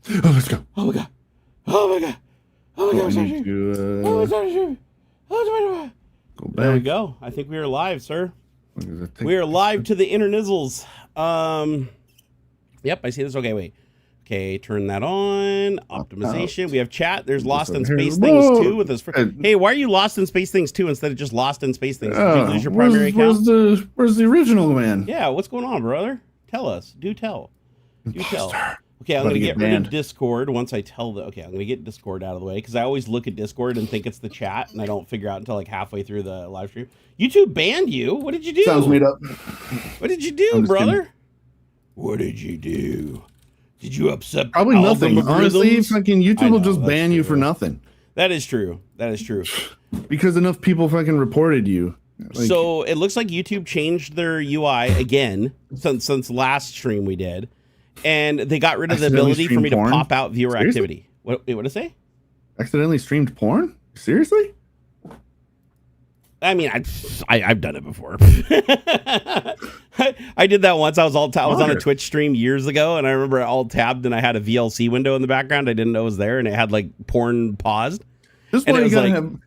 Oh, let's go. Oh my god. Oh my god. Oh my god. We need to go back. There we go. I think we are live, sir. What does it take? We are live to the internizzles. Yep, I see this. Okay, wait. Okay, turn that on. Optimization. We have chat. There's Lost in Space Things 2 with us. Hey, why are you Lost in Space Things 2 instead of just Lost in Space Things? Did you lose your primary account? Where's the original man? Yeah, what's going on, brother? Tell us. Do tell. Do tell. Okay, I'm About going to to get get rid of banned. Discord once I tell the... Okay, I'm going to get Discord out of the way because I always look at Discord and think it's the chat, and I don't figure out until like halfway through the live stream. YouTube banned you? What did you do? Sounds made up. What did you do, brother? What did you do? Did you upset Probably nothing. Honestly, algorithms? fucking I YouTube will know, just that's ban you true. for nothing. That is true. That is true. Because enough people fucking reported you. Like, So it looks like YouTube changed their UI again since last stream we did, and they got rid of the Accidentally ability for me to streamed porn? pop out viewer Seriously? activity. What did it say? accidentally streamed porn? Seriously? I mean, I've done it before. I did that once. I was on a Twitch stream years ago, and I remember I all tabbed, and I had a VLC window in the background. I didn't know it was there, and it had like porn paused. This is And why it you was gotta like- have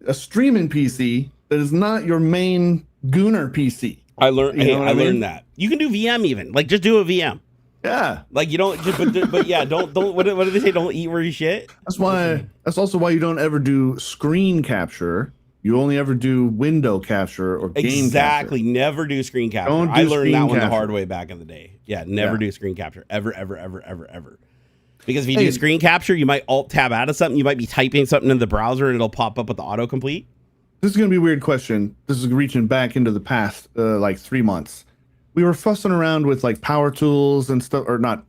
a streaming PC that is not your main gooner PC. I learned. You know Hey, what I I mean? learned that you can do VM even. Like just do a VM. Yeah, Like you don't. Just, but yeah, don't. What do they say? Don't eat where you shit. that's why. That's also why you don't ever do screen capture. You only ever do window capture or game Exactly. capture. Never do screen capture. Don't do I learned screen that one the capture. hard way back in the day. Yeah, never Yeah. do screen capture. Ever. Because if you do screen capture, you might alt tab out of something. You might be typing something in the browser and it'll pop up with the autocomplete. This is gonna be a weird question. This is reaching back into the past, like 3 months. We were fussing around with like power tools and stuff, or not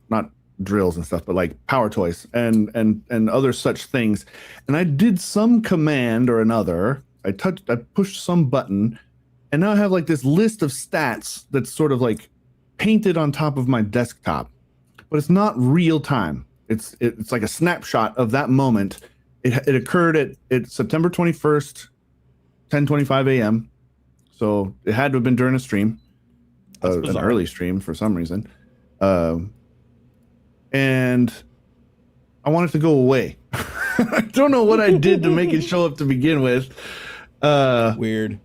drills and stuff, but like power toys and other such things. And I did some command or another. I pushed some button, and now I have like this list of stats that's sort of like painted on top of my desktop, but it's not real time. It's like a snapshot of that moment. It occurred at September 21st, 10:25 a.m. So it had to have been during a stream, That's an bizarre. early stream for some reason, and I want it to go away. I don't know what I did to make it show up to begin with. Weird.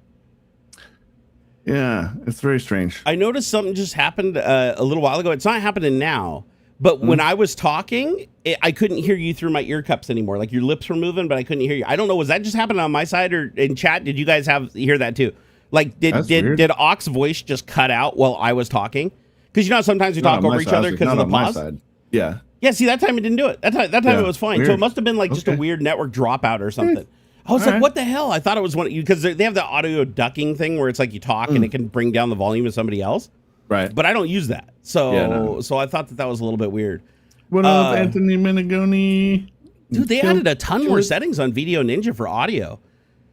Yeah, it's very strange. I noticed something just happened a little while ago. It's not happening now, but when I was talking, I couldn't hear you through my ear cups anymore. Like your lips were moving, but I couldn't hear you. I don't know. Was that just happening on my side or in chat? Did you guys hear that too? Like, That's weird. did Ock's voice just cut out while I was talking? Because you know how sometimes we Not talk on my over each side. other because of the Not on my pause. side. Yeah. Yeah, see, that time it didn't do it. That time Yeah, it was fine. So weird. it must have been like just a Okay. weird network dropout or something. I was All like, right. what the hell? I thought it was one because they have the audio ducking thing where it's like you talk and it can bring down the volume of somebody else. Right. But I don't use that. So Yeah, no. so I thought that was a little bit weird. What up, Anthony Menegoni? Dude, they Kill- added a ton more kill- settings on Video Ninja for audio.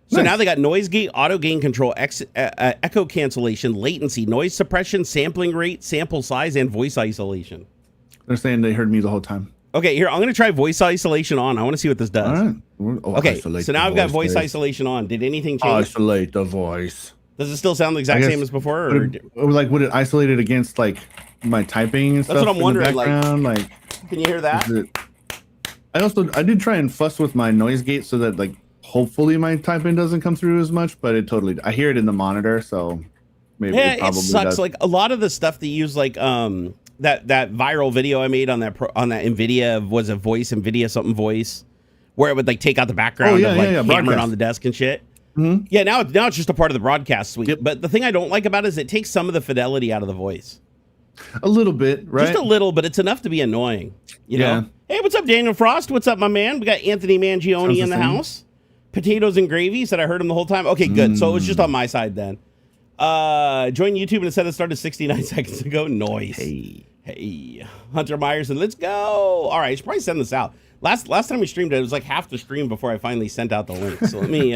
So Nice. now they got noise gate, auto gain control, echo cancellation, latency, noise suppression, sampling rate, sample size, and voice isolation. They're saying they heard me the whole time. Okay, here, I'm going to try voice isolation on. I want to see what this does. All right. Oh, Okay, isolate so the now I've got voice guys. isolation on. Did anything change? Isolate the voice. Does it still sound the exact I guess- same as before? Or Would it isolate it against like my typing and stuff? what I'm in the wondering, like- background? Like, can you hear that? is it? I did try and fuss with my noise gate so that like hopefully my typing doesn't come through as much, but it totally. I hear it in the monitor, so maybe Yeah, it it probably sucks. does. Like a lot of the stuff they use, like that viral video I made on that Nvidia was a voice Nvidia something voice, where it would like take out the background yeah, of like yeah, hammering broadcast. on the desk and shit. Mhm. Yeah, now it's just a part of the broadcast suite. Yep. But the thing I don't like about it is it takes some of the fidelity out of the voice. A little bit, right? Just a little, but it's enough to be annoying. You Yeah. know? Hey, what's up, Daniel Frost? What's up, my man? We got Anthony Mangione Sounds in the the same. house. Potatoes and gravy. Said I heard him the whole time. Okay, good. So it was just on my side then. Join YouTube and it said it started 69 seconds ago. Noise. Hey. Hunter Myerson, let's go. All right, I should probably send this out. Last time we streamed it was like half the stream before I finally sent out the link. So let me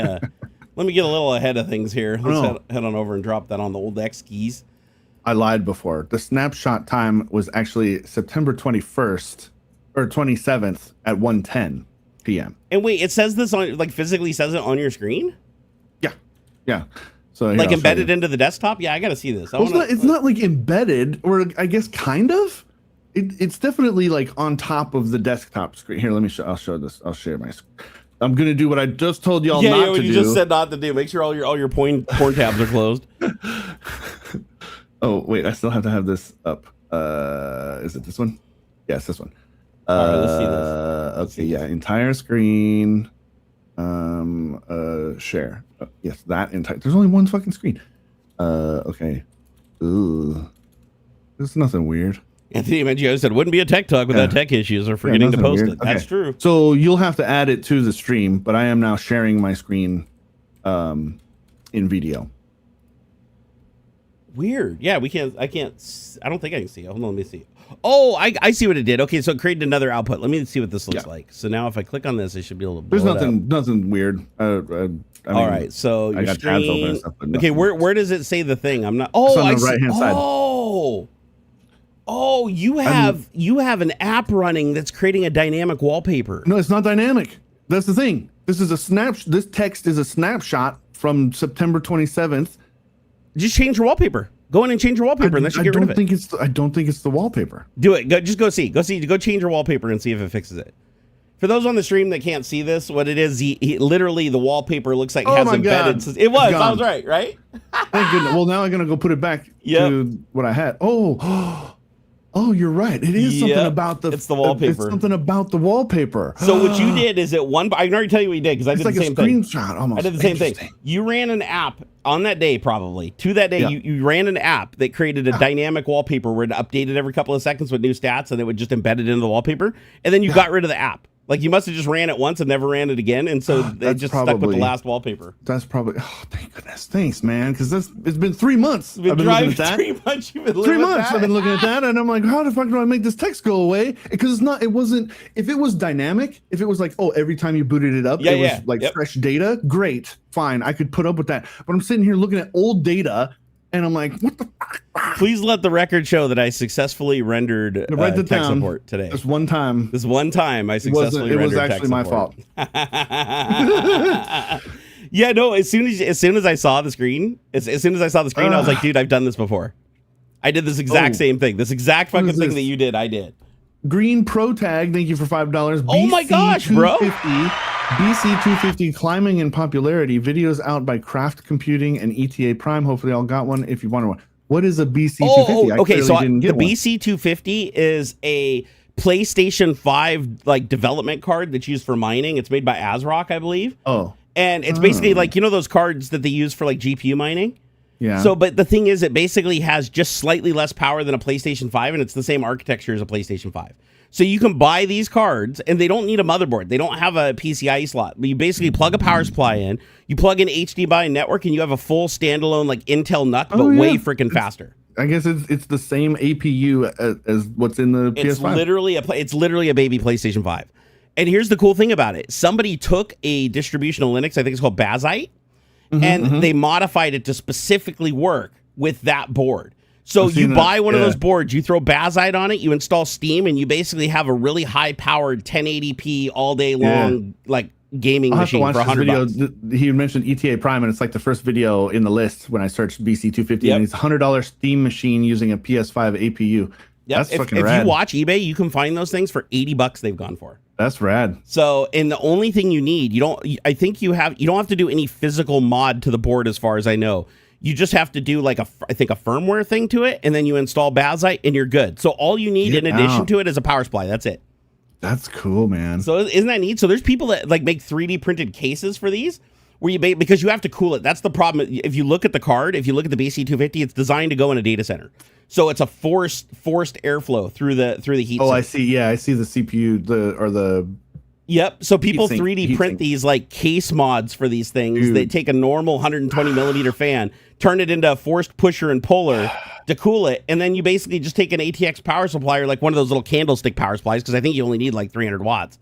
get a little ahead of things here. Let's head on over and drop that on the old X keys. I lied before. The snapshot time was actually September 21st or 27th at 1:10 p.m. And wait, it says this on like physically says it on your screen? Yeah. So here, Like I'll show embedded you. into the desktop? Yeah, I gotta see this. Well, it's not like embedded, or I guess kind of. It's definitely like on top of the desktop screen. Here, let me show. I'll show this. I'll share my screen. I'm gonna do what I just told y'all not to do. You just said not to do. Make sure all your porn tabs are closed. Oh wait, I still have to have this up. Is it this one? Yes, this one. All right, let's see this. Okay, yeah, entire screen. Share. Yes, that entire. There's only one fucking screen. Okay. Ooh, there's nothing weird. Anthony Mangio said, "Wouldn't be a tech talk without tech issues or forgetting to post it." That's true. So you'll have to add it to the stream, but I am now sharing my screen, in video. Weird. Yeah, we can't. I can't. I don't think I can see it. Hold on, let me see. Oh, I see what it did. Okay, so it created another output. Let me see what this looks like. So now if I click on this, I should be able to. There's nothing weird. I mean, all right, so your got tabs open and stuff, okay, where does it say the thing? I'm not. Oh, it's on the right-hand side. Oh, you have an app running that's creating a dynamic wallpaper. No, it's not dynamic. That's the thing. This text is a snapshot from September 27th. Just change your wallpaper. Go in and change your wallpaper, and that should get rid of it. I don't think it's the wallpaper. Do it. Just go see. Go change your wallpaper and see if it fixes it. For those on the stream that can't see this, what it is, he literally the wallpaper looks like it has embedded. God. It was. I was right? Thank goodness. Well, now I'm gonna go put it back to what I had. Oh, you're right. It is something about it's the wallpaper. It's something about the wallpaper. So what you did is I can already tell you what you did because I did the same thing. Screenshot almost. I did the same thing. You ran an app on that day, probably. To that day, you ran an app that created a dynamic wallpaper where it updated every couple of seconds with new stats and it would just embed it into the wallpaper. And then you got rid of the app. Like you must have just ran it once and never ran it again, and so it just stuck with the last wallpaper. That's probably. Oh, thank goodness, thanks, man. Because it's been 3 months. I've been looking at that. 3 months. You've been living 3 months. I've been looking at that, and I'm like, how the fuck do I make this text go away? Because it's not. It wasn't. If it was dynamic, if it was like, oh, every time you booted it up, it was like fresh data. Great, fine, I could put up with that. But I'm sitting here looking at old data. And I'm like, what the fuck? Please let the record show that I successfely rendered tech support today. This one time I successfully rendered tech support. It was actually my fault. Yeah, no, as soon as I saw the screen, I was like, dude, I've done this before. I did this exact same thing. This exact fucking thing that you did, I did. Green Pro Tag, thank you for $5. Oh my gosh, bro. BC250 climbing in popularity. Videos out by Craft Computing and ETA Prime. Hopefully, y'all got one if you want one. What is a BC250? Okay, so the BC250 is a PlayStation 5 like development card that's used for mining. It's made by ASRock, I believe. Oh, and it's basically like those cards that they use for like GPU mining. Yeah. So, but the thing is, it basically has just slightly less power than a PlayStation 5, and it's the same architecture as a PlayStation 5. So you can buy these cards, and they don't need a motherboard. They don't have a PCIe slot. You basically plug a power supply in, you plug in HDMI network, and you have a full standalone like Intel NUC, but way freaking faster. I guess it's the same APU as what's in the PS5. It's literally a baby PlayStation 5. And here's the cool thing about it: somebody took a distribution of Linux, I think it's called Bazite, and they modified it to specifically work with that board. So you buy one of those boards, you throw Bazite on it, you install Steam, and you basically have a really high-powered 1080p all day long like gaming machine for $100. He mentioned ETA Prime, and it's like the first video in the list when I searched BC250, and it's a $100 Steam machine using a PS5 APU. That's fucking rad. If you watch eBay, you can find those things for $80 they've gone for. That's rad. So, and the only thing you need, you don't have to do any physical mod to the board as far as I know. You just have to do like a firmware thing to it, and then you install Bazite, and you're good. So all you need in addition to it is a power supply. That's it. That's cool, man. So isn't that neat? So there's people that like make 3D printed cases for these, where because you have to cool it. That's the problem. If you look at the card, if you look at the BC250, it's designed to go in a data center. So it's a forced airflow through the heat. Oh, sink. I see. Yeah, I see the CPU Yep. So people 3D print these like case mods for these things. Dude. They take a normal 120 millimeter fan, turn it into a forced pusher and puller to cool it, and then you basically just take an ATX power supply or like one of those little candlestick power supplies, because I think you only need like 300 watts.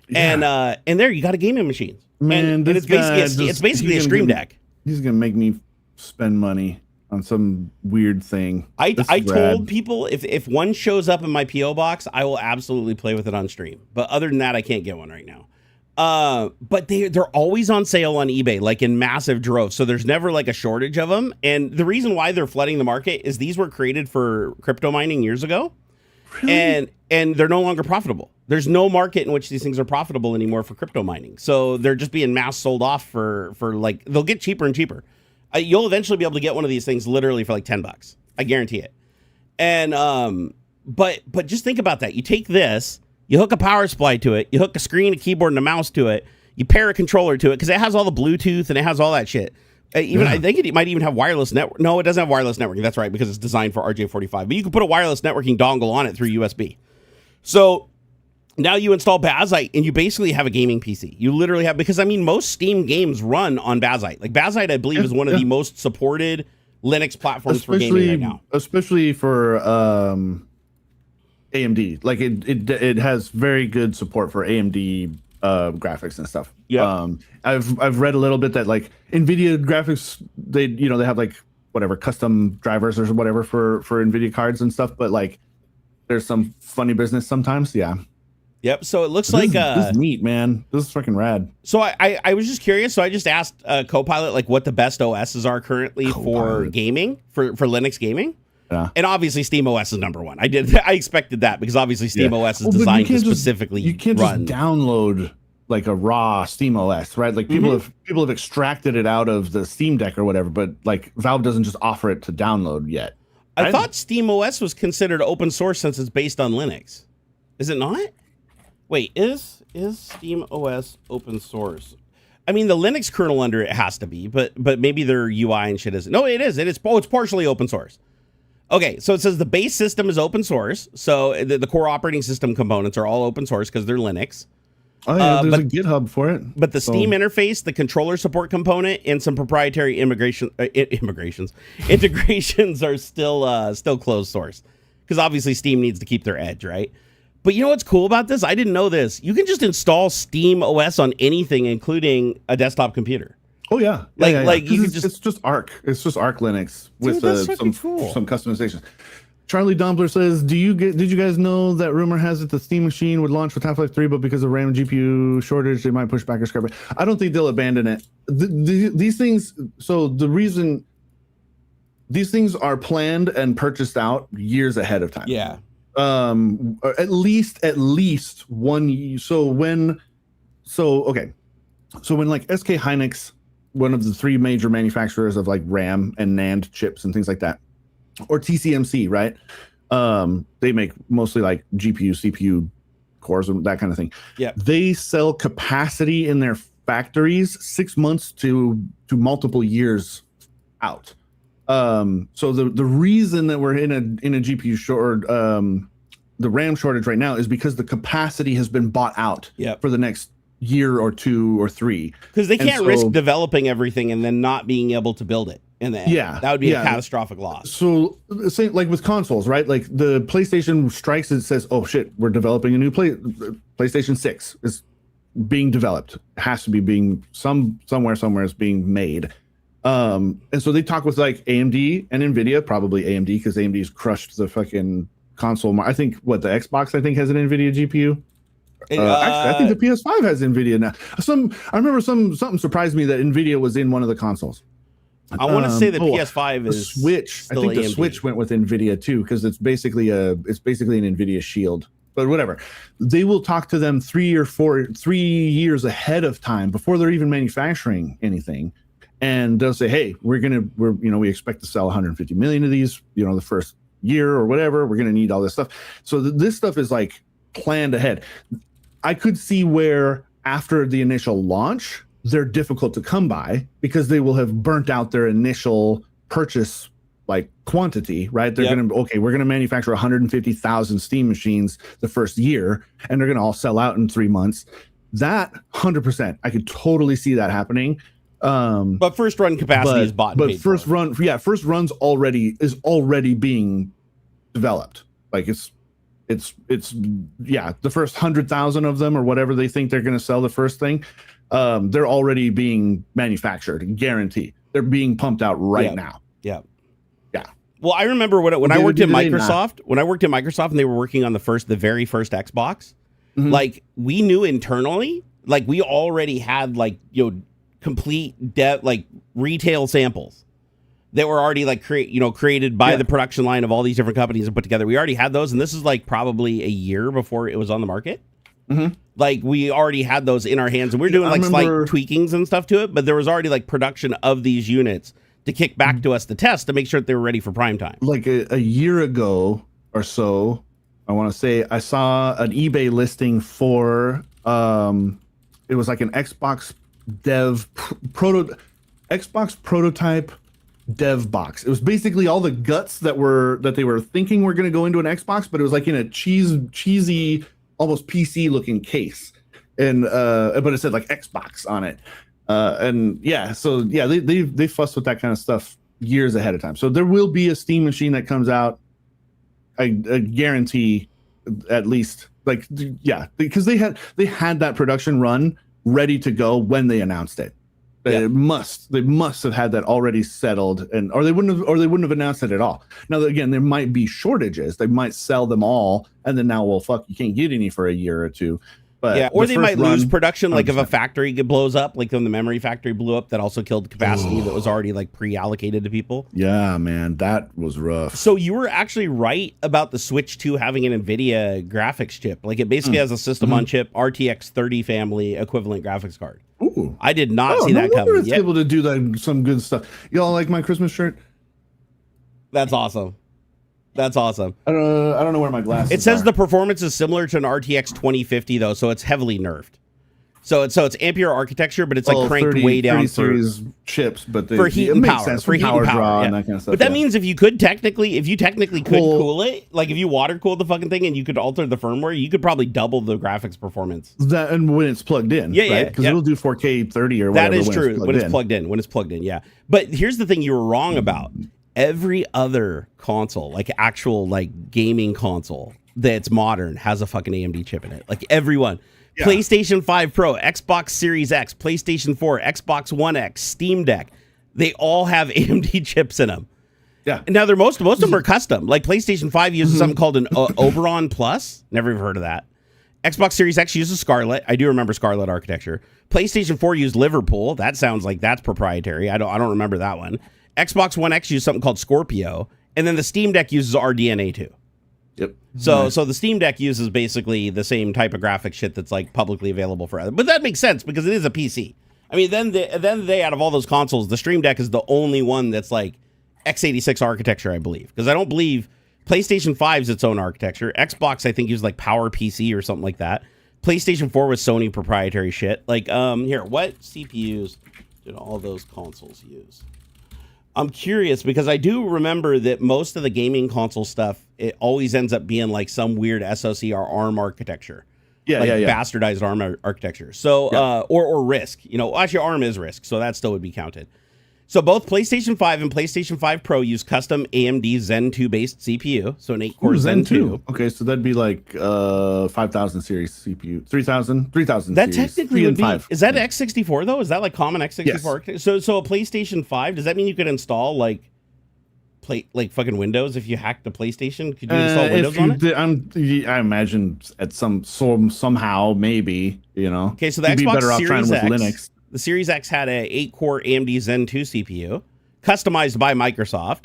Yeah. And there you got a gaming machine. Man, and it's basically a Stream Deck. He's gonna make me spend money on some weird thing. I told people if one shows up in my PO box, I will absolutely play with it on stream. But other than that, I can't get one right now. But they're always on sale on eBay, like in massive droves. So there's never like a shortage of them. And the reason why they're flooding the market is these were created for crypto mining years ago. and they're no longer profitable. There's no market in which these things are profitable anymore for crypto mining. So they're just being mass sold off for like, they'll get cheaper and cheaper. You'll eventually be able to get one of these things literally for like $10. I guarantee it. And but just think about that. You take this, you hook a power supply to it, you hook a screen, a keyboard, and a mouse to it, you pair a controller to it because it has all the Bluetooth and it has all that shit. I think it might even have wireless network. No, it doesn't have wireless networking. That's right, because it's designed for RJ45. But you can put a wireless networking dongle on it through USB. So now you install Bazite and you basically have a gaming PC. You literally have, because I mean, most Steam games run on Bazite. Like Bazite, I believe, is one of the most supported Linux platforms for gaming right now. Especially for AMD. Like it has very good support for AMD graphics and stuff. Yeah. I've read a little bit that like Nvidia graphics, they have like whatever custom drivers or whatever for Nvidia cards and stuff, but like there's some funny business sometimes. Yeah. Yep. So it looks like this is neat, man. This is fucking rad. So I was just curious. So I just asked Copilot like what the best OSs are currently for gaming, for Linux gaming. Yeah. And obviously Steam OS is number one. I expected that because obviously Steam OS is designed to specifically you can't run. Just download like a raw Steam OS, right? Like people have extracted it out of the Steam Deck or whatever, but like Valve doesn't just offer it to download yet. I thought Steam OS was considered open source since it's based on Linux. Is it not? Wait, is Steam OS open source? I mean, the Linux kernel under it has to be, but maybe their UI and shit isn't. No, it is. It's partially open source. Okay, so it says the base system is open source. So the core operating system components are all open source because they're Linux. Oh yeah, there's a GitHub for it. But the Steam interface, the controller support component, and some proprietary integrations are still closed source because obviously Steam needs to keep their edge, right? But you know what's cool about this? I didn't know this. You can just install Steam OS on anything, including a desktop computer. Oh yeah, like you can it's just Arc. It's just Arc Linux with some customizations. Charlie Dompler says, did you guys know that rumor has it the Steam machine would launch with Half-Life 3, but because of RAM GPU shortage, they might push back or scrap it. I don't think they'll abandon it. These things. So the reason these things are planned and purchased out years ahead of time. Yeah. At least 1 year. So when like SK Hynix, one of the three major manufacturers of like RAM and NAND chips and things like that, or TCMC, right? They make mostly like GPU, CPU cores and that kind of thing. Yeah. They sell capacity in their factories 6 months to multiple years out. So the reason that we're in a GPU short, the RAM shortage right now is because the capacity has been bought out for the next year or 2 or 3. Because they can't risk developing everything and then not being able to build it in the end. Yeah, that would be a catastrophic loss. So same like with consoles, right? Like the PlayStation strikes, it says, "Oh shit, we're developing a new PlayStation 6 is being developed. It has to be being somewhere is being made." And so they talk with like AMD and Nvidia, probably AMD because AMD's crushed the fucking console. I think the Xbox has an Nvidia GPU. Actually, I think the PS5 has Nvidia now. I remember something surprised me that Nvidia was in one of the consoles. I want to say the PS5 is Switch. I think the AMD. Switch went with Nvidia too because it's basically an Nvidia Shield. But whatever, they will talk to them 3 years ahead of time before they're even manufacturing anything. And they'll say, "Hey, we expect to sell 150 million of these, the first year or whatever. We're going to need all this stuff." So this stuff is like planned ahead. I could see where after the initial launch, they're difficult to come by because they will have burnt out their initial purchase like quantity, right? They're we're going to manufacture 150,000 Steam machines the first year, and they're going to all sell out in 3 months. That 100%, I could totally see that happening. But first run capacity is bought. But first run's already being developed. Like it's the first 100,000 of them or whatever they think they're going to sell the first thing. They're already being manufactured. Guarantee they're being pumped out right now. Yeah. Well, I remember when I worked at Microsoft. When I worked at Microsoft and they were working on the very first Xbox, like we knew internally, like we already had complete retail samples that were already like created by the production line of all these different companies and put together. We already had those, and this is like probably a year before it was on the market. Mm-hmm. Like we already had those in our hands, and we were doing like slight tweakings and stuff to it, but there was already like production of these units to kick back to us to test to make sure that they were ready for prime time. Like a year ago or so, I want to say I saw an eBay listing for it was like an Xbox Xbox prototype dev box. It was basically all the guts that they were thinking were going to go into an Xbox, but it was like in a cheesy, almost PC looking case, and but it said like Xbox on it, and yeah, so yeah, they fuss with that kind of stuff years ahead of time. So there will be a Steam machine that comes out. I guarantee, at least, like, yeah, because they had that production run ready to go when they announced it. They must have had that already settled, or they wouldn't have announced it at all. Now, again, there might be shortages. They might sell them all, and then now, well, fuck, you can't get any for a year or two. But yeah, or they might lose production, like 100%. If a factory blows up, like when the memory factory blew up, that also killed capacity that was already like pre-allocated to people. Yeah, man, that was rough. So you were actually right about the Switch 2 having an Nvidia graphics chip. Like it basically has a system on chip RTX 30 family equivalent graphics card. Ooh. I did not see that coming. It's able to do that, some good stuff. Y'all like my Christmas shirt? That's awesome. That's awesome. I don't know where my glasses are. It says the performance is similar to an RTX 2050 though, so it's heavily nerfed. So it's Ampere architecture, but it's like cranked way down series chips, but for heat and power, sense, for heat and power, and that kind of stuff. But that means if you technically could cool it, like if you water cooled the fucking thing and you could alter the firmware, you could probably double the graphics performance. That, and when it's plugged in, because it'll do 4K 30 or whatever. That is true when it's plugged in. When it's plugged in, yeah. But here's the thing you were wrong about. Every other console, like actual like gaming console that's modern, has a fucking AMD chip in it. Like everyone. Yeah. PlayStation 5 Pro, Xbox Series X, PlayStation 4, Xbox One X, Steam Deck. They all have AMD chips in them. Yeah. Now they're most of them are custom. Like PlayStation 5 uses something called an Oberon Plus. Never even heard of that. Xbox Series X uses Scarlett. I do remember Scarlett architecture. PlayStation 4 used Liverpool. That sounds like that's proprietary. I don't remember that one. Xbox One X used something called Scorpio, and then the Steam Deck uses RDNA 2. Yep. So the Steam Deck uses basically the same type of graphic shit that's like publicly available for other. But that makes sense because it is a PC. I mean, then they out of all those consoles, the Stream Deck is the only one that's like x86 architecture, I believe, because I don't believe PlayStation 5 is its own architecture. Xbox, I think, used like Power PC or something like that. PlayStation 4 was Sony proprietary shit. Like, here, what CPUs did all those consoles use? I'm curious because I do remember that most of the gaming console stuff, it always ends up being like some weird SoC or ARM architecture. Yeah, like bastardized ARM architecture. So, or RISC. Actually, ARM is RISC, so that still would be counted. So both PlayStation 5 and PlayStation 5 Pro use custom AMD Zen 2 based CPU, so an 8-core Zen 2. Okay, so that'd be like 5000 series CPU, 3000 That series, technically would be. 5. Is that x64 though? Is that like common x64? Yes. So a PlayStation 5, does that mean you could install like fucking Windows if you hacked the PlayStation? Could you install Windows on it? I imagine at somehow maybe, Okay, so the Xbox better off Series trying with X, Linux. The Series X had a 8-core AMD Zen 2 CPU, customized by Microsoft.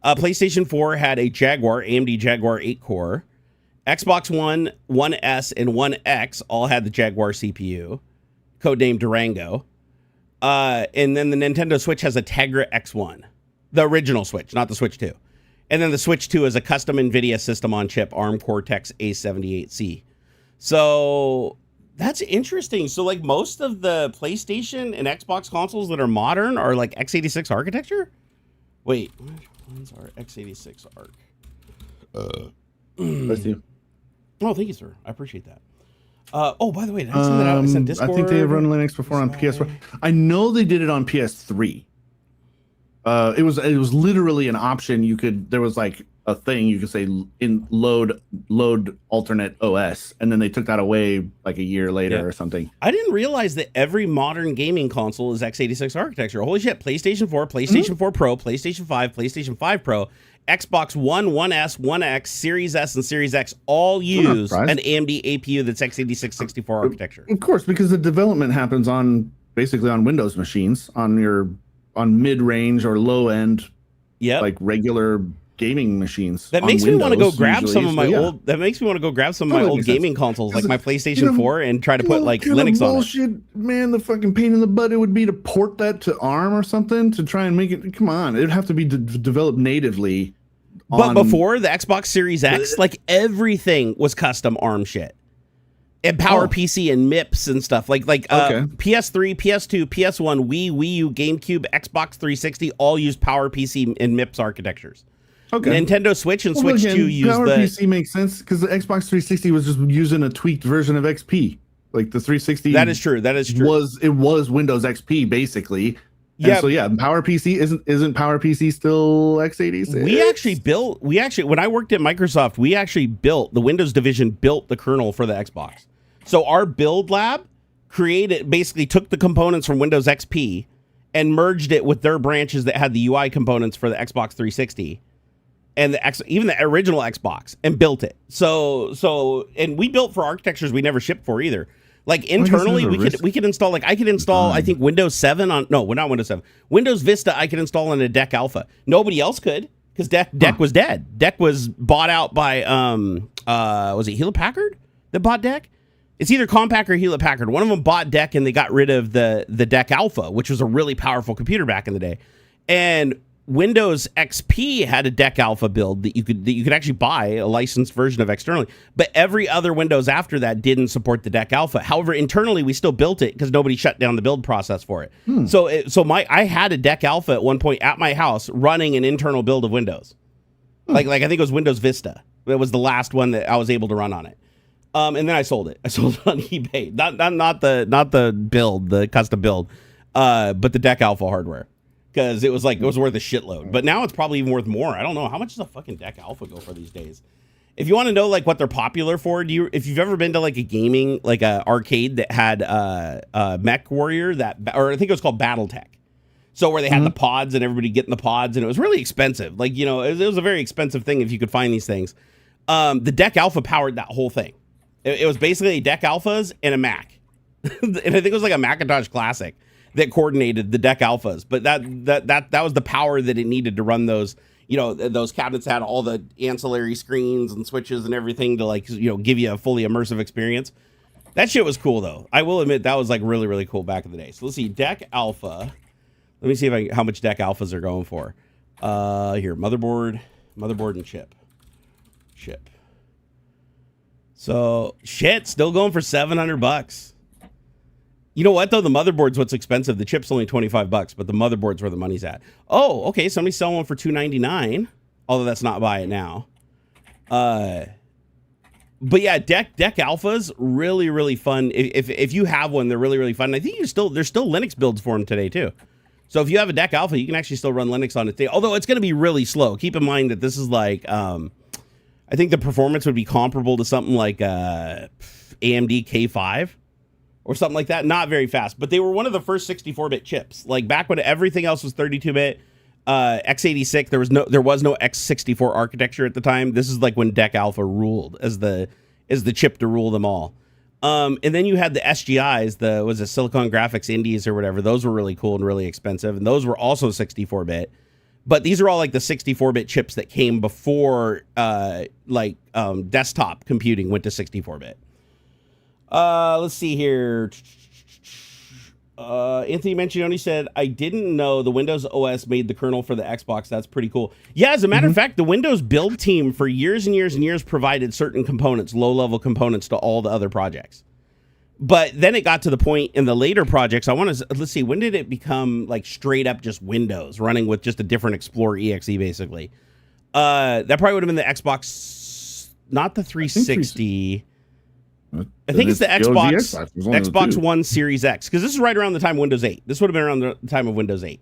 PlayStation 4 had a AMD Jaguar 8-core. Xbox One, One S, and One X all had the Jaguar CPU, codenamed Durango. And then the Nintendo Switch has a Tegra X1, the original Switch, not the Switch 2. And then the Switch 2 is a custom NVIDIA system on chip, ARM Cortex A78C. So that's interesting. So like most of the PlayStation and Xbox consoles that are modern are like x86 architecture? Wait, which ones are x86 arc? Thank you. Oh, thank you, sir. I appreciate that. By the way, did I send that out? I sent Discord. I think they run Linux before on PS4. I know they did it on PS3. It was literally an option. There was like a thing you could say in load alternate OS, and then they took that away like a year later or something. I didn't realize that every modern gaming console is x86 architecture. Holy shit! PlayStation 4, PlayStation 4 Pro, PlayStation 5, PlayStation 5 Pro, Xbox One, One S, One X, Series S, and Series X all use an AMD APU that's x86 64 architecture. Of course, because the development happens basically on Windows machines on your mid-range or low-end, Yep. like regular gaming machines. That on makes me want to go Windows grab usually. some of my So, yeah. old. That makes me want to go grab some of my Totally old makes sense. gaming consoles, like my PlayStation You know, 4, and try to put like What kind of Linux on it. bullshit, man, the fucking pain in the butt it would be to port that to ARM or something to try and make it. Come on, it'd have to be developed natively. But before the Xbox Series X, like everything was custom ARM shit. And PowerPC and MIPS and stuff like PS3, PS2, PS1, Wii U, GameCube, Xbox 360 all use PowerPC and MIPS architectures. Okay. Nintendo Switch and Switch 2 use PowerPC makes sense because the Xbox 360 was just using a tweaked version of XP. Like the 360. That is true. It was Windows XP basically. Yeah. So yeah, PowerPC isn't PowerPC still x86? We actually when I worked at Microsoft, the Windows division built the kernel for the Xbox. So our build lab basically took the components from Windows XP and merged it with their branches that had the UI components for the Xbox 360 and even the original Xbox and built it. So and we built for architectures we never shipped for either. Like internally, we could install I could install I think Windows 7 on not Windows 7, Windows Vista I could install on a DEC Alpha. Nobody else could because DEC was dead. DEC was bought out by was it Hewlett Packard that bought DEC? It's either Compaq or Hewlett Packard. One of them bought DEC and they got rid of the DEC Alpha, which was a really powerful computer back in the day. And Windows XP had a DEC Alpha build that you could actually buy a licensed version of externally, but every other Windows after that didn't support the DEC Alpha. However, internally we still built it because nobody shut down the build process for it. I had a DEC Alpha at one point at my house running an internal build of Windows. Like I think it was Windows Vista. It was the last one that I was able to run on it. And then I sold it. I sold it on eBay. Not the build, the custom build, but the DEC Alpha hardware. Because it was worth a shitload. But now it's probably even worth more. I don't know. How much does a fucking DEC Alpha go for these days? If you want to know what they're popular for, if you've ever been to a gaming, a arcade that had Mech Warrior, or I think it was called Battletech. So where they had the pods and everybody getting the pods, and it was really expensive. It was a very expensive thing if you could find these things. The DEC Alpha powered that whole thing. It was basically DEC Alphas and a Mac. And I think it was like a Macintosh Classic that coordinated the DEC Alphas, but that was the power that it needed to run those. Those cabinets had all the ancillary screens and switches and everything to give you a fully immersive experience. That shit was cool though. I will admit that was really, really cool back in the day. So let's see, DEC Alpha. Let me see how much DEC Alphas are going for. Here, motherboard and chip. So shit, still going for $700. You know what though? The motherboard's what's expensive. The chip's only $25, but the motherboard's where the money's at. Oh, okay. Somebody's selling one for $299. Although that's not buy it now. But yeah, DEC Alphas really, really fun. If you have one, they're really, really fun. And I think there's still Linux builds for them today too. So if you have a DEC Alpha, you can actually still run Linux on it today. Although it's going to be really slow. Keep in mind that this is I think the performance would be comparable to something like AMD K5 or something like that. Not very fast, but they were one of the first 64-bit chips. Back when everything else was 32-bit, x86, there was no x64 architecture at the time. This is when DEC Alpha ruled as the chip to rule them all. And then you had the SGIs, was it Silicon Graphics Indies or whatever. Those were really cool and really expensive, and those were also 64-bit. But these are all the 64-bit chips that came before desktop computing went to 64-bit. Let's see here. Anthony Mancioni said, I didn't know the Windows OS made the kernel for the Xbox. That's pretty cool. Yeah, as a matter of fact, the Windows build team for years and years and years provided certain components, low-level components to all the other projects. But then it got to the point in the later projects. Let's see, when did it become straight up just Windows running with just a different Explorer EXE basically? That probably would have been the Xbox, not the 360. I think it's the Xbox One Series X, because this is right around the time of Windows 8. This would have been around the time of Windows 8.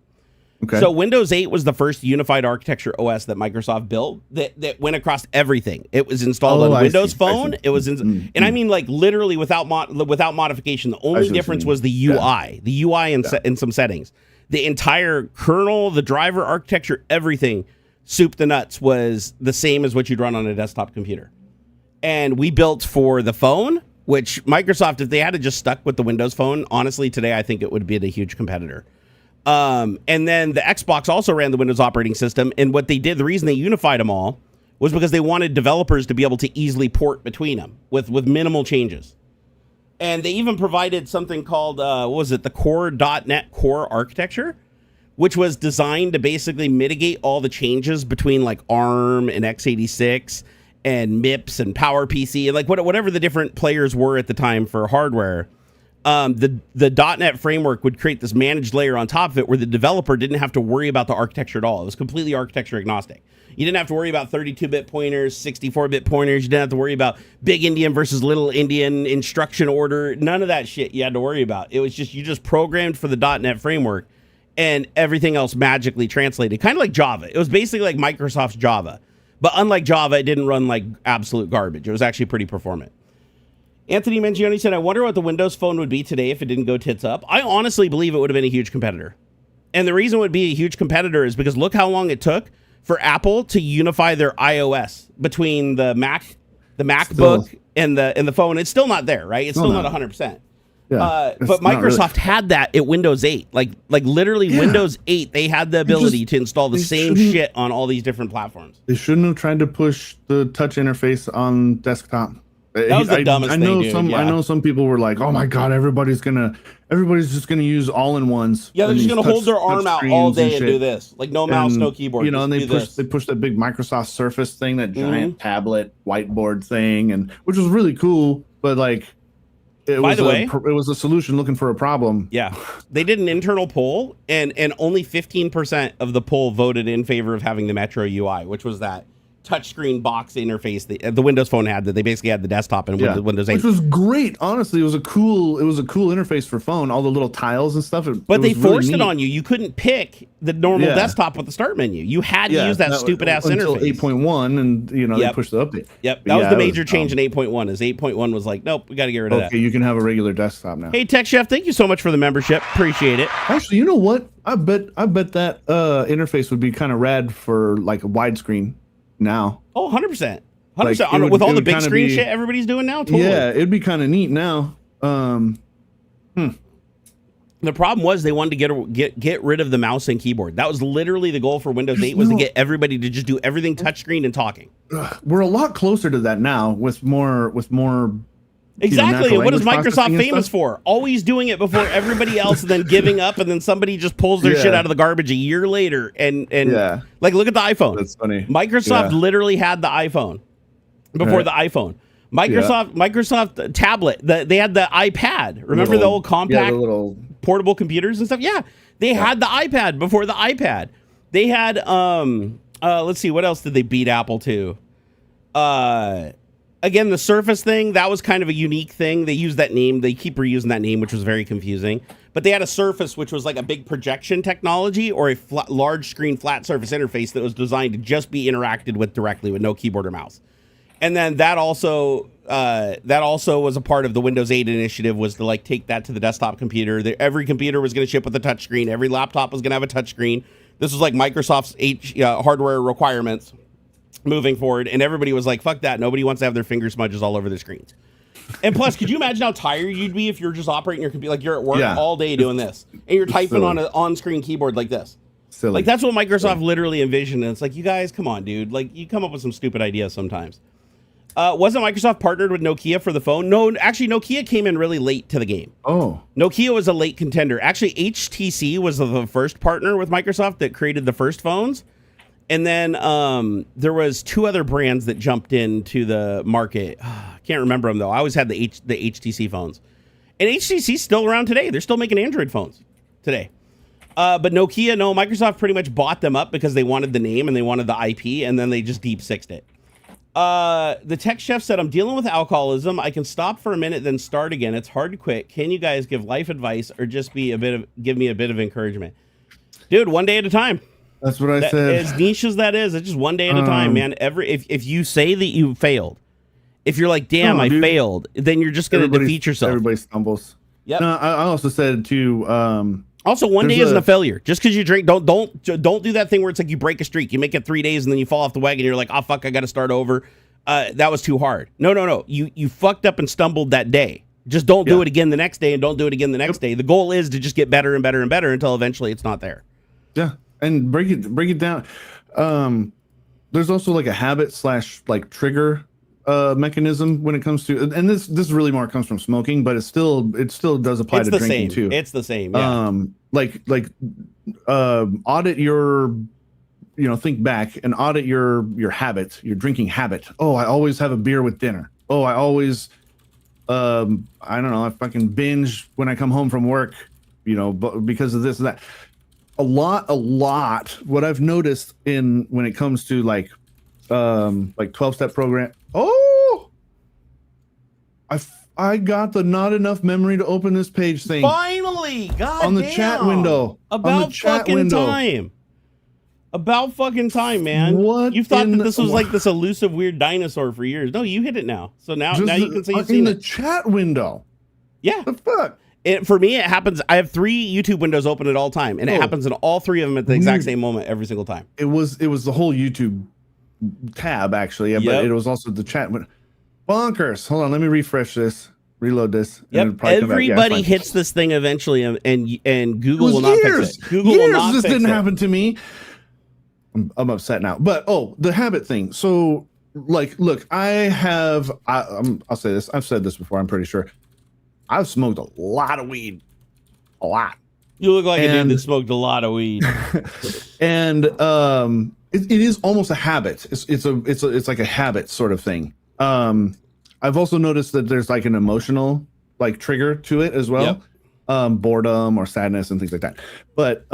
Okay. So Windows 8 was the first unified architecture OS that Microsoft built that went across everything. It was installed on Windows Phone. It was and I mean literally without modification. The only difference was the UI. The UI and some settings. The entire kernel, the driver architecture, everything, soup to nuts, was the same as what you'd run on a desktop computer. And we built for the phone, which Microsoft, if they had just stuck with the Windows Phone, honestly, today I think it would be a huge competitor. And then the Xbox also ran the Windows operating system. And what they did, the reason they unified them all was because they wanted developers to be able to easily port between them with minimal changes. And they even provided something called, what was it, the Core.NET Core architecture, which was designed to basically mitigate all the changes between like ARM and x86 and MIPS and PowerPC and like whatever the different players were at the time for hardware. The .NET framework would create this managed layer on top of it where the developer didn't have to worry about the architecture at all. It was completely architecture agnostic. You didn't have to worry about 32-bit pointers, 64-bit pointers. You didn't have to worry about big Indian versus little Indian instruction order. None of that shit you had to worry about. It was just, you just programmed for the .NET framework and everything else magically translated. Kind of like Java. It was basically like Microsoft's Java. But unlike Java, it didn't run like absolute garbage. It was actually pretty performant. Anthony Mangione said, I wonder what the Windows Phone would be today if it didn't go tits up. I honestly believe it would have been a huge competitor. And the reason it would be a huge competitor is because look how long it took for Apple to unify their iOS between the MacBook and the phone. It's still not there, right? It's still not 100%. Yeah, but Microsoft had that at Windows 8. Like literally Windows 8, they had the ability to install the same shit on all these different platforms. They shouldn't have tried to push the touch interface on desktop. That was the dumbest thing, dude. I know some people were like, "Oh my god, everybody's just gonna use all-in-ones." Yeah, they're just gonna hold their arm out all day and do this, like no mouse, no keyboard. You know, and they pushed that big Microsoft Surface thing, that giant tablet whiteboard thing, and which was really cool. But like, it was a solution looking for a problem. Yeah, they did an internal poll, and only 15% of the poll voted in favor of having the Metro UI, which was that touchscreen box interface the Windows Phone had, that they basically had the desktop and Windows 8, which was great. Honestly, it was a cool interface for phone, all the little tiles and stuff. But they forced it on you. You couldn't pick the normal desktop with the start menu. You had to use that stupid ass interface until 8.1, and they pushed the update. Yep, that was the major change in 8.1. Is 8.1 was like, nope, we got to get rid of that. Okay, you can have a regular desktop now. Hey, Tech Chef, thank you so much for the membership. Appreciate it. Actually, you know what? I bet that interface would be kind of rad for like a widescreen now. Oh, 100%. 100%. With all the big screen shit everybody's doing now, totally. Yeah, it'd be kind of neat now. The problem was they wanted to get rid of the mouse and keyboard. That was literally the goal for Windows 8, was to get everybody to just do everything touchscreen and talking. We're a lot closer to that now with more exactly. And what is Microsoft famous for? Always doing it before everybody else and then giving up, and then somebody just pulls their shit out of the garbage a year later. And like, look at the iPhone. That's funny. Microsoft literally had the iPhone before the iPhone. Microsoft tablet. They had the iPad. Remember the old compact little portable computers and stuff? Yeah. They had the iPad before the iPad. They had let's see, what else did they beat Apple to? Again, the Surface thing, that was kind of a unique thing. They used that name. They keep reusing that name, which was very confusing. But they had a Surface, which was like a big projection technology, or a large screen flat surface interface that was designed to just be interacted with directly with no keyboard or mouse. And then that also was a part of the Windows 8 initiative, was to like take that to the desktop computer. Every computer was going to ship with a touchscreen. Every laptop was going to have a touchscreen. This was like Microsoft's hardware requirements moving forward, and everybody was like, fuck that, nobody wants to have their finger smudges all over their screens. And plus, could you imagine how tired you'd be if you're just operating your computer, like you're at work all day doing this, and you're typing on an on-screen keyboard like this? Silly. Like, that's what Microsoft literally envisioned, and it's like, you guys, come on, dude. Like, you come up with some stupid ideas sometimes. Wasn't Microsoft partnered with Nokia for the phone? No, actually, Nokia came in really late to the game. Oh. Nokia was a late contender. Actually, HTC was the first partner with Microsoft that created the first phones. And then there was two other brands that jumped into the market. Can't remember them, though. I always had the HTC phones. And HTC's still around today. They're still making Android phones today. But Nokia, no, Microsoft pretty much bought them up because they wanted the name and they wanted the IP, and then they just deep sixed it. The Tech Chef said, I'm dealing with alcoholism. I can stop for a minute, then start again. It's hard to quit. Can you guys give life advice or just give me a bit of encouragement? Dude, one day at a time. That's what I said. As niche as that is, it's just one day at a time, man. If you say that you failed, if you're like, damn, I failed, then you're just going to defeat yourself. Everybody stumbles. Yep. No, I also said too. Also, one day isn't a failure. Just because you drink, don't do that thing where it's like you break a streak. You make it 3 days and then you fall off the wagon. And you're like, oh fuck, I got to start over. That was too hard. No. You fucked up and stumbled that day. Just don't do it again the next day, and don't do it again the next day. The goal is to just get better and better and better until eventually it's not there. Yeah, and break it down. There's also like a habit / like trigger mechanism when it comes to, and this really more comes from smoking, but it still does apply to drinking too. It's the same. Yeah. Audit your, think back and audit your habit, your drinking habit. Oh, I always have a beer with dinner. Oh, I always, I don't know, I fucking binge when I come home from work, because of this and that. A lot. What I've noticed when it comes to like 12-step program. Oh, I got the not enough memory to open this page thing. Finally, God on the chat window. About fucking time. About fucking time, man. What? You thought that this was like this elusive weird dinosaur for years. No, you hit it now. So now you can say you've seen it. In the chat window. Yeah. The fuck? For me, it happens. I have 3 YouTube windows open at all time, and it happens in all 3 of them at the exact same moment every single time. It was the whole YouTube tab, actually. Yeah, but it was also the chat window. Bonkers. Hold on, let me refresh this. Reload this. Yep. Everybody hits this thing eventually, and Google will not fix it. Google will not this fix didn't it. happen to me. I'm upset now. But the habit thing. So look, I'll say this. I've said this before, I'm pretty sure. I've smoked a lot of weed. A lot. You look like a dude that smoked a lot of weed. And it is almost a habit. It's like a habit sort of thing. I've also noticed that there's like an emotional like trigger to it as well. Yep. Boredom or sadness and things like that. But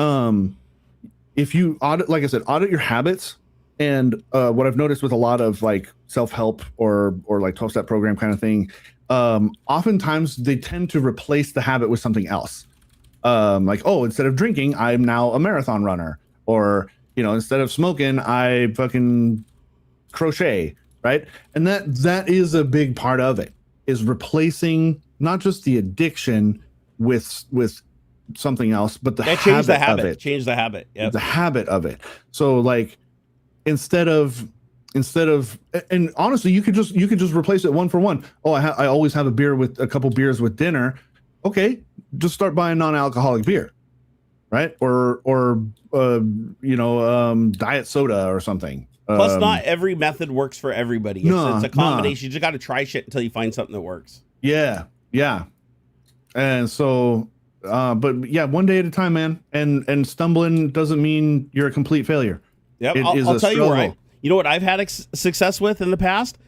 if you audit, like I said, audit your habits. And what I've noticed with a lot of like self-help or like 12-step program kind of thing, oftentimes they tend to replace the habit with something else. Instead of drinking, I'm now a marathon runner, or instead of smoking, I fucking crochet, right? And that is a big part of it, is replacing not just the addiction with something else, but the habit of it. Change the habit. Yep. The habit of it. So like instead of, and honestly, you could just replace it 1 for 1. Oh, I always have a couple beers with dinner. Okay, just start buying non-alcoholic beer, right? Or diet soda or something. Plus, not every method works for everybody. It's a combination. You just got to try shit until you find something that works. Yeah. And so, but yeah, one day at a time, man. And stumbling doesn't mean you're a complete failure. Yep, I'll tell you where what I've had success with in the past,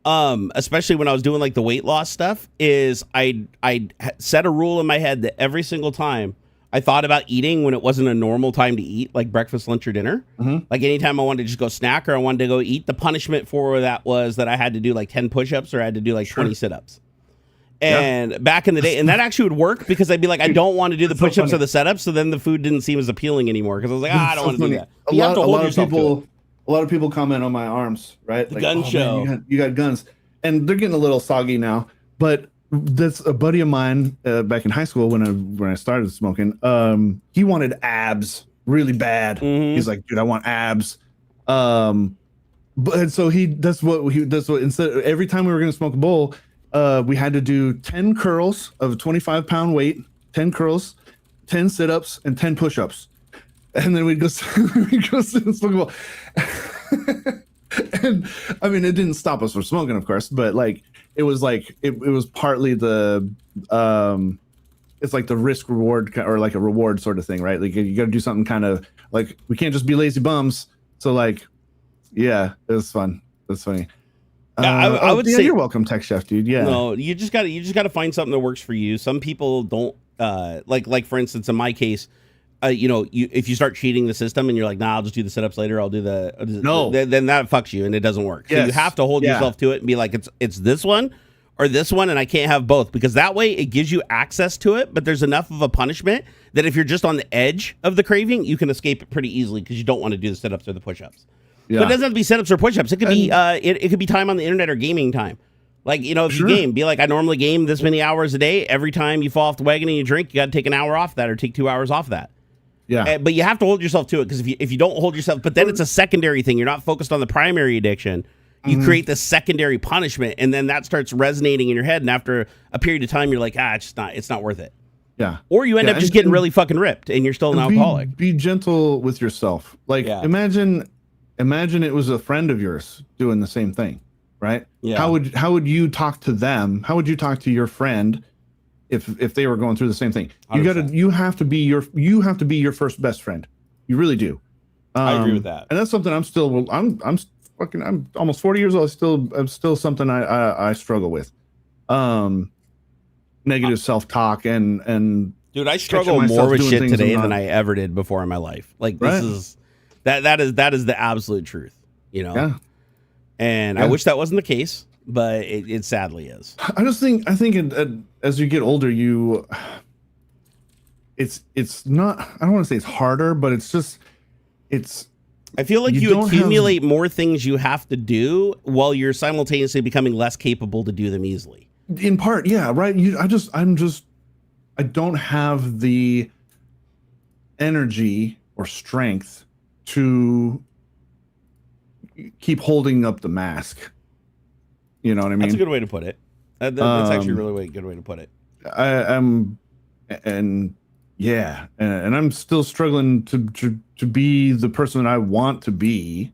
especially when I was doing like the weight loss stuff, is I set a rule in my head that every single time I thought about eating when it wasn't a normal time to eat, like breakfast, lunch, or dinner, like anytime I wanted to just go snack or I wanted to go eat, the punishment for that was that I had to do like 10 push-ups or I had to do like 20 sit-ups. And back in the day, and that actually would work because I'd be like, I don't want to do the push-ups or the setups, so then the food didn't seem as appealing anymore because I was like, I don't want to do that. You have to hold yourself to it. A lot of people comment on my arms, right? The gun show. Man, you got guns. And they're getting a little soggy now. But that's a buddy of mine back in high school when I started smoking. He wanted abs really bad. He's like, dude, I want abs. But so that's what instead every time we were going to smoke a bowl, we had to do 10 curls of a 25-pound weight, 10 curls, 10 sit-ups, and 10 push-ups. And then we'd go sit and smoke a bowl. And I mean, it didn't stop us from smoking, of course, but like it was partly the it's like the risk reward or like a reward sort of thing, right? Like you got to do something kind of like, we can't just be lazy bums. So like, yeah, it was fun. That's funny. I would say you're welcome, Tech Chef, dude. Yeah. No, you just gotta find something that works for you. Some people don't like for instance, in my case, if you start cheating the system and you're like, nah, I'll just do the sit-ups later, I'll do then that fucks you and it doesn't work. Yes. So you have to hold yourself to it and be like, it's this one or this one, and I can't have both, because that way it gives you access to it, but there's enough of a punishment that if you're just on the edge of the craving, you can escape it pretty easily because you don't want to do the sit-ups or the push-ups. Yeah. But it doesn't have to be sit-ups or push-ups. It could be it could be time on the internet or gaming time. Like, if you game, be like, I normally game this many hours a day. Every time you fall off the wagon and you drink, you got to take an hour off that or take 2 hours off that. Yeah. But you have to hold yourself to it, because if you don't hold yourself, but then it's a secondary thing. You're not focused on the primary addiction. You create this secondary punishment, and then that starts resonating in your head. And after a period of time, you're like, it's not worth it. Yeah. Or you end up just getting really fucking ripped, and you're still an alcoholic. Be gentle with yourself. Like, imagine it was a friend of yours doing the same thing, right? Yeah. How would you talk to them? How would you talk to your friend if they were going through the same thing? 100%. You have to be your first best friend. You really do. I agree with that. And that's something I'm almost 40 years old. I'm still something I struggle with. Negative self-talk and dude, I struggle more with shit today than I ever did before in my life. Like this is that is the absolute truth, you know. Yeah. And I wish that wasn't the case, but it sadly is. I think as you get older, it's not. I don't want to say it's harder, but it's. I feel like you accumulate more things you have to do while you're simultaneously becoming less capable to do them easily. In part, yeah, right. I don't have the energy or strength to keep holding up the mask. You know what I mean? That's a good way to put it. That's actually a really good way to put it. I'm still struggling to be the person that I want to be.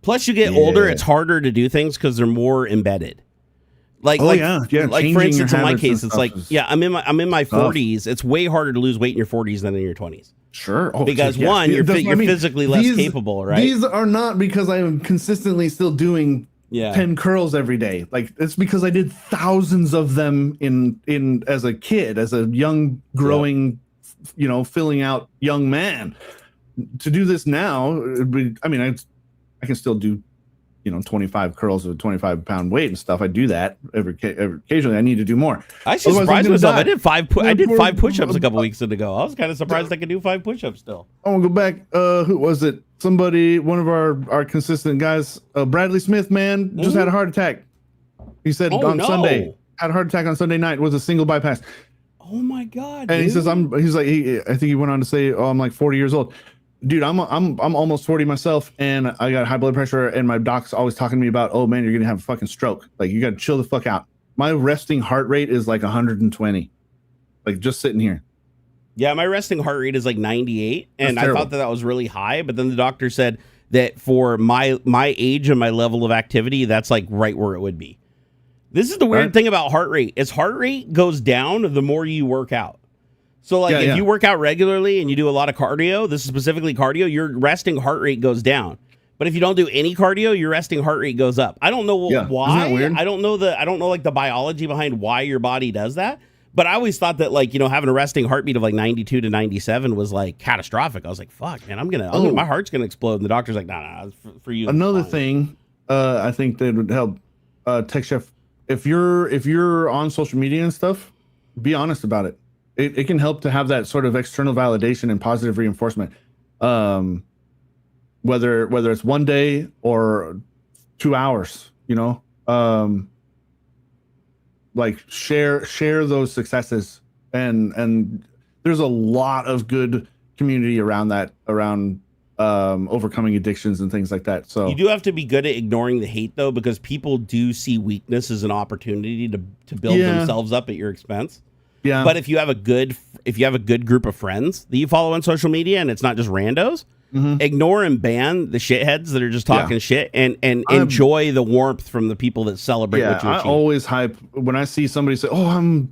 Plus, you get older; it's harder to do things because they're more embedded. Like for instance, in my case, it's like, I'm in my 40s. It's way harder to lose weight in your 40s than in your 20s. Sure, because you're physically less capable, right? These are not because I'm consistently still doing 10 curls every day. Like, it's because I did thousands of them in as a kid, as a young growing, filling out young man. To do this now, I can still do 25 curls with a 25-pound weight and stuff. I do that occasionally. I need to do more. I actually surprised myself. I did 5 push-ups a couple weeks ago. I was kind of surprised I could do 5 push-ups still. I want to go back. Who was it? One of our consistent guys, Bradley Smith, man, just had a heart attack. He said Sunday, had a heart attack on Sunday night with a single bypass. Oh my God. And he says, I think he went on to say, I'm like 40 years old. Dude, I'm almost 40 myself, and I got high blood pressure, and my doc's always talking to me about, oh man, you're gonna have a fucking stroke. Like, you gotta chill the fuck out. My resting heart rate is like 120, like just sitting here. Yeah, my resting heart rate is like 98, and I thought that was really high. But then the doctor said that for my age and my level of activity, that's like right where it would be. This is the weird thing about heart rate. Is heart rate goes down the more you work out. So, like, if you work out regularly and you do a lot of cardio, this is specifically cardio, your resting heart rate goes down. But if you don't do any cardio, your resting heart rate goes up. I don't know why. Isn't that weird? I don't know like the biology behind why your body does that. But I always thought that, like, having a resting heartbeat of like 92 to 97 was like catastrophic. I was like, fuck, man, my heart's gonna explode. And the doctor's like, nah, for you. Another thing, I think that would help, Tech Chef. If you're on social media and stuff, be honest about it. It can help to have that sort of external validation and positive reinforcement. Whether it's one day or 2 hours, like share those successes, and there's a lot of good community around overcoming addictions and things like that. So you do have to be good at ignoring the hate, though, because people do see weakness as an opportunity to build themselves up at your expense. Yeah. But if you have a good group of friends that you follow on social media and it's not just randos, ignore and ban the shitheads that are just talking shit and enjoy the warmth from the people that celebrate what you achieve. I always hype when I see somebody say, "Oh,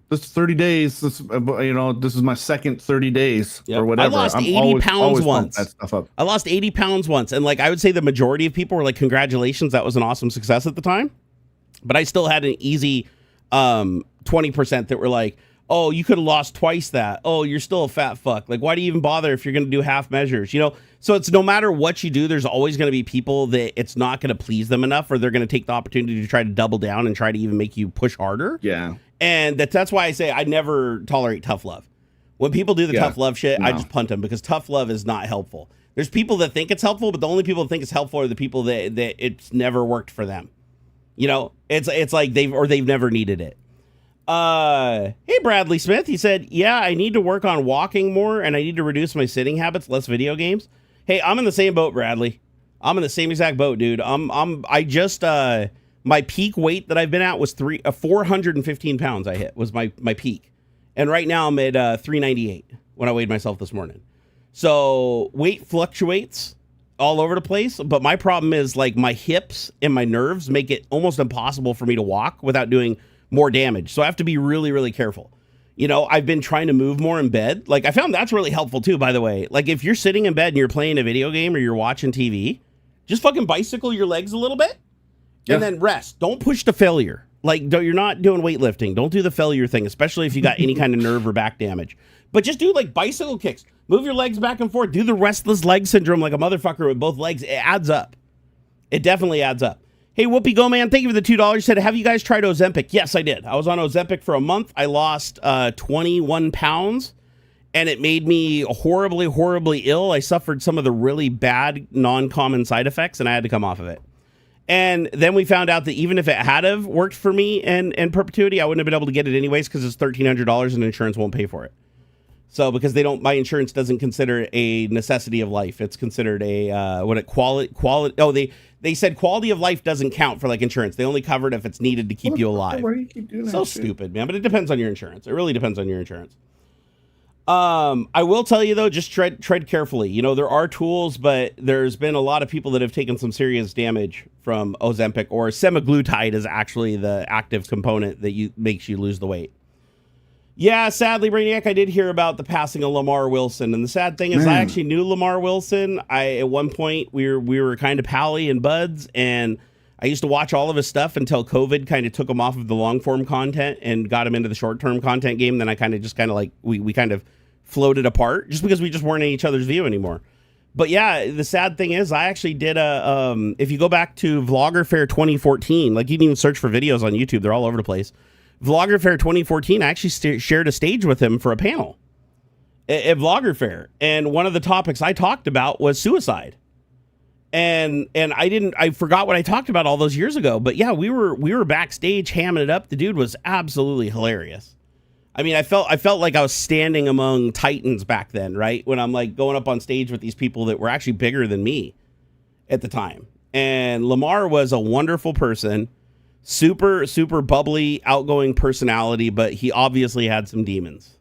this 30 days. This is my second 30 days or whatever." I lost 80 pounds once. That stuff up. I lost 80 pounds once, and like I would say the majority of people were like, "Congratulations, that was an awesome success at the time." But I still had an easy 20% that were like, oh, you could have lost twice that. Oh, you're still a fat fuck. Like, why do you even bother if you're going to do half measures? So it's no matter what you do, there's always going to be people that it's not going to please them enough, or they're going to take the opportunity to try to double down and try to even make you push harder. Yeah. And that's why I say I never tolerate tough love. When people do the tough love shit, I just punt them, because tough love is not helpful. There's people that think it's helpful, but the only people that think it's helpful are the people that it's never worked for them. It's like they've never needed it. Hey, Bradley Smith. He said, yeah, I need to work on walking more, and I need to reduce my sitting habits, less video games. Hey, I'm in the same boat, Bradley. I'm in the same exact boat, dude. I just my peak weight that I've been at was 415 pounds. I hit was my peak, and right now I'm at 398 when I weighed myself this morning. So weight fluctuates all over the place, but my problem is like my hips and my nerves make it almost impossible for me to walk without doing more damage. So I have to be really, really careful. You know, I've been trying to move more in bed. Like I found that's really helpful too, by the way. Like if you're sitting in bed and you're playing a video game or you're watching TV, just fucking bicycle your legs a little bit and then rest. Don't push to failure. Like you're not doing weightlifting. Don't do the failure thing, especially if you got any kind of nerve or back damage. But just do like bicycle kicks. Move your legs back and forth. Do the restless leg syndrome like a motherfucker with both legs. It adds up. It definitely adds up. Hey, Whoopi Go Man, thank you for the $2. Said, have you guys tried Ozempic? Yes, I did. I was on Ozempic for a month. I lost 21 pounds, and it made me horribly, horribly ill. I suffered some of the really bad, non-common side effects, and I had to come off of it. And then we found out that even if it had have worked for me in perpetuity, I wouldn't have been able to get it anyways because it's $1,300 and insurance won't pay for it. So because my insurance doesn't consider a necessity of life. It's considered a quality. Oh, they said quality of life doesn't count for like insurance. They only cover it if it's needed to keep you alive. Why do you keep doing that so shit? Stupid, man. But it depends on your insurance. It really depends on your insurance. I will tell you though, just tread carefully. You know, there are tools, but there's been a lot of people that have taken some serious damage from Ozempic, or semaglutide is actually the active component that makes you lose the weight. Yeah, sadly, Brainiac, I did hear about the passing of Lamar Wilson, and the sad thing is, I actually knew Lamar Wilson. At one point we were kind of pally and buds, and I used to watch all of his stuff until COVID kind of took him off of the long form content and got him into the short term content game. Then I kind of we kind of floated apart just because we just weren't in each other's view anymore. But yeah, the sad thing is, I actually did if you go back to Vlogger Fair 2014, like you can even search for videos on YouTube, they're all over the place. Vlogger Fair 2014, I actually shared a stage with him for a panel at Vlogger Fair. And one of the topics I talked about was suicide. And I forgot what I talked about all those years ago. But yeah, we were backstage hamming it up. The dude was absolutely hilarious. I mean, I felt like I was standing among titans back then, right? When I'm like going up on stage with these people that were actually bigger than me at the time. And Lamar was a wonderful person. Super, super bubbly, outgoing personality, but he obviously had some demons.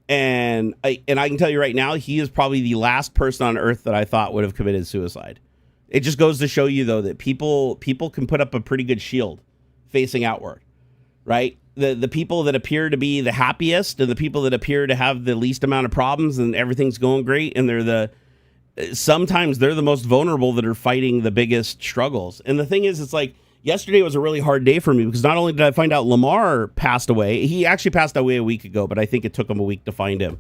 And I can tell you right now, he is probably the last person on earth that I thought would have committed suicide. It just goes to show you, though, that people can put up a pretty good shield facing outward, right? The people that appear to be the happiest and the people that appear to have the least amount of problems and everything's going great, and sometimes they're the most vulnerable that are fighting the biggest struggles. And the thing is, it's like, yesterday was a really hard day for me because not only did I find out Lamar passed away, he actually passed away a week ago, but I think it took him a week to find him.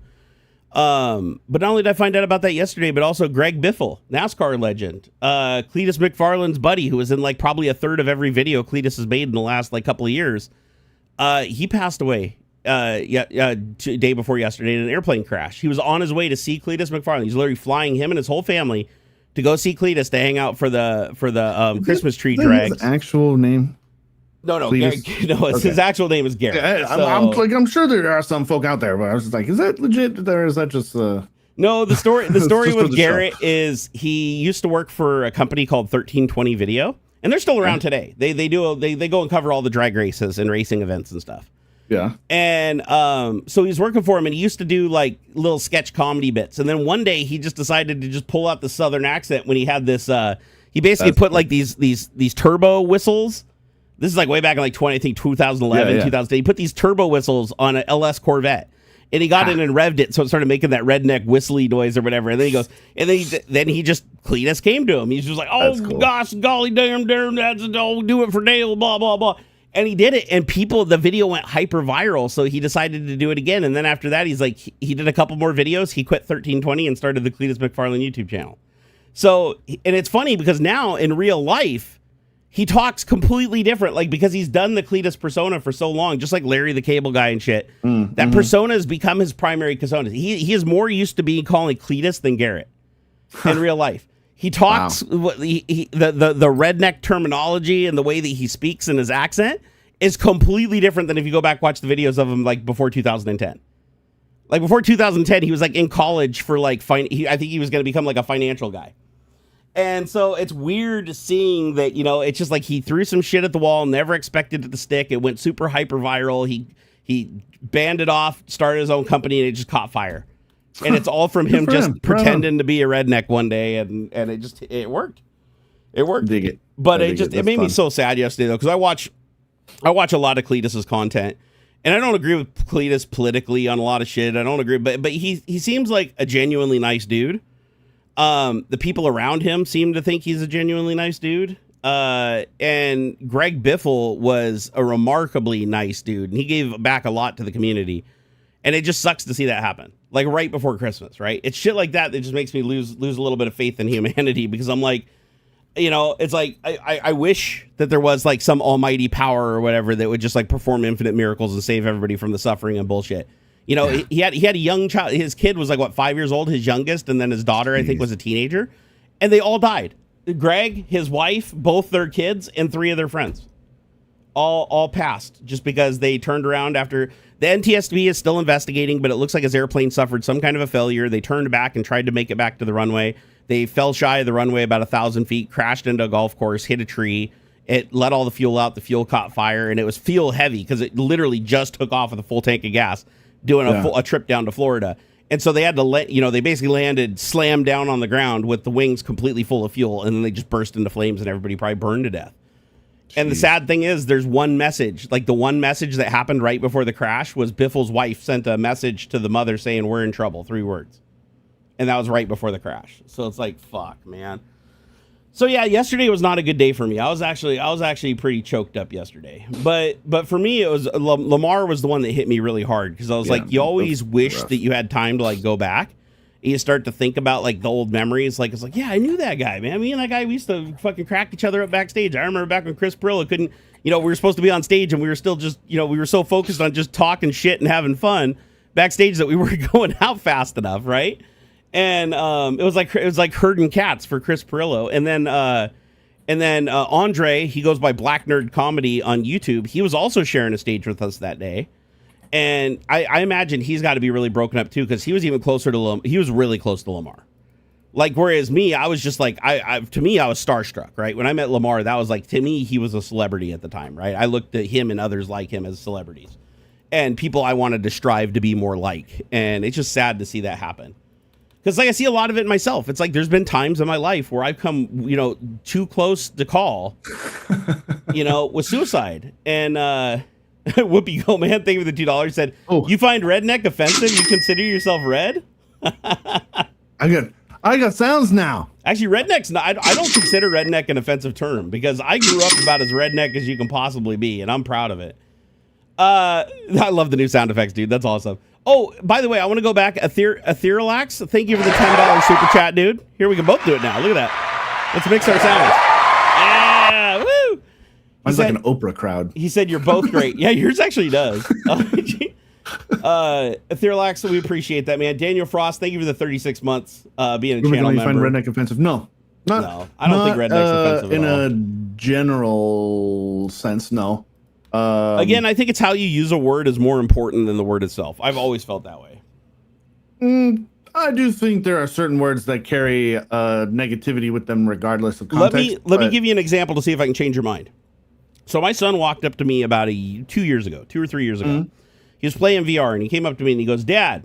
But not only did I find out about that yesterday, but also Greg Biffle, NASCAR legend, Cletus McFarland's buddy, who was in like probably a third of every video Cletus has made in the last like couple of years. He passed away day before yesterday in an airplane crash. He was on his way to see Cletus McFarland. He's literally flying him and his whole family to go see Cletus to hang out for the Christmas tree drags. His actual name? No, his actual name is Garrett. Yeah, I'm sure there are some folk out there, but I was just like, is that legit? Or is that just No, the story with Garrett is he used to work for a company called 1320 Video, and they're still around today. They go and cover all the drag races and racing events and stuff. Yeah. And so he's working for him, and he used to do like little sketch comedy bits. And then one day he just decided to just pull out the Southern accent when he had this. He basically put like these turbo whistles. This is like way back in like 2011, 2010. He put these turbo whistles on an LS Corvette, and he got in and revved it, so it started making that redneck whistly noise or whatever. And then he goes, and then he just Cletus came to him. He's just like, oh gosh, golly damn, that's do it for Dale, blah blah blah. And he did it, and the video went hyper viral, so he decided to do it again. And then after that, he's like, he did a couple more videos. He quit 1320 and started the Cletus McFarland YouTube channel. So, and it's funny because now in real life, he talks completely different, like because he's done the Cletus persona for so long, just like Larry the Cable Guy and shit. That persona has become his primary persona. He is more used to being calling Cletus than Garrett in real life. He talks the redneck terminology and the way that he speaks in his accent is completely different than if you go back watch the videos of him like before 2010. Like before 2010, he was like in college for like I think he was going to become like a financial guy. And so it's weird seeing that, you know, it's just like he threw some shit at the wall, never expected it to stick. It went super hyper viral. He banned it off, started his own company, and it just caught fire. And it's all from him just pretending to be a redneck one day, and it worked. It worked. Dig it. But it made me so sad yesterday though, because I watch a lot of Cletus's content, and I don't agree with Cletus politically on a lot of shit. I don't agree, but he seems like a genuinely nice dude. The people around him seem to think he's a genuinely nice dude. And Greg Biffle was a remarkably nice dude, and he gave back a lot to the community. And it just sucks to see that happen, like right before Christmas, right? It's shit like that just makes me lose a little bit of faith in humanity, because I'm like, you know, it's like I wish that there was like some almighty power or whatever that would just like perform infinite miracles and save everybody from the suffering and bullshit. You know, he had a young child. His kid was like, what, 5 years old, his youngest, and then his daughter, I think, was a teenager, and they all died. Greg, his wife, both their kids, and 3 of their friends, all passed just because they turned around after. The NTSB is still investigating, but it looks like his airplane suffered some kind of a failure. They turned back and tried to make it back to the runway. They fell shy of the runway about 1,000 feet, crashed into a golf course, hit a tree. It let all the fuel out. The fuel caught fire, and it was fuel heavy because it literally just took off with a full tank of gas doing a trip down to Florida. And so they had to they basically landed slammed down on the ground with the wings completely full of fuel, and then they just burst into flames, and everybody probably burned to death. Jeez. And the sad thing is, there's one message, like the one message that happened right before the crash was Biffle's wife sent a message to the mother saying, "We're in trouble," 3 words. And that was right before the crash. So it's like, fuck, man. So yeah, yesterday was not a good day for me. I was actually pretty choked up yesterday. But for me, it was Lamar was the one that hit me really hard, because I was like, you always wish that you had time to like go back. And you start to think about like the old memories. Like, it's like, yeah, I knew that guy, man. Me and that guy, we used to fucking crack each other up backstage. I remember back when Chris Perillo couldn't, you know, we were supposed to be on stage and we were still just, you know, we were so focused on just talking shit and having fun backstage that we weren't going out fast enough, right? And it was like herding cats for Chris Perillo. And then Andre, he goes by Black Nerd Comedy on YouTube. He was also sharing a stage with us that day. And I imagine he's got to be really broken up too, because he was even closer to he was really close to Lamar. Like, whereas me, I was just like, to me, I was starstruck, right? When I met Lamar, that was like, to me, he was a celebrity at the time, right? I looked at him and others like him as celebrities and people I wanted to strive to be more like. And it's just sad to see that happen. Because like I see a lot of it myself. It's like there's been times in my life where I've come, you know, too close to call, you know, with suicide. And Whoopi Go Man, thank you for the $2. Said, "You find redneck offensive? You consider yourself red?" I got sounds now. Actually, redneck's not. I don't consider redneck an offensive term, because I grew up about as redneck as you can possibly be, and I'm proud of it. I love the new sound effects, dude. That's awesome. Oh, by the way, I want to go back. Etherealax, thank you for the $10 super chat, dude. Here, we can both do it now. Look at that. Let's mix our sounds. Yeah, woo! Mine's like an Oprah crowd. He said, "You're both great." Yeah, yours actually does. Etherealax, we appreciate that, man. Daniel Frost, thank you for the 36 months being a channel member. Find redneck offensive? No. I don't think redneck's offensive in at all. a general sense, no. Again, I think it's how you use a word is more important than the word itself. I've always felt that way. I do think there are certain words that carry negativity with them regardless of context. Let me give you an example to see if I can change your mind. So my son walked up to me about 2 years ago, 2 or 3 years ago. Mm-hmm. He was playing VR, and he came up to me and he goes, "Dad,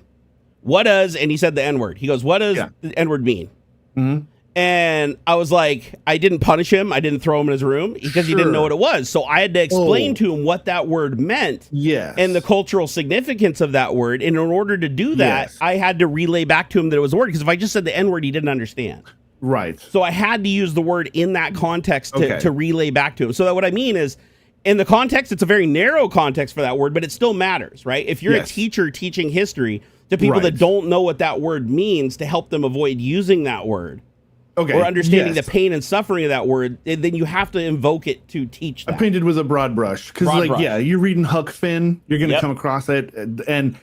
what does," and he said the N-word. He goes, "What does the N-word mean?" Mm-hmm. And I was like, I didn't punish him. I didn't throw him in his room because he didn't know what it was. So I had to explain to him what that word meant and the cultural significance of that word. And in order to do that, I had to relay back to him that it was a word, because if I just said the N-word, he didn't understand. Right. So I had to use the word in that context to relay back to him. So that what I mean is, in the context, it's a very narrow context for that word, but it still matters, right? If you're a teacher teaching history to people that don't know what that word means, to help them avoid using that word, or understanding the pain and suffering of that word, then you have to invoke it to teach that. I painted with a broad brush, because you're reading Huck Finn, you're going to come across it, and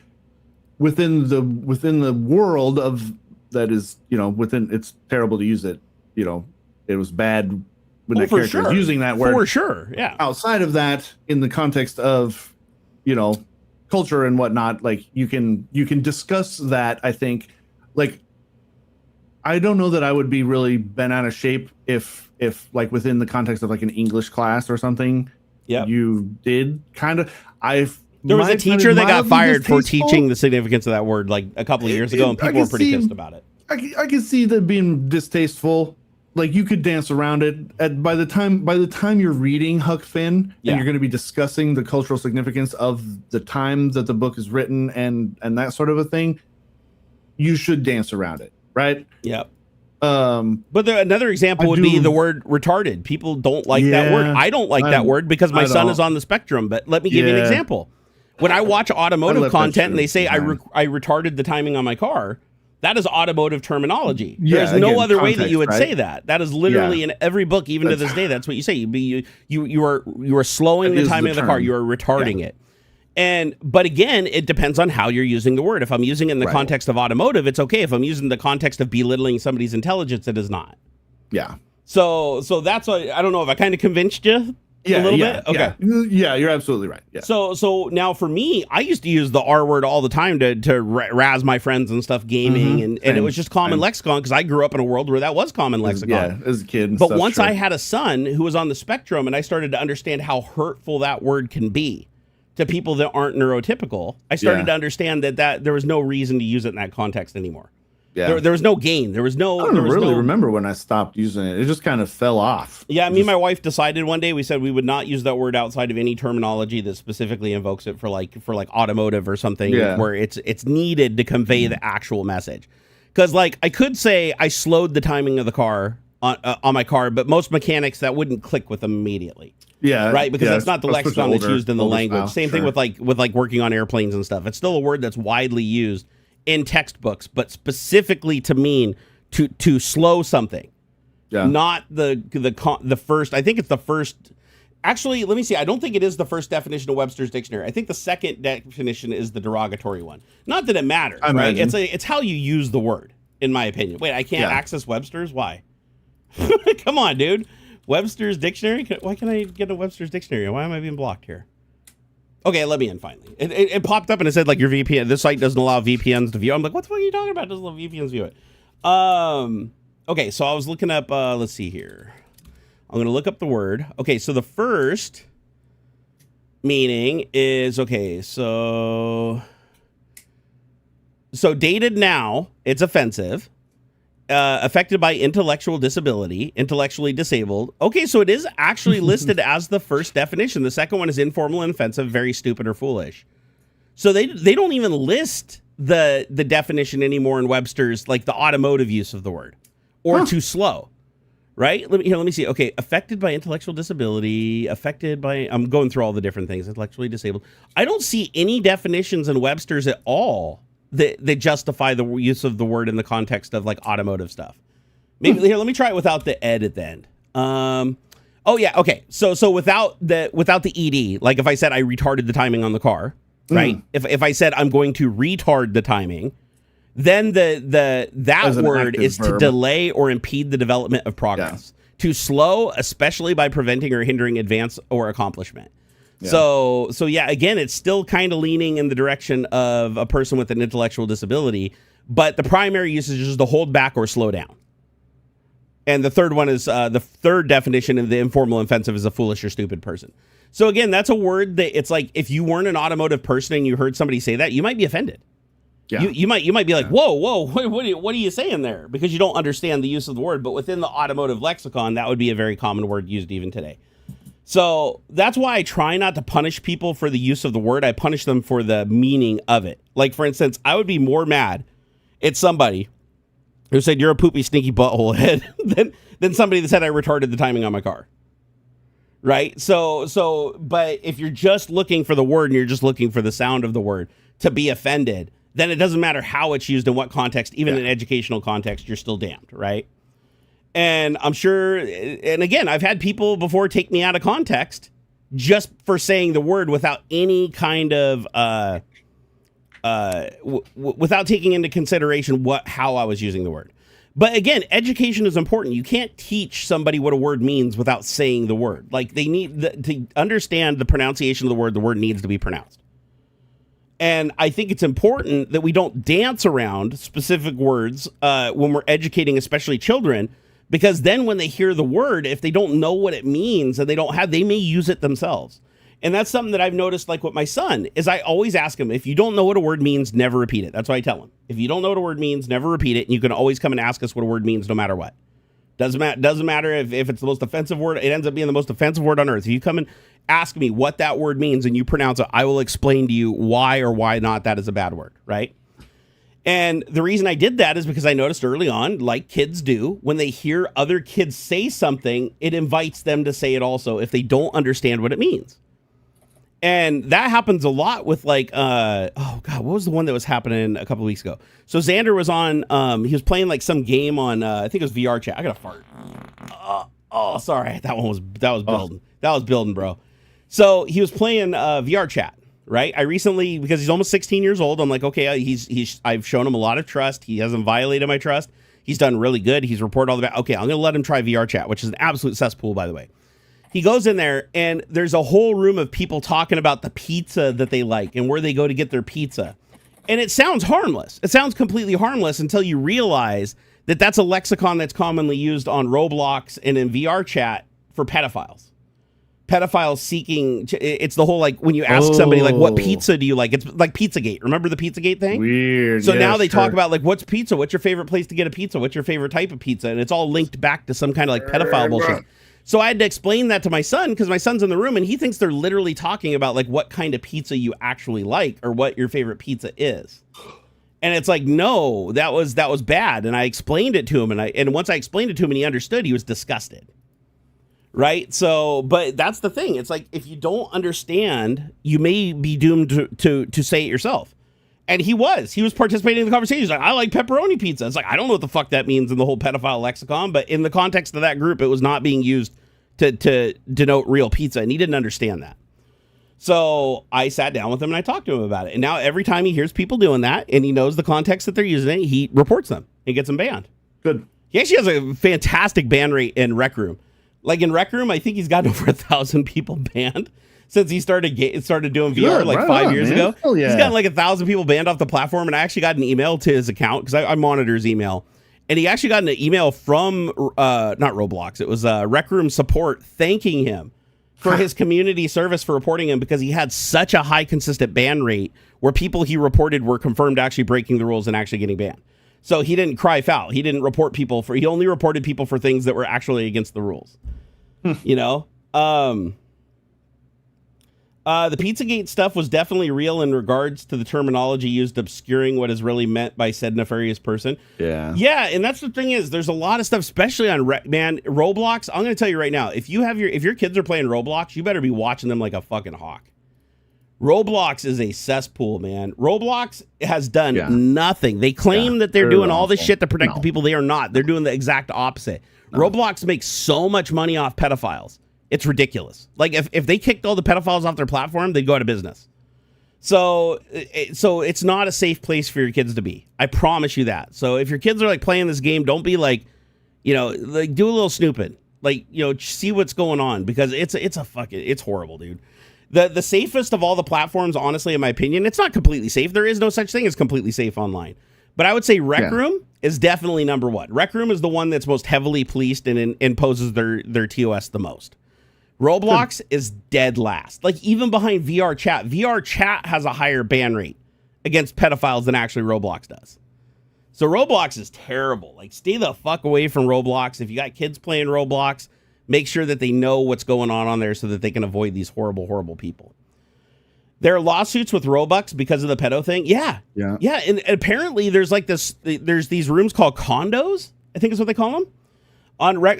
within the world of that is, you know, within, it's terrible to use it, you know, it was bad when that character was using that word. For sure, yeah. Outside of that, in the context of, you know, culture and whatnot, like you can discuss that. I think, like, I don't know that I would be really bent out of shape if like within the context of like an English class or something, you did kind of. There was a teacher that got fired for teaching the significance of that word like a couple of years ago, and people were pretty pissed about it. I can see that being distasteful. Like you could dance around it. By the time you're reading Huck Finn and you're going to be discussing the cultural significance of the time that the book is written and that sort of a thing, you should dance around it, right? Yep. But another example would be the word retarded. People don't like that word. I don't like that word because my son is on the spectrum. But let me give you an example. When I watch automotive content and they say I retarded the timing on my car, that is automotive terminology. There's no other way that you would say that. That is literally in every book, even to this day. That's what you say. You are slowing the timing of the car. You are retarding it. But again, it depends on how you're using the word. If I'm using it in the context of automotive, it's okay. If I'm using the context of belittling somebody's intelligence, it is not. Yeah. So that's why I don't know if I kind of convinced you. A little bit? Okay. Yeah, you're absolutely right. Yeah. So now for me, I used to use the R word all the time to razz my friends and stuff gaming, and it was just common lexicon because I grew up in a world where that was common lexicon. Yeah, as a kid. But once I had a son who was on the spectrum and I started to understand how hurtful that word can be to people that aren't neurotypical, I started to understand that there was no reason to use it in that context anymore. Yeah. There was no gain. There was no. I don't really remember when I stopped using it. It just kind of fell off. Yeah, me and my wife decided one day. We said we would not use that word outside of any terminology that specifically invokes it for like automotive or something where it's needed to convey the actual message. Because like I could say I slowed the timing of the car on my car, but most mechanics that wouldn't click with them immediately. Yeah, right. Because that's not the lexicon that's used in the language. Style, Same thing with like working on airplanes and stuff. It's still a word that's widely used in textbooks, but specifically to mean to slow something. Yeah. Not the first. I think it's the first. Actually, let me see. I don't think it is the first definition of Webster's dictionary. I think the second definition is the derogatory one. Not that it matters, right? It's how you use the word, in my opinion. Wait, I can't access Webster's? Why? Come on, dude. Webster's dictionary? Why can't I get a Webster's dictionary? Why am I being blocked here? Okay, let me in finally. It popped up and it said like your VPN. This site doesn't allow VPNs to view. I'm like, what the fuck are you talking about? It doesn't allow VPNs to view it. Okay, so I was looking up. Let's see here. I'm gonna look up the word. Okay, so the first meaning is So dated now. It's offensive. Affected by intellectual disability, intellectually disabled. Okay, so it is actually listed as the first definition. The second one is informal and offensive, very stupid or foolish. So they don't even list the definition anymore in Webster's, like the automotive use of the word, or too slow, right? Let me see. Okay, affected by intellectual disability, affected by. I'm going through all the different things. Intellectually disabled. I don't see any definitions in Webster's at all that justify the use of the word in the context of like automotive stuff. Maybe here, let me try it without the ed at the end. Oh yeah, okay. So without the ed, like if I said I retarded the timing on the car, right? If I said I'm going to retard the timing, then that word is verb. To delay or impede the development of progress. Yeah. To slow, especially by preventing or hindering advance or accomplishment. Yeah. So yeah, again, it's still kind of leaning in the direction of a person with an intellectual disability, but the primary usage is to hold back or slow down. And the third one is the third definition of the informal offensive is a foolish or stupid person. So again, that's a word that it's like if you weren't an automotive person and you heard somebody say that, you might be offended. Yeah. You might be like, whoa, what are you saying there? Because you don't understand the use of the word. But within the automotive lexicon, that would be a very common word used even today. So that's why I try not to punish people for the use of the word. I punish them for the meaning of it. Like, for instance, I would be more mad at somebody who said, you're a poopy, stinky butthole head than somebody that said I retarded the timing on my car. Right? So, but if you're just looking for the word and you're just looking for the sound of the word to be offended, then it doesn't matter how it's used in what context, even in educational context, you're still damned, right? And I'm sure, and again, I've had people before take me out of context just for saying the word without any kind of, without taking into consideration how I was using the word. But again, education is important. You can't teach somebody what a word means without saying the word. Like they need to understand the pronunciation of the word needs to be pronounced. And I think it's important that we don't dance around specific words when we're educating, especially children, because then when they hear the word, if they don't know what it means and they may use it themselves. And that's something that I've noticed, like with my son, is I always ask him, if you don't know what a word means, never repeat it. That's what I tell him. If you don't know what a word means, never repeat it. And you can always come and ask us what a word means no matter what. Doesn't matter if it's the most offensive word. It ends up being the most offensive word on earth. If you come and ask me what that word means and you pronounce it, I will explain to you why or why not that is a bad word, right? And the reason I did that is because I noticed early on, like kids do, when they hear other kids say something, it invites them to say it also if they don't understand what it means. And that happens a lot with like, oh God, what was the one that was happening a couple of weeks ago? So Xander was on, he was playing like some game on, I think it was VR chat. I got a fart. Oh, sorry. That was building. That was building, bro. So he was playing VR chat, right? I recently, because he's almost 16 years old, I'm like, okay, I've shown him a lot of trust. He hasn't violated my trust. He's done really good. He's reported all the bad. Okay, I'm going to let him try VR chat, which is an absolute cesspool, by the way. He goes in there and there's a whole room of people talking about the pizza that they like and where they go to get their pizza. And it sounds harmless. It sounds completely harmless until you realize that that's a lexicon that's commonly used on Roblox and in VR chat for pedophiles. Pedophiles seeking, it's the whole, like, when you ask somebody, like, what pizza do you like? It's like Pizzagate. Remember the Pizzagate thing? Weird. So now they talk about, like, what's pizza? What's your favorite place to get a pizza? What's your favorite type of pizza? And it's all linked back to some kind of, like, pedophile bullshit. So I had to explain that to my son because my son's in the room and he thinks they're literally talking about like what kind of pizza you actually like or what your favorite pizza is. And it's like, no, that was bad. And I explained it to him and once I explained it to him and he understood, he was disgusted. Right. So, but that's the thing. It's like, if you don't understand, you may be doomed to say it yourself. And he was participating in the conversation. He's like, I like pepperoni pizza. It's like, I don't know what the fuck that means in the whole pedophile lexicon, but in the context of that group, it was not being used to denote real pizza. And he didn't understand that. So I sat down with him and I talked to him about it. And now every time he hears people doing that and he knows the context that they're using it, he reports them and gets them banned. Good. He actually has a fantastic ban rate in Rec Room. Like in Rec Room, I think he's gotten over 1,000 people banned since he started doing VR like 5 years ago. Yeah. He's gotten like 1,000 people banned off the platform, and I actually got an email to his account because I monitor his email, and he actually got an email from not Roblox, it was Rec Room support thanking him for his community service for reporting him because he had such a high consistent ban rate where people he reported were confirmed actually breaking the rules and actually getting banned. So he didn't cry foul. He didn't report people he only reported people for things that were actually against the rules. You know? The Pizzagate stuff was definitely real in regards to the terminology used obscuring what is really meant by said nefarious person. Yeah. Yeah, and that's the thing is, there's a lot of stuff, especially on Roblox. I'm going to tell you right now, if your kids are playing Roblox, you better be watching them like a fucking hawk. Roblox is a cesspool, man. Roblox has done nothing. They claim that they're doing all this shit to protect the people. They are not. They're doing the exact opposite. Roblox makes so much money off pedophiles. It's ridiculous. Like if they kicked all the pedophiles off their platform, they'd go out of business. So it's not a safe place for your kids to be. I promise you that. So if your kids are like playing this game, don't be like, like do a little snooping, like, see what's going on because it's horrible, dude. The safest of all the platforms, honestly, in my opinion, it's not completely safe. There is no such thing as completely safe online. But I would say Rec Room is definitely number one. Rec Room is the one that's most heavily policed and imposes their TOS the most. Roblox is dead last. Like even behind VR chat. VR chat has a higher ban rate against pedophiles than actually Roblox does. So Roblox is terrible. Like stay the fuck away from Roblox. If you got kids playing Roblox, make sure that they know what's going on there so that they can avoid these horrible, horrible people. There are lawsuits with Robux because of the pedo thing. Yeah. And apparently there's like there's these rooms called condos, I think is what they call them.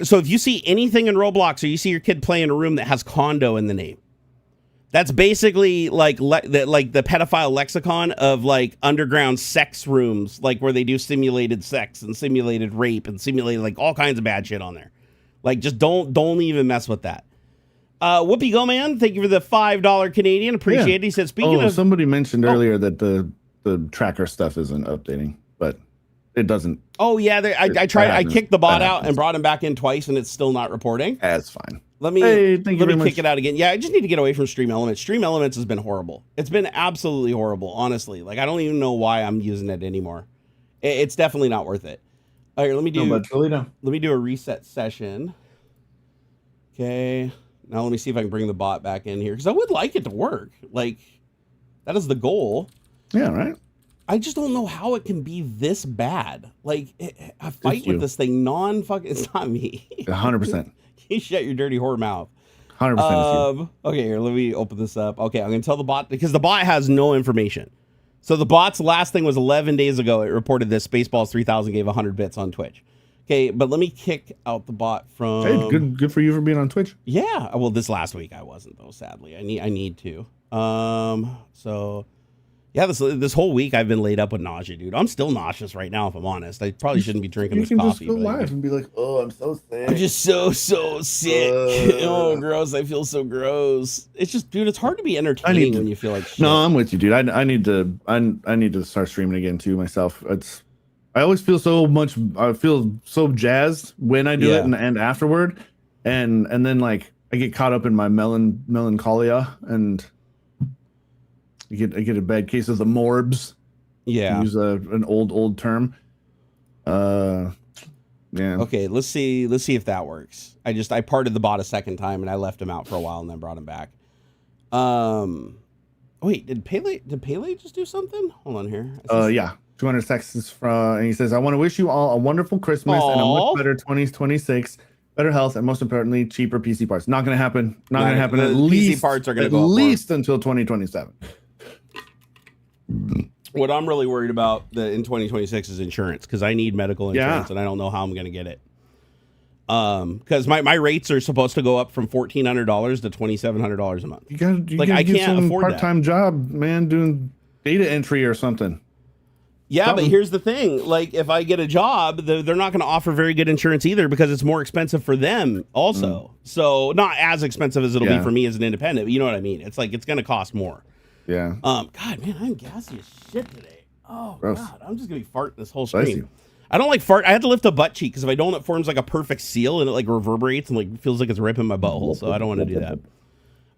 So if you see anything in Roblox or you see your kid play in a room that has condo in the name, that's basically like the pedophile lexicon of like underground sex rooms, like where they do simulated sex and simulated rape and simulated like all kinds of bad shit on there. Like just don't even mess with that. Whoopi Go Man, thank you for the $5 Canadian. Appreciate it. He said, speaking of somebody mentioned earlier that the tracker stuff isn't updating, but it doesn't. Oh yeah, I tried. I kicked the bot out and brought him back in twice, and it's still not reporting. That's fine. Let me Hey, thank you let me very kick much. it out again. Yeah, I just need to get away from Stream Elements. Stream Elements has been horrible. It's been absolutely horrible, honestly. Like, I don't even know why I'm using it anymore. It's definitely not worth it. All right, let me do a reset session. Okay. Now let me see if I can bring the bot back in here because I would like it to work. Like, that is the goal. Yeah, right. I just don't know how it can be this bad. Like, I fight with this thing non-fucking. It's not me. 100%. You shut your dirty whore mouth. 100%. Okay, here, let me open this up. Okay, I'm gonna tell the bot because the bot has no information. So the bot's last thing was 11 days ago. It reported this Spaceballs 3000 gave 100 bits on Twitch. Okay, but let me kick out the bot from. Hey, good for you for being on Twitch. Yeah, well, this last week I wasn't though. Sadly, I need to. So. Yeah, this whole week I've been laid up with nausea, dude. I'm still nauseous right now, if I'm honest. I probably shouldn't be drinking this coffee. You can just go live and be like, "Oh, I'm so sick. I'm just so sick. Oh, gross. I feel so gross. It's just, dude, it's hard to be entertaining when you feel like shit. No, I'm with you, dude. I need to start streaming again too myself. I always feel I feel so jazzed when I do it and afterward. And then like I get caught up in my melancholia and I get a bad case of the morbs. Yeah. To use an old term. Yeah. Okay, let's see if that works. I parted the bot a second time and I left him out for a while and then brought him back. Wait, did Pele just do something? Hold on here. Yeah. 200 texts from, and he says, "I want to wish you all a wonderful Christmas and a much better 2026, better health, and most importantly, cheaper PC parts." Not going to happen. Not going to happen. At least PC parts are going to go at least until 2027. What I'm really worried about in 2026 is insurance because I need medical insurance and I don't know how I'm going to get it. Because my rates are supposed to go up from $1,400 to $2,700 a month. You gotta get some part-time job, man, doing data entry or something. Yeah, but here's the thing. Like, if I get a job, they're not going to offer very good insurance either because it's more expensive for them also. So not as expensive as it'll be for me as an independent. But you know what I mean? It's like it's going to cost more. Yeah. God, man, I'm gassy as shit today. Oh, gross. God, I'm just going to be farting this whole Spicy. stream. I don't like fart. I had to lift a butt cheek because if I don't, it forms like a perfect seal and it like reverberates and like feels like it's ripping my butthole. So I don't want to do that.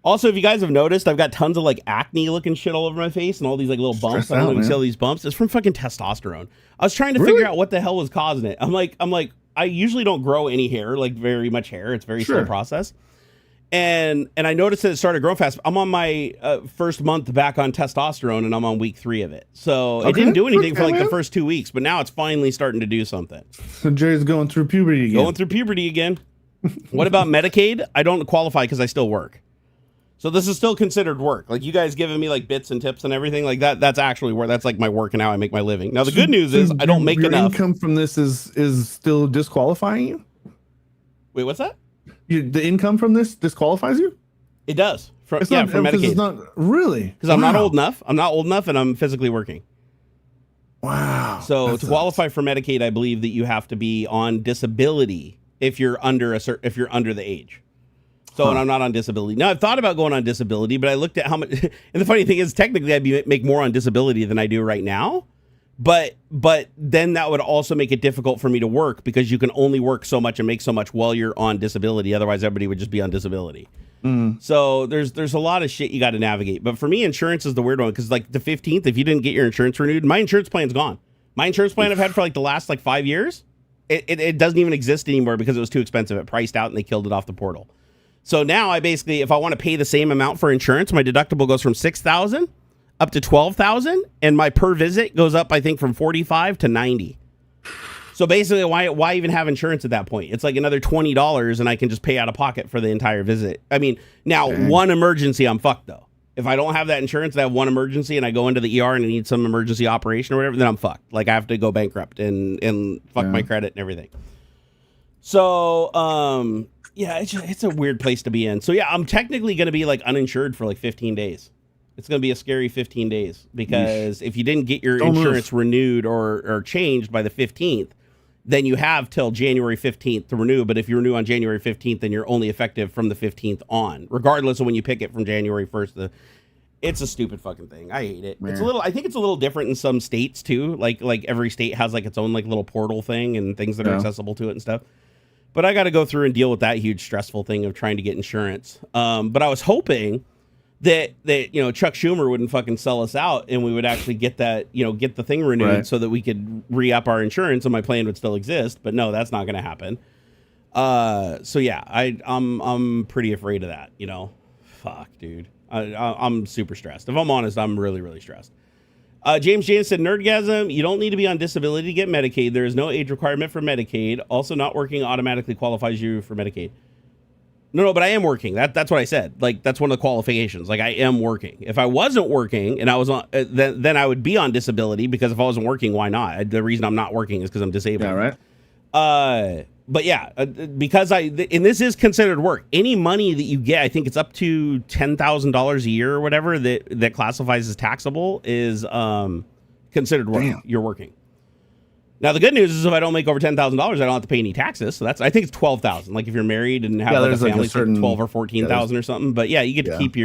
Also, if you guys have noticed, I've got tons of like acne looking shit all over my face and all these like little bumps. I don't know if you see all these bumps. It's from fucking testosterone. I was trying to figure out what the hell was causing it. I'm like, I usually don't grow any hair, like very much hair. It's very slow process. And I noticed that it started growing fast. I'm on my first month back on testosterone, and I'm on week 3 of it. So it didn't do anything for like the first 2 weeks, but now it's finally starting to do something. So Jerry's going through puberty again. What about Medicaid? I don't qualify because I still work. So this is still considered work. Like you guys giving me like bits and tips and everything like that. That's actually work. That's like my work and how I make my living. Now the good news is I don't make enough. Your income from this is still disqualifying you? Wait, what's that? The income from this disqualifies you? It does. For Medicaid. It's not really. Because I'm not old enough. I'm not old enough and I'm physically working. Wow. So to qualify for Medicaid, I believe that you have to be on disability if you're under the age. So and I'm not on disability. Now I've thought about going on disability, but I looked at how much and the funny thing is technically I'd make more on disability than I do right now. But then that would also make it difficult for me to work because you can only work so much and make so much while you're on disability. Otherwise, everybody would just be on disability. So there's a lot of shit you got to navigate. But for me, insurance is the weird one because like the 15th, if you didn't get your insurance renewed, my insurance plan's gone. My insurance plan I've had for like the last like 5 years, it doesn't even exist anymore because it was too expensive. It priced out and they killed it off the portal. So now I basically, if I want to pay the same amount for insurance, my deductible goes from $6,000 up to $12,000, and my per visit goes up, I think, from $45 to $90. So basically, why even have insurance at that point? It's like another $20, and I can just pay out of pocket for the entire visit. I mean, now one emergency, I'm fucked though. If I don't have that insurance, I have one emergency, and I go into the ER and I need some emergency operation or whatever, then I'm fucked. Like I have to go bankrupt and fuck my credit and everything. So yeah, it's a weird place to be in. So yeah, I'm technically going to be like uninsured for like 15 days. It's going to be a scary 15 days because if you didn't get your insurance renewed or changed by the 15th, then you have till January 15th to renew. But if you renew on January 15th, then you're only effective from the 15th on, regardless of when you pick it from January 1st. It's a stupid fucking thing. I hate it. Man. I think it's a little different in some states too. Like every state has like its own like little portal thing and things that are accessible to it and stuff. But I got to go through and deal with that huge stressful thing of trying to get insurance. But I was hoping that Chuck Schumer wouldn't fucking sell us out and we would actually get that, get the thing renewed so that we could re-up our insurance and my plan would still exist. But no, that's not going to happen. So yeah, I'm pretty afraid of that, Fuck, dude. I'm super stressed. If I'm honest, I'm really, really stressed. James said, Nerdgasm, you don't need to be on disability to get Medicaid. There is no age requirement for Medicaid. Also, not working automatically qualifies you for Medicaid. No, but I am working. That's what I said. Like, that's one of the qualifications. Like, I am working. If I wasn't working and I was on, then I would be on disability, because if I wasn't working, why not? The reason I'm not working is because I'm disabled. Yeah, right. But yeah, because and this is considered work. Any money that you get, I think it's up to $10,000 a year or whatever that classifies as taxable is considered work. Damn. You're working. Now the good news is if I don't make over $10,000, I don't have to pay any taxes. So I think it's $12,000. Like if you're married and have like a family, it's like 12 or 14,000 or something. But yeah, you get to keep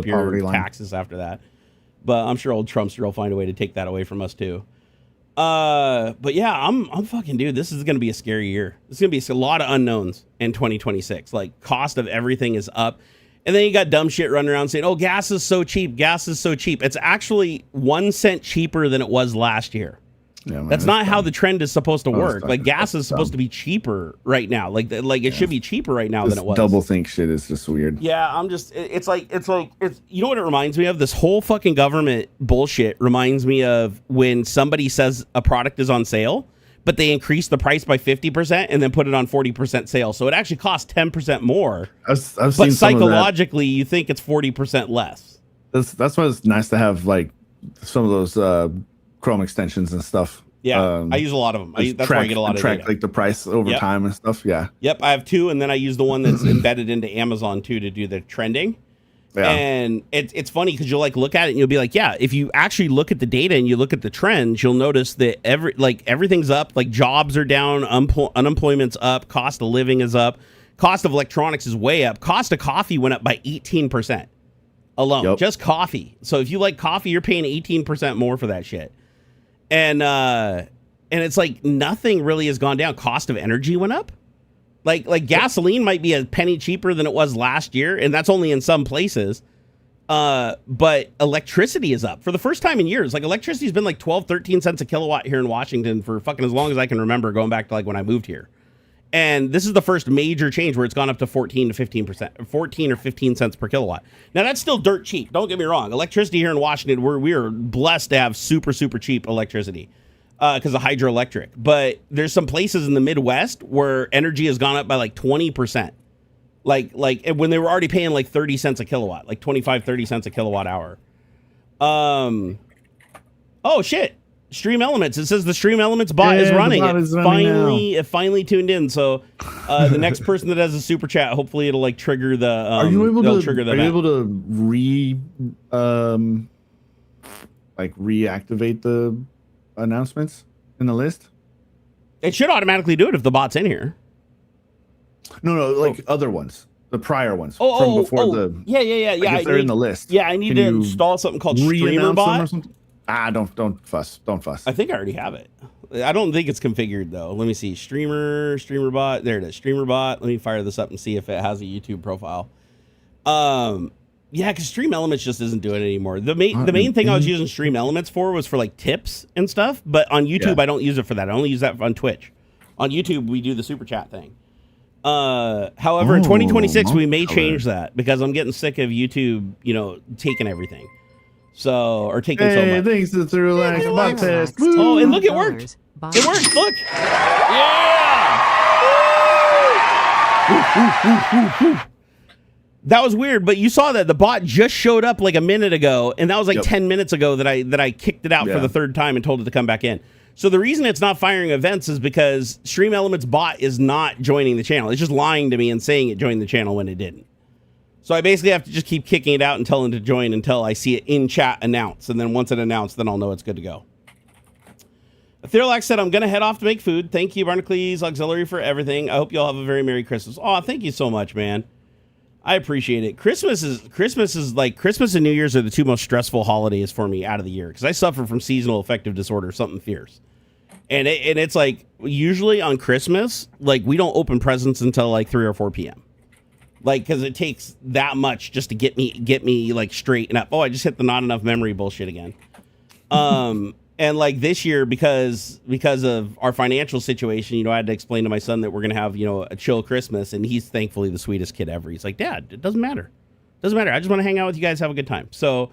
your taxes after that. But I'm sure old Trumpster will find a way to take that away from us too. But yeah, I'm fucking, dude, this is going to be a scary year. It's going to be a lot of unknowns in 2026. Like, cost of everything is up. And then you got dumb shit running around saying, oh, gas is so cheap. Gas is so cheap. It's actually 1 cent cheaper than it was last year. Yeah, man, that's not how the trend is supposed to work. Like, gas is supposed to be cheaper right now. Like it should be cheaper right now than it was. Double think shit is just weird. Yeah, it's you know what it reminds me of? This whole fucking government bullshit reminds me of when somebody says a product is on sale, but they increase the price by 50% and then put it on 40% sale. So it actually costs 10% more. I've but seen psychologically, you think it's 40% less. That's why it's nice to have like some of those Chrome extensions and stuff. Yeah, I use a lot of them. That's where I get a lot of data. Like the price over time and stuff. Yeah. Yep, I have 2, and then I use the one that's embedded into Amazon too to do the trending. Yeah. And it's funny because you'll like look at it and you'll be like, yeah, if you actually look at the data and you look at the trends, you'll notice that everything's up. Like jobs are down, unemployment's up, cost of living is up, cost of electronics is way up, cost of coffee went up by 18% alone, just coffee. So if you like coffee, you're paying 18% more for that shit. And it's like nothing really has gone down. Cost of energy went up. Like gasoline might be a penny cheaper than it was last year, and that's only in some places. But electricity is up for the first time in years. Like electricity's been like 12, 13 cents a kilowatt here in Washington for fucking as long as I can remember, going back to like when I moved here. And this is the first major change where it's gone up to 14 to 15%, 14 or 15 cents per kilowatt. Now that's still dirt cheap. Don't get me wrong. Electricity here in Washington, we are blessed to have super, super cheap electricity because of hydroelectric. But there's some places in the Midwest where energy has gone up by like 20%. Like when they were already paying like 30 cents a kilowatt, like 25, 30 cents a kilowatt hour. Oh shit. Stream Elements. It says the Stream Elements bot is running. It finally tuned in. So the next person that has a super chat, hopefully it'll like trigger the. Are you able to reactivate the announcements in the list? It should automatically do it if the bot's in here. No, like other ones, the prior ones from before the. Yeah. If they're in the list. Yeah, I need to install something called StreamerBot. Don't fuss. I think I already have it. I don't think it's configured though. Let me see. StreamerBot. There it is. StreamerBot. Let me fire this up and see if it has a YouTube profile. Yeah, because Stream Elements just isn't doing it anymore. The main thing I was using Stream Elements for was for like tips and stuff. But on YouTube, I don't use it for that. I only use that on Twitch. On YouTube, we do the super chat thing. However, in 2026, we may change that because I'm getting sick of YouTube, taking everything. Or taking so much. Thanks to the Relax bot test. Oh, and look, it worked. It worked. Look. Yeah. That was weird, but you saw that the bot just showed up like a minute ago, and that was like 10 minutes ago that I kicked it out for the third time and told it to come back in. So the reason it's not firing events is because Stream Elements bot is not joining the channel. It's just lying to me and saying it joined the channel when it didn't. So I basically have to just keep kicking it out and telling it to join until I see it in chat announce. And then once it announced, then I'll know it's good to go. Etherealax said, I'm going to head off to make food. Thank you, Barnacles Auxiliary, for everything. I hope you all have a very Merry Christmas. Oh, thank you so much, man. I appreciate it. Christmas and New Year's are the two most stressful holidays for me out of the year because I suffer from seasonal affective disorder, something fierce. And it's like usually on Christmas, like we don't open presents until like 3 or 4 p.m. Like, because it takes that much just to get me like straight up. Oh, I just hit the not enough memory bullshit again. And like this year, because of our financial situation, you know, I had to explain to my son that we're gonna have, you know, a chill Christmas, and he's thankfully the sweetest kid ever. He's like, Dad, it doesn't matter. I just want to hang out with you guys, have a good time. So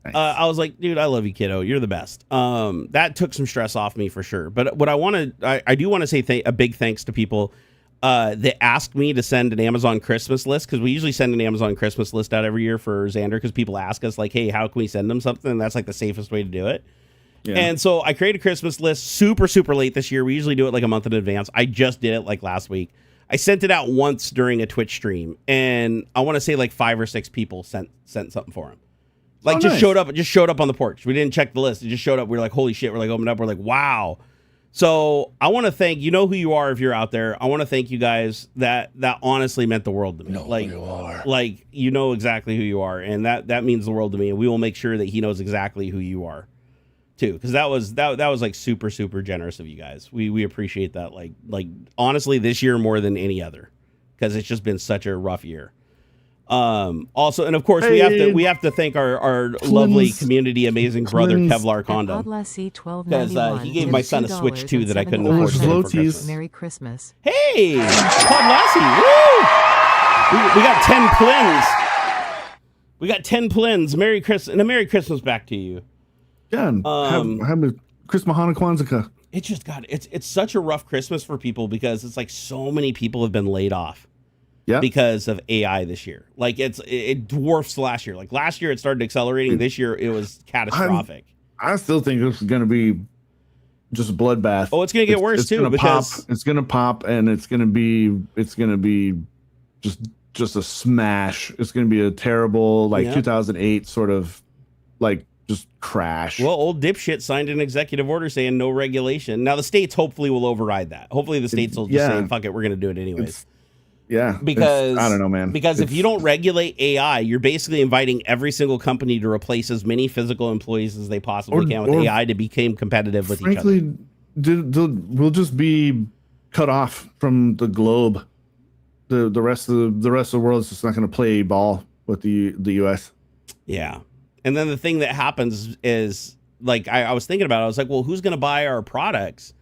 nice. I was like, dude, I love you, kiddo. You're the best. That took some stress off me for sure. But what I do want to say a big thanks to people that asked me to send an Amazon Christmas list, because we usually send an Amazon Christmas list out every year for Xander, because people ask us like, hey, how can we send them something? And that's like the safest way to do it. Yeah. And so I created a Christmas list super late this year. We usually do it like a month in advance. I just did it like last week. I sent it out once during a Twitch stream, and I want to say like 5 or 6 people sent something for him. Like just showed up on the porch. We didn't check the list. It just showed up. We were like, holy shit. We're like, opened up. We're like, wow. So I want to thank, you know who you are if you're out there. I want to thank you guys. That honestly meant the world to me. Like, you are. Like, you know exactly who you are, and that means the world to me. And we will make sure that he knows exactly who you are too, because that was like super generous of you guys. We appreciate that. Like honestly, this year more than any other, because it's just been such a rough year. Also, and of course, we have to thank our lovely community, amazing brother Kevlar Condom, because he gave my son a Switch 2 that I couldn't afford to get him for Christmas. Merry Christmas. Hey, Podlassie, woo! We got 10 plins. We got 10 plins. Merry Christmas, and a Merry Christmas back to you. Yeah, have a Christmas Hanukkah Kwanzaa. It's such a rough Christmas for people, because it's like so many people have been laid off. Yeah. Because of AI this year. Like it dwarfs last year. Like last year it started accelerating. This year it was catastrophic. I still think this is going to be just a bloodbath. Oh, it's going to get worse too, because it's going to pop, and it's going to be just a smash. It's going to be a terrible 2008 sort of like just crash. Well, old dipshit signed an executive order saying no regulation. Now the states hopefully will override that. Hopefully the states will just say, fuck it, we're going to do it anyways. Yeah, because I don't know, man. Because if you don't regulate AI, you're basically inviting every single company to replace as many physical employees as they possibly can with AI to become competitive with each other. We'll just be cut off from the globe. The rest of the world is just not going to play ball with the U.S. Yeah, and then the thing that happens is, like, I was thinking about it. I was like, well, who's going to buy our products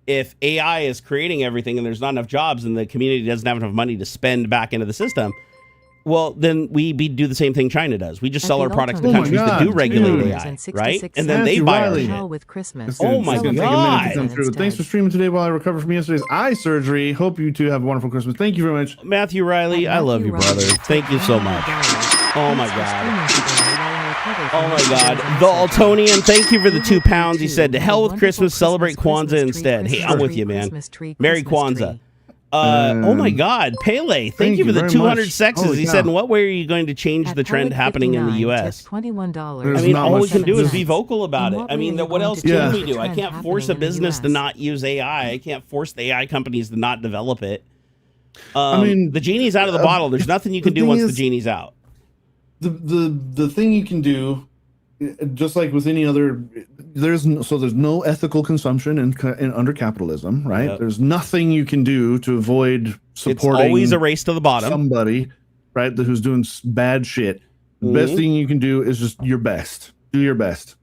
if AI is creating everything and there's not enough jobs and the community doesn't have enough money to spend back into the system? Well, then we do the same thing China does. We just sell our products to countries that do regulate AI, right? And then they buy our shit. With Christmas. Oh my God. Thanks for streaming today while I recover from yesterday's eye surgery. Hope you two have a wonderful Christmas. Thank you very much. Matthew Riley, I love you, brother. Thank you so much. Oh my God. Oh my God. The Altonian, thank you for the £2. He said, to hell with Christmas, celebrate Kwanzaa instead. Hey, I'm with you, man. Merry Kwanzaa. Oh my God. Pele, thank you for the 200 sexes. He said, in what way are you going to change the trend happening in the U.S.? $21. I mean, all we can do is be vocal about it. I mean, what else can we do? I can't force a business to not use AI. I can't force the AI companies to not develop it. I mean, the genie's out of the bottle. There's nothing you can do once the genie's out. The thing you can do, just like with any other, there's no ethical consumption in under capitalism, right? Yep. There's nothing you can do to avoid supporting. It's always a race to the bottom. Somebody, right, who's doing bad shit. The best thing you can do is just your best. Do your best.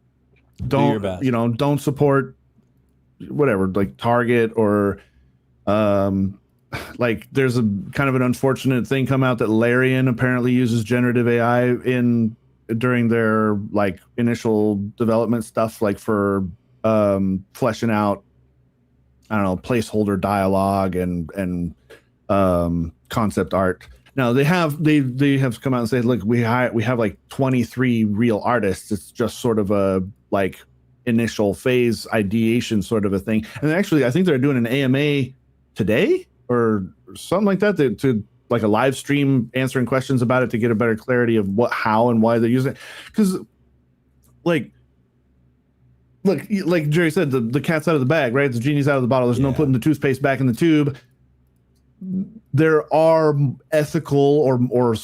Don't support whatever, like Target or like there's a kind of an unfortunate thing come out that Larian apparently uses generative AI during their like initial development stuff, like for fleshing out, I don't know, placeholder dialogue and concept art. Now they have come out and said, look, we have like 23 real artists. It's just sort of a like initial phase ideation sort of a thing. And actually, I think they're doing an AMA today or something like that to like a live stream answering questions about it to get a better clarity of what, how, and why they're using it. Because like Jerry said, the cat's out of the bag, right? The genie's out of the bottle. There's no putting the toothpaste back in the tube. There are ethical or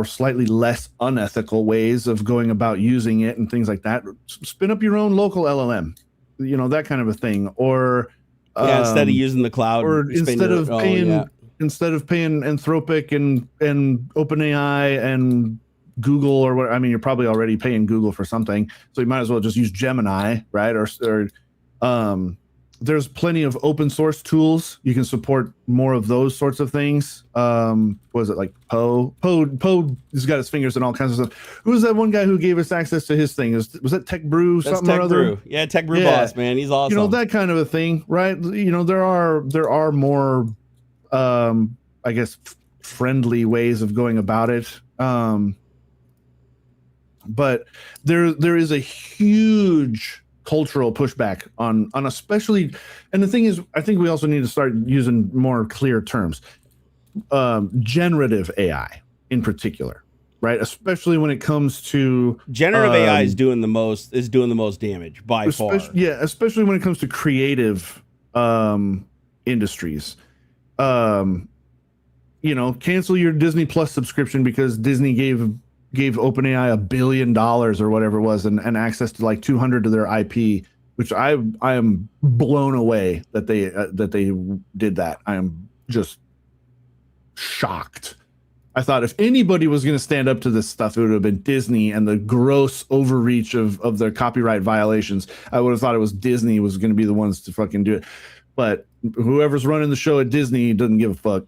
slightly less unethical ways of going about using it and things like that. Spin up your own local LLM, that kind of a thing. Or Yeah, instead of using the cloud, or instead of paying yeah. Anthropic and OpenAI and Google or what, I mean, you're probably already paying Google for something, so you might as well just use Gemini, right? Or there's plenty of open source tools. You can support more of those sorts of things. What was it, like Poe? Poe has got his fingers in all kinds of stuff. Who was that one guy who gave us access to his thing? Was that Tech Brew? That's something Tech or other? Brew. Yeah, Tech Brew boss, man. He's awesome. You know, that kind of a thing, right? You know, there are more, I guess, friendly ways of going about it. But there is a huge cultural pushback on especially, and the thing is, I think we also need to start using more clear terms. Generative AI in particular, right? Especially when it comes to generative AI is doing the most damage by far. Yeah, especially when it comes to creative industries. You know, cancel your Disney Plus subscription because Disney gave OpenAI $1 billion or whatever it was, and access to like 200 of their IP, which I am blown away that they did that. I am just shocked. I thought if anybody was going to stand up to this stuff, it would have been Disney and the gross overreach of their copyright violations. I would have thought it was Disney was going to be the ones to fucking do it. But whoever's running the show at Disney doesn't give a fuck.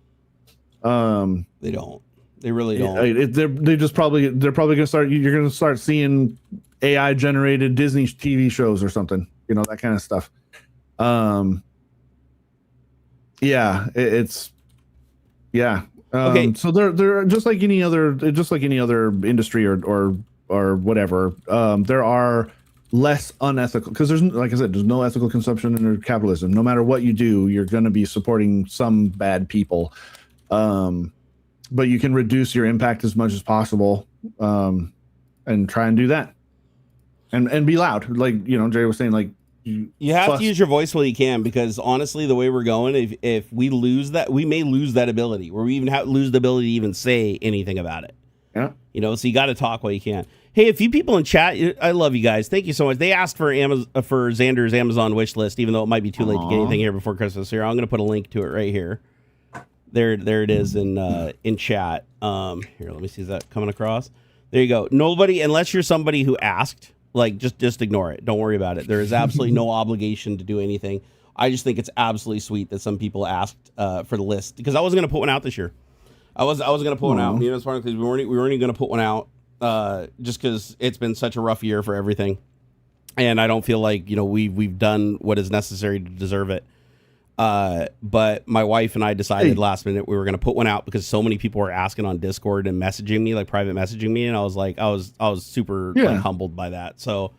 They don't. They really don't. They're probably going to start. You're going to start seeing AI generated Disney TV shows or something. You know, that kind of stuff. Yeah, it's yeah. Okay. So they're just like any other industry or whatever. There are less unethical, because there's, like I said, there's no ethical consumption under capitalism. No matter what you do, you're going to be supporting some bad people. But you can reduce your impact as much as possible, and try and do that, and be loud. Like, you know, Jay was saying, like, you have to use your voice while you can, because honestly, the way we're going, if we lose that, we may lose that ability, or we even lose the ability to even say anything about it. Yeah. You know, so you got to talk while you can. Hey, a few people in chat, I love you guys. Thank you so much. They asked for Xander's Amazon wish list, even though it might be too late to get anything here before Christmas. Here, I'm going to put a link to it right here. There it is in chat. Here, let me see, is that coming across? There you go. Nobody, unless you're somebody who asked, like, just ignore it. Don't worry about it. There is absolutely no obligation to do anything. I just think it's absolutely sweet that some people asked for the list, because I wasn't going to put one out this year. I was going to put one out. You know, it's funny because we weren't going to put one out just because it's been such a rough year for everything, and I don't feel like, you know, we've done what is necessary to deserve it. But my wife and I decided last minute we were going to put one out because so many people were asking on Discord and messaging me, like private messaging me, and I was like, I was super like, humbled by that. So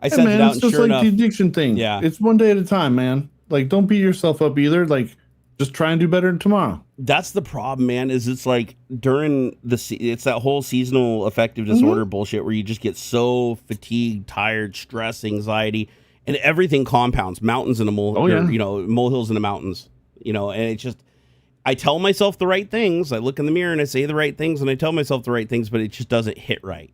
I sent it out. It's just like the addiction thing. Yeah, it's one day at a time, man. Like, don't beat yourself up either. Like, just try and do better tomorrow. That's the problem, man. Is it's like during it's that whole seasonal affective disorder bullshit where you just get so fatigued, tired, stress, anxiety. And everything compounds, mountains in a mole, you know, molehills in the mountains, you know, and it's just, I tell myself the right things. I look in the mirror and I say the right things and I tell myself the right things, but it just doesn't hit right.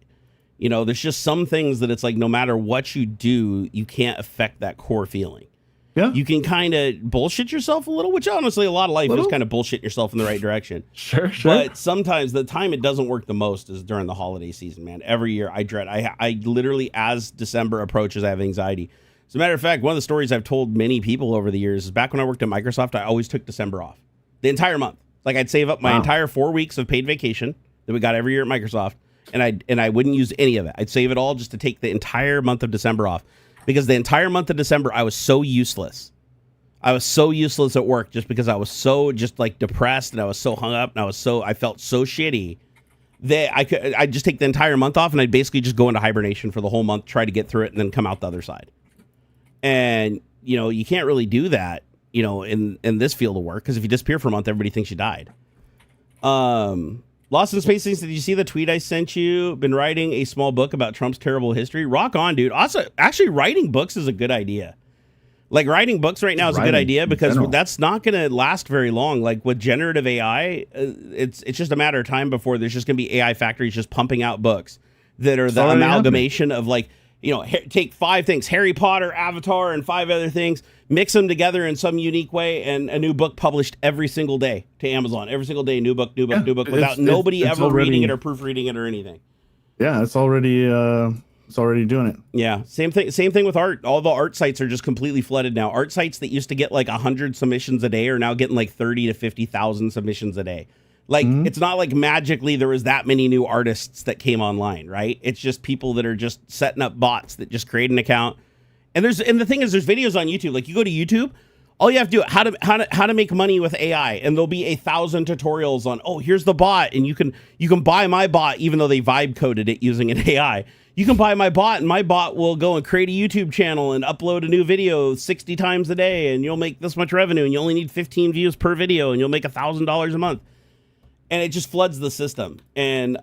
You know, there's just some things that it's like, no matter what you do, you can't affect that core feeling. Yeah. You can kind of bullshit yourself a little, which honestly, a lot of life is kind of bullshit yourself in the right direction. Sure. But sometimes the time it doesn't work the most is during the holiday season, man. Every year I dread, I literally, as December approaches, I have anxiety. As a matter of fact, one of the stories I've told many people over the years is back when I worked at Microsoft, I always took December off. The entire month. Like, I'd save up my entire 4 weeks of paid vacation that we got every year at Microsoft, and I wouldn't use any of it. I'd save it all just to take the entire month of December off. Because the entire month of December, I was so useless. I was so useless at work just because I was so just like depressed, and I was so hung up, and I felt so shitty that I'd just take the entire month off, and I'd basically just go into hibernation for the whole month, try to get through it, and then come out the other side. And, you know, you can't really do that, you know, in this field of work, because if you disappear for a month, everybody thinks you died. Lost in Space Things, did you see the tweet I sent you? Been writing a small book about Trump's terrible history. Rock on, dude. Also, actually, writing books is a good idea. Like, writing books right now is a good idea, because that's not going to last very long. Like, with generative AI, it's just a matter of time before there's just going to be AI factories just pumping out books that are the amalgamation of, like, take 5 things, Harry Potter, Avatar, and 5 other things, mix them together in some unique way, and a new book published every single day to Amazon. Every single day, new book, without nobody ever reading it or proofreading it or anything. Yeah, it's already doing it. Yeah, same thing with art. All the art sites are just completely flooded now. Art sites that used to get like 100 submissions a day are now getting like 30 to 50,000 submissions a day. Like, it's not like magically there was that many new artists that came online, right? It's just people that are just setting up bots that just create an account. And the thing is, there's videos on YouTube. Like, you go to YouTube, all you have to do, how to make money with AI, and there'll be 1,000 tutorials on, here's the bot, and you can buy my bot, even though they vibe coded it using an AI. You can buy my bot, and my bot will go and create a YouTube channel and upload a new video 60 times a day, and you'll make this much revenue, and you only need 15 views per video, and you'll make $1,000 a month. And it just floods the system. And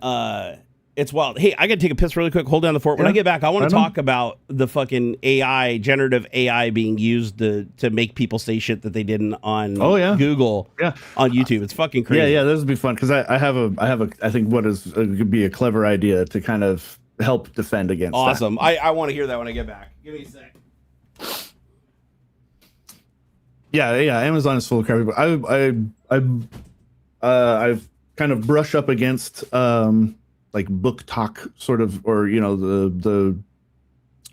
it's wild. Hey, I got to take a piss really quick. Hold down the fort. When I get back, I want to talk about the fucking AI, generative AI being used to make people say shit that they didn't on Google on YouTube. It's fucking crazy. Yeah, this would be fun because I think what is could be a clever idea to kind of help defend against Awesome. that. I want to hear that when I get back. Give me a sec. Yeah, Amazon is full of crap. I've kind of brush up against like book talk sort of, or the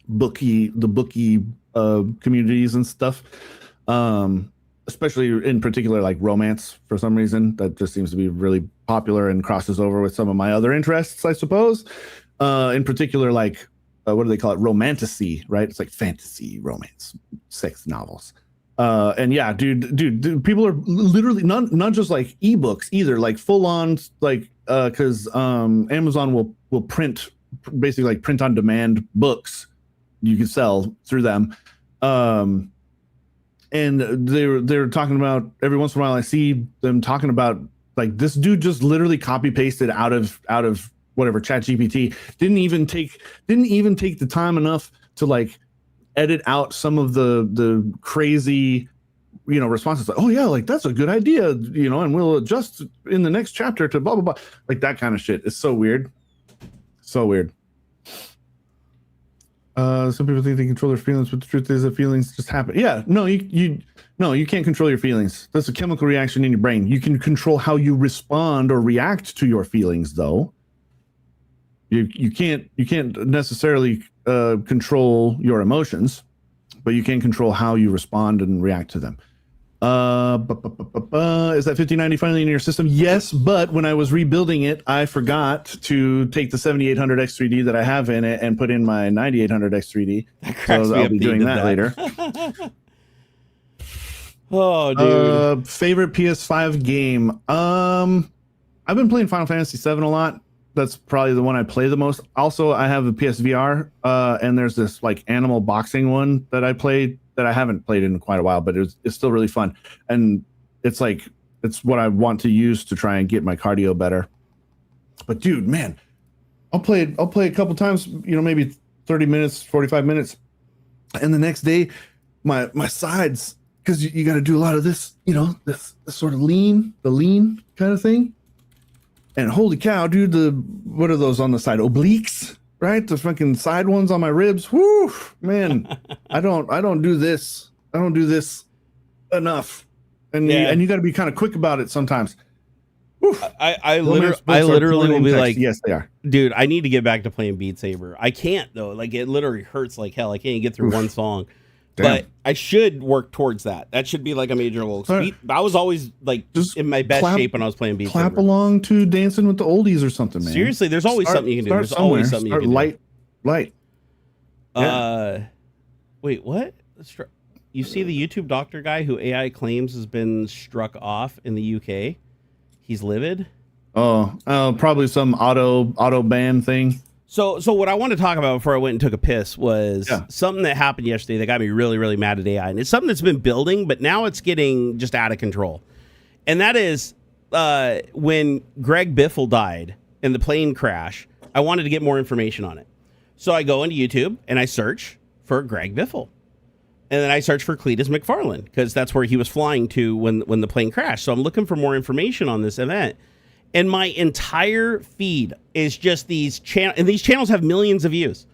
bookie communities and stuff, especially in particular like romance. For some reason that just seems to be really popular and crosses over with some of my other interests, I suppose. In particular, like what do they call it, romantasy, right? It's like fantasy romance sex novels. And yeah, dude, people are literally not just like ebooks either, like full on, like, cause, Amazon will print on demand books you can sell through them. And they're talking about, every once in a while I see them talking about like this dude just literally copy pasted out of whatever ChatGPT, didn't even take the time enough to like edit out some of the crazy, responses like, oh yeah, like that's a good idea, and we'll adjust in the next chapter to blah, blah, blah. Like that kind of shit. It's so weird. So weird. Some people think they control their feelings, but the truth is that feelings just happen. Yeah, no, you can't control your feelings. That's a chemical reaction in your brain. You can control how you respond or react to your feelings, though. You can't necessarily control your emotions, but you can control how you respond and react to them. Is that 5090 finally in your system? Yes, but when I was rebuilding it, I forgot to take the 7800 X3D that I have in it and put in my 9800 X3D. So I'll be doing that later. Oh, dude. Favorite PS5 game? I've been playing Final Fantasy VII a lot. That's probably the one I play the most. Also, I have a PSVR, and there's this like animal boxing one that I played that I haven't played in quite a while, but it's still really fun. And it's what I want to use to try and get my cardio better. But dude, man, I'll play a couple times, maybe 30 minutes, 45 minutes. And the next day, my sides, because you got to do a lot of this, this sort of lean kind of thing. And holy cow, dude, what are those on the side? Obliques, right? The fucking side ones on my ribs. Whoo, man. I don't do this. I don't do this enough. And you got to be kind of quick about it sometimes. I literally will be like, yes, they are. Dude, I need to get back to playing Beat Saber. I can't though. Like it literally hurts like hell. I can't even get through one song. Damn. But I should work towards that. That should be like a major goal. Right. I was always like just in my best shape when I was playing Beat Saber. Clap along to Dancing with the Oldies or something, man. Seriously, there's always something you can do. There's always something you can do. Light. Yeah. Wait, what? You see the YouTube doctor guy who AI claims has been struck off in the UK? He's livid. Oh, probably some auto ban thing. So what I want to talk about before I went and took a piss was something that happened yesterday that got me really, really mad at AI. And it's something that's been building, but now it's getting just out of control. And that is when Greg Biffle died in the plane crash, I wanted to get more information on it. So I go into YouTube and I search for Greg Biffle. And then I search for Cletus McFarland because that's where he was flying to when the plane crashed. So I'm looking for more information on this event. And my entire feed is just these channels, and these channels have millions of views.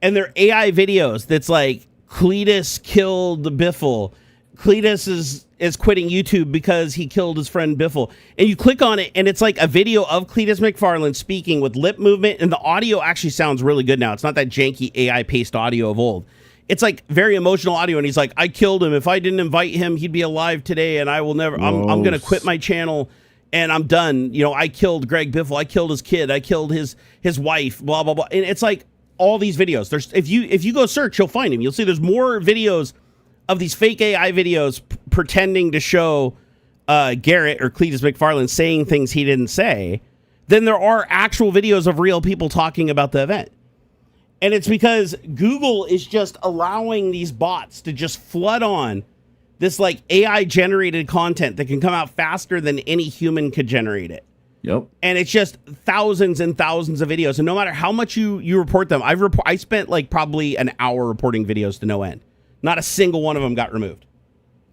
and they're AI videos that's like Cletus killed Biffle. Cletus is quitting YouTube because he killed his friend Biffle. And you click on it, and it's like a video of Cletus McFarland speaking with lip movement, and the audio actually sounds really good now. It's not that janky AI paste audio of old. It's like very emotional audio, and he's like, I killed him. If I didn't invite him, he'd be alive today, and I will never, I'm going to quit my channel, and I'm done. You know, I killed Greg Biffle. I killed his kid. I killed his wife, blah, blah, blah. And it's like all these videos. There's if you go search, you'll find him. You'll see there's more videos of these fake AI videos pretending to show Garrett or Cletus McFarland saying things he didn't say than there are actual videos of real people talking about the event. And it's because Google is just allowing these bots to just flood on this like AI generated content that can come out faster than any human could generate it. Yep. And it's just thousands and thousands of videos. And no matter how much you report them, I spent like probably an hour reporting videos to no end. Not a single one of them got removed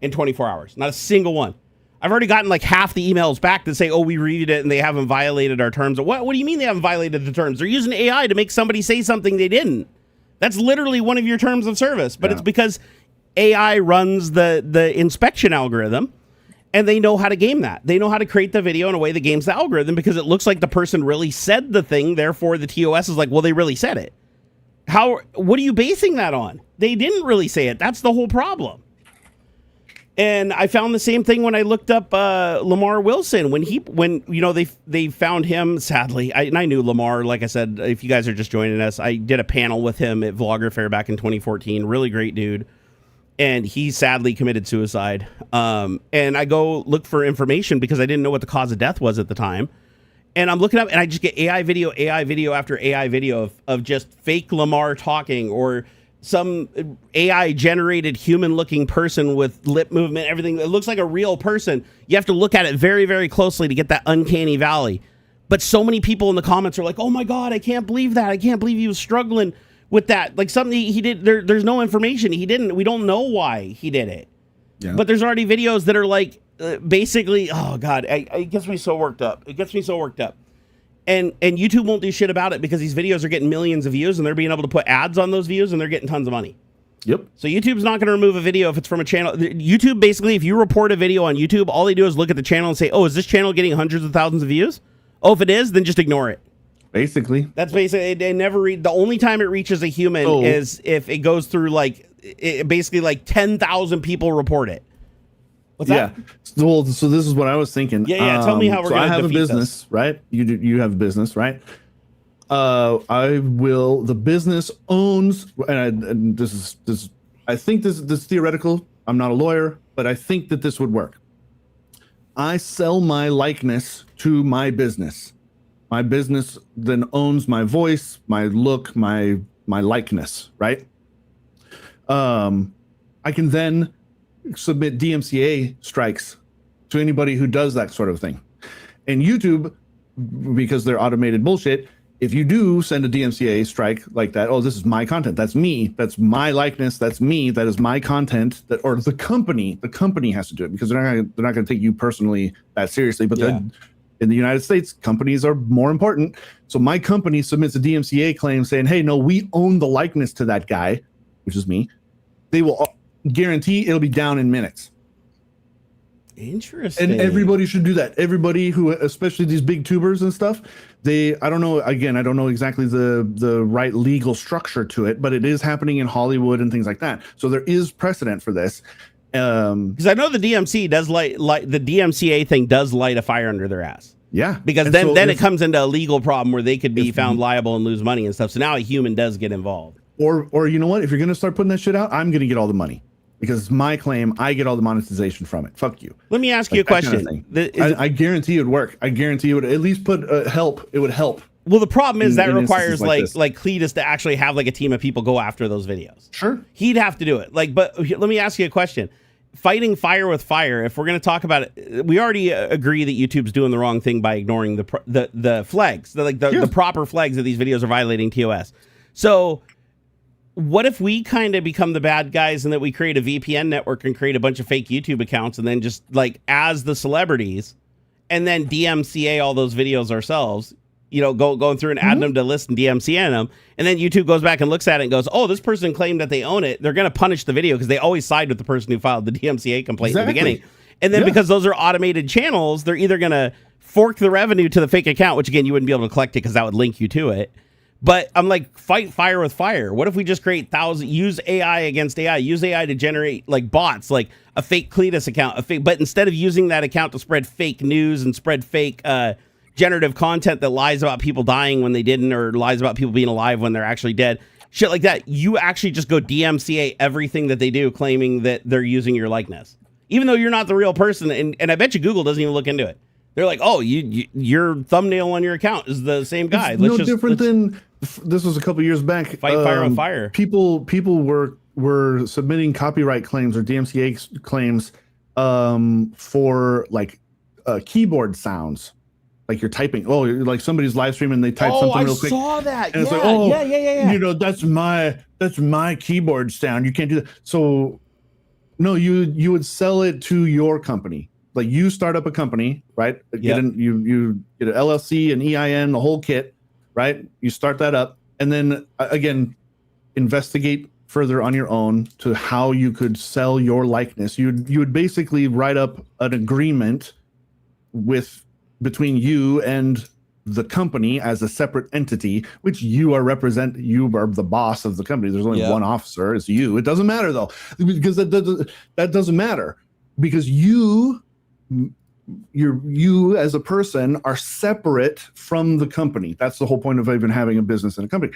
in 24 hours. Not a single one. I've already gotten like half the emails back that say, oh, we reviewed it and they haven't violated our terms. What do you mean they haven't violated the terms? They're using AI to make somebody say something they didn't. That's literally one of your terms of service. But It's because AI runs the inspection algorithm, and they know how to game that. They know how to create the video in a way that games the algorithm because it looks like the person really said the thing. Therefore, the TOS is like, well, they really said it. What are you basing that on? They didn't really say it. That's the whole problem. And I found the same thing when I looked up Lamar Wilson when they found him. Sadly, I knew Lamar. Like I said, if you guys are just joining us, I did a panel with him at Vlogger Fair back in 2014. Really great dude, and he sadly committed suicide. And I go look for information because I didn't know what the cause of death was at the time. And I'm looking up, and I just get AI video after AI video of just fake Lamar talking or some AI generated human looking person with lip movement, everything. It looks like a real person. You have to look at it very, very closely to get that uncanny valley. But so many people in the comments are like, oh my God, I can't believe that. I can't believe he was struggling with that. Like something he did. There's no information. He didn't. We don't know why he did it. Yeah. But there's already videos that are like basically, oh God, it gets me so worked up. And YouTube won't do shit about it because these videos are getting millions of views and they're being able to put ads on those views and they're getting tons of money. Yep. So YouTube's not going to remove a video if it's from a channel. YouTube, basically, if you report a video on YouTube, all they do is look at the channel and say, oh, is this channel getting hundreds of thousands of views? Oh, if it is, then just ignore it. Basically. That's basically, they never read. The only time it reaches a human is if it goes through basically like 10,000 people report it. What's that? Well, so this is what I was thinking. Yeah. Tell me how we're going to defeat this. I have a business, right? You have a business, right? The business owns, and this is, I think this is theoretical. I'm not a lawyer, but I think that this would work. I sell my likeness to my business. My business then owns my voice, my look, my likeness, right? I can then submit DMCA strikes to anybody who does that sort of thing. And YouTube, because they're automated bullshit, if you do send a DMCA strike like that, oh, this is my content, that's me, that's my likeness, that's me, that is my content, or the company has to do it because they're not going to take you personally that seriously. But then in the United States, companies are more important. So my company submits a DMCA claim saying, hey, no, we own the likeness to that guy, which is me. They will guarantee it'll be down in minutes. Interesting. And everybody should do that. Everybody who, especially these big tubers and stuff, I don't know exactly the right legal structure to it, but it is happening in Hollywood and things like that. So there is precedent for this. Because I know the DMC does the DMCA thing does light a fire under their ass. Yeah. Because then it comes into a legal problem where they could be found liable and lose money and stuff. So now a human does get involved. Or you know what? If you're going to start putting that shit out, I'm going to get all the money. Because it's my claim, I get all the monetization from it. Fuck you. Let me ask you a question. Kind of I guarantee it would work. I guarantee it would at least put help. It would help. Well, the problem is that requires like Cletus to actually have like a team of people go after those videos. Sure. He'd have to do it. But let me ask you a question. Fighting fire with fire. If we're going to talk about it, we already agree that YouTube's doing the wrong thing by ignoring the flags, the proper flags that these videos are violating TOS. So what if we kind of become the bad guys and that we create a VPN network and create a bunch of fake YouTube accounts and then just like as the celebrities and then DMCA all those videos ourselves? going through and adding them to list and DMCAing them. And then YouTube goes back and looks at it and goes, oh, this person claimed that they own it. They're going to punish the video because they always side with the person who filed the DMCA complaint in the beginning. And then because those are automated channels, they're either going to fork the revenue to the fake account, which again, you wouldn't be able to collect it because that would link you to it. But I'm like, fight fire with fire. What if we just create use AI against AI, use AI to generate like bots, like a fake Cletus account, but instead of using that account to spread fake news and spread fake generative content that lies about people dying when they didn't, or lies about people being alive when they're actually dead, shit like that, you actually just go DMCA everything that they do, claiming that they're using your likeness, even though you're not the real person. And I bet you Google doesn't even look into it. They're like, oh, your thumbnail on your account is the same guy. It's no different than this was a couple years back. Fight fire with fire. People were submitting copyright claims or DMCA claims for like keyboard sounds. Like you're typing, like somebody's live streaming and they type something real quick. I saw that. And it's like, yeah. That's my keyboard sound. You can't do that. So no, you would sell it to your company. Like you start up a company, right? You get an LLC, an EIN, the whole kit, right? You start that up, and then again, investigate further on your own to how you could sell your likeness. You would basically write up an agreement between you and the company as a separate entity, which you are the boss of the company. There's only one officer, it's you. It doesn't matter though, because that doesn't matter, because you as a person are separate from the company. That's the whole point of even having a business and a company.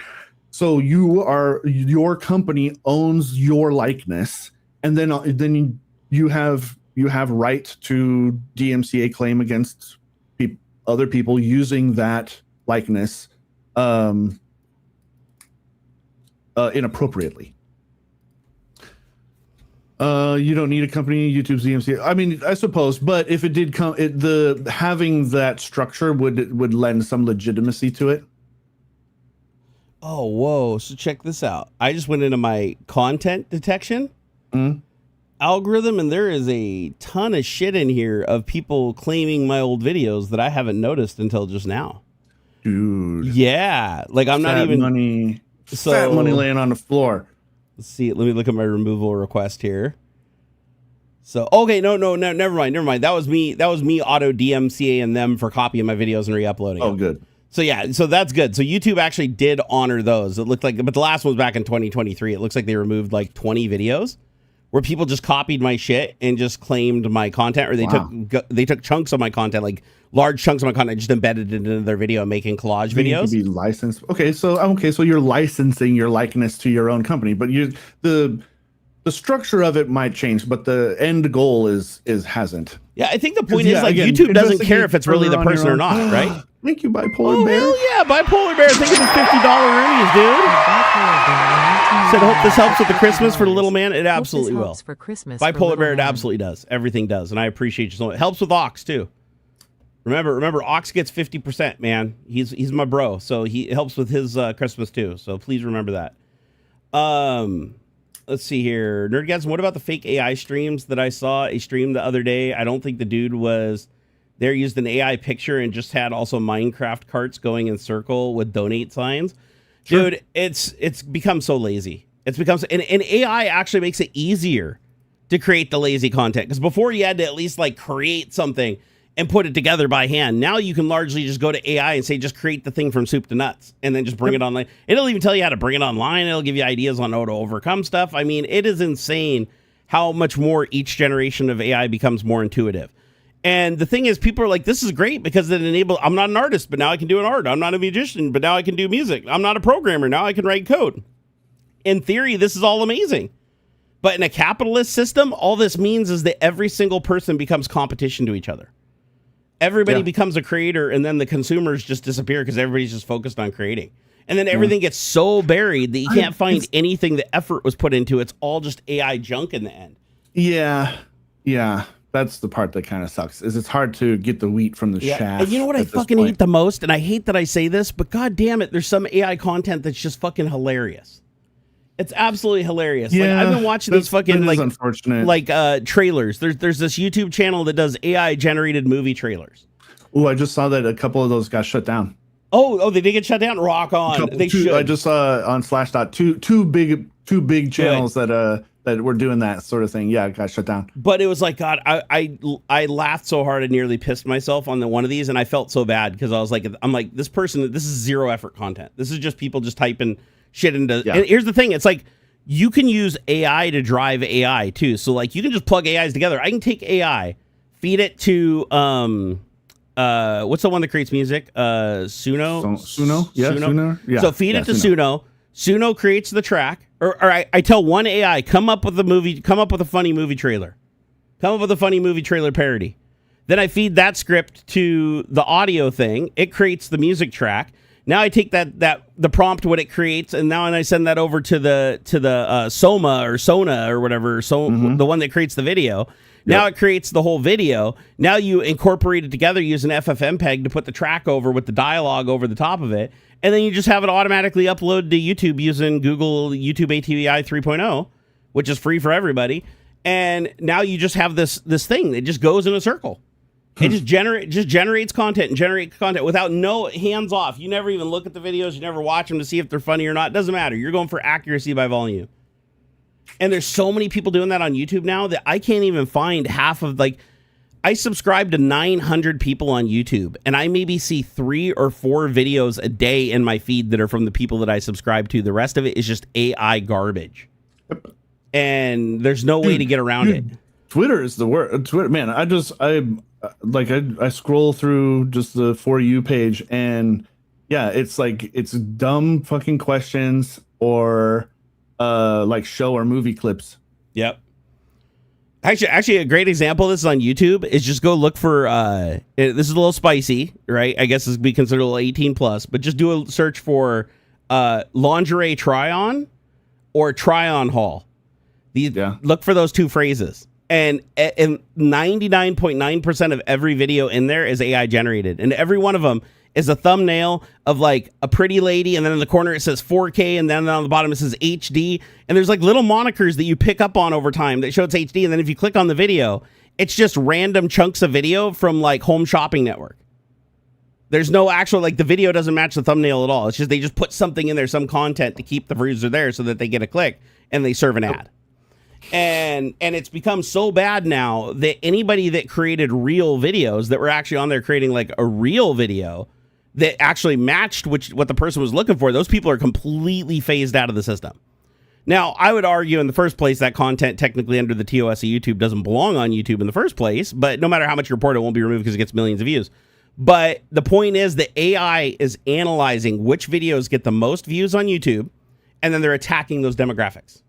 So your company owns your likeness, and then you have right to DMCA claim against other people using that likeness inappropriately. You don't need a company, YouTube's DMCA. I mean, I suppose, but if it did come, having that structure would lend some legitimacy to it. Oh, whoa! So check this out. I just went into my content detection algorithm, and there is a ton of shit in here of people claiming my old videos that I haven't noticed until just now. Dude. Yeah, like I'm not even money. Fat money laying on the floor. Let's see. Let me look at my removal request here. So, okay, no, never mind. That was me auto DMCAing them for copying my videos and re-uploading. Oh, good. So yeah, so that's good. So YouTube actually did honor those. It looked like, but the last one was back in 2023. It looks like they removed like 20 videos where people just copied my shit and just claimed my content, or they took chunks of my content, like large chunks of my content, just embedded it into their video, making collage videos. You be licensed. Okay, so you're licensing your likeness to your own company, but the structure of it might change, but the end goal hasn't. Yeah, I think the point is again, YouTube doesn't care if it's really the person or not, right? Thank you, Bipolar Bear. Hell yeah, Bipolar Bear. Thank you for $50 earnings, dude. Said, hope this helps with the Christmas for the little man. It absolutely will. For Christmas Bipolar Bear, it absolutely does. Everything does, and I appreciate you so much. It helps with Ox too. Remember, Ox gets 50%, man. He's my bro, so it helps with his Christmas too. So please remember that. Let's see here, Nerdgasm. What about the fake AI streams that I saw a stream the other day? I don't think the dude was there. Used an AI picture and just had also Minecraft carts going in circle with donate signs. Sure. Dude, it's become so lazy. It's become and AI actually makes it easier to create the lazy content, because before you had to at least like create something and put it together by hand. Now you can largely just go to AI and say, just create the thing from soup to nuts, and then just bring it online. It'll even tell you how to bring it online. It'll give you ideas on how to overcome stuff. I mean, it is insane how much more each generation of AI becomes more intuitive. And the thing is, people are like, this is great because it enables, I'm not an artist, but now I can do an art. I'm not a musician, but now I can do music. I'm not a programmer. Now I can write code. In theory, this is all amazing. But in a capitalist system, all this means is that every single person becomes competition to each other. Everybody becomes a creator, and then the consumers just disappear because everybody's just focused on creating. And then everything gets so buried that you can't find anything the effort was put into. It's all just AI junk in the end. Yeah. That's the part that kind of sucks, is it's hard to get the wheat from the chaff. And you know what I fucking hate the most? And I hate that I say this, but god damn it, there's some AI content that's just fucking hilarious. It's absolutely hilarious. Yeah, like I've been watching these fucking unfortunate. trailers. There's this YouTube channel that does AI generated movie trailers. Oh, I just saw that a couple of those got shut down. Oh, they did get shut down. Rock on. They should. I just saw on Slashdot two big channels that were doing that sort of thing. Yeah, it got shut down. But it was like, God, I laughed so hard I nearly pissed myself on one of these, and I felt so bad because I was like, this is zero effort content. This is just people just typing shit into. Yeah. And here's the thing, it's like you can use AI to drive AI too. So like you can just plug AIs together. I can take AI, feed it to what's the one that creates music? Suno. Suno. Yeah, Suno. Yeah. So feed it to Suno. Suno creates the track, or I tell one AI, come up with a funny movie trailer. Come up with a funny movie trailer parody. Then I feed that script to the audio thing. It creates the music track. Now I take the prompt, what it creates, and now I send that over to the Soma or Sona or whatever, the one that creates the video. Now it creates the whole video. Now you incorporate it together using FFmpeg to put the track over with the dialogue over the top of it. And then you just have it automatically upload to YouTube using Google YouTube ATVI 3.0, which is free for everybody. And now you just have this thing. It just goes in a circle. It just generates content and generates content without no hands off. You never even look at the videos. You never watch them to see if they're funny or not. It doesn't matter. You're going for accuracy by volume. And there's so many people doing that on YouTube now that I can't even find half of, like, I subscribe to 900 people on YouTube, and I maybe see 3 or 4 videos a day in my feed that are from the people that I subscribe to. The rest of it is just AI garbage. And there's no way to get around it. Twitter is the word. Twitter, man, I scroll through just the For You page, and yeah, it's like, it's dumb fucking questions or like show or movie clips. Yep. Actually, a great example of this on YouTube is just go look for, this is a little spicy, right? I guess this would be considered a little 18 plus, but just do a search for lingerie try-on or try-on haul. Look for those two phrases. And 99.9% of every video in there is AI generated. And every one of them is a thumbnail of like a pretty lady, and then in the corner it says 4K, and then on the bottom it says HD, and there's like little monikers that you pick up on over time that show it's HD, and then if you click on the video, it's just random chunks of video from like Home Shopping Network. There's no actual, like, the video doesn't match the thumbnail at all. It's just they just put something in there, some content to keep the user there so that they get a click and they serve an ad. And it's become so bad now that anybody that created real videos that were actually on there creating like a real video that actually matched what the person was looking for, those people are completely phased out of the system. Now, I would argue in the first place that content technically under the TOS of YouTube doesn't belong on YouTube in the first place, but no matter how much you report, it won't be removed because it gets millions of views. But the point is that AI is analyzing which videos get the most views on YouTube, and then they're attacking those demographics.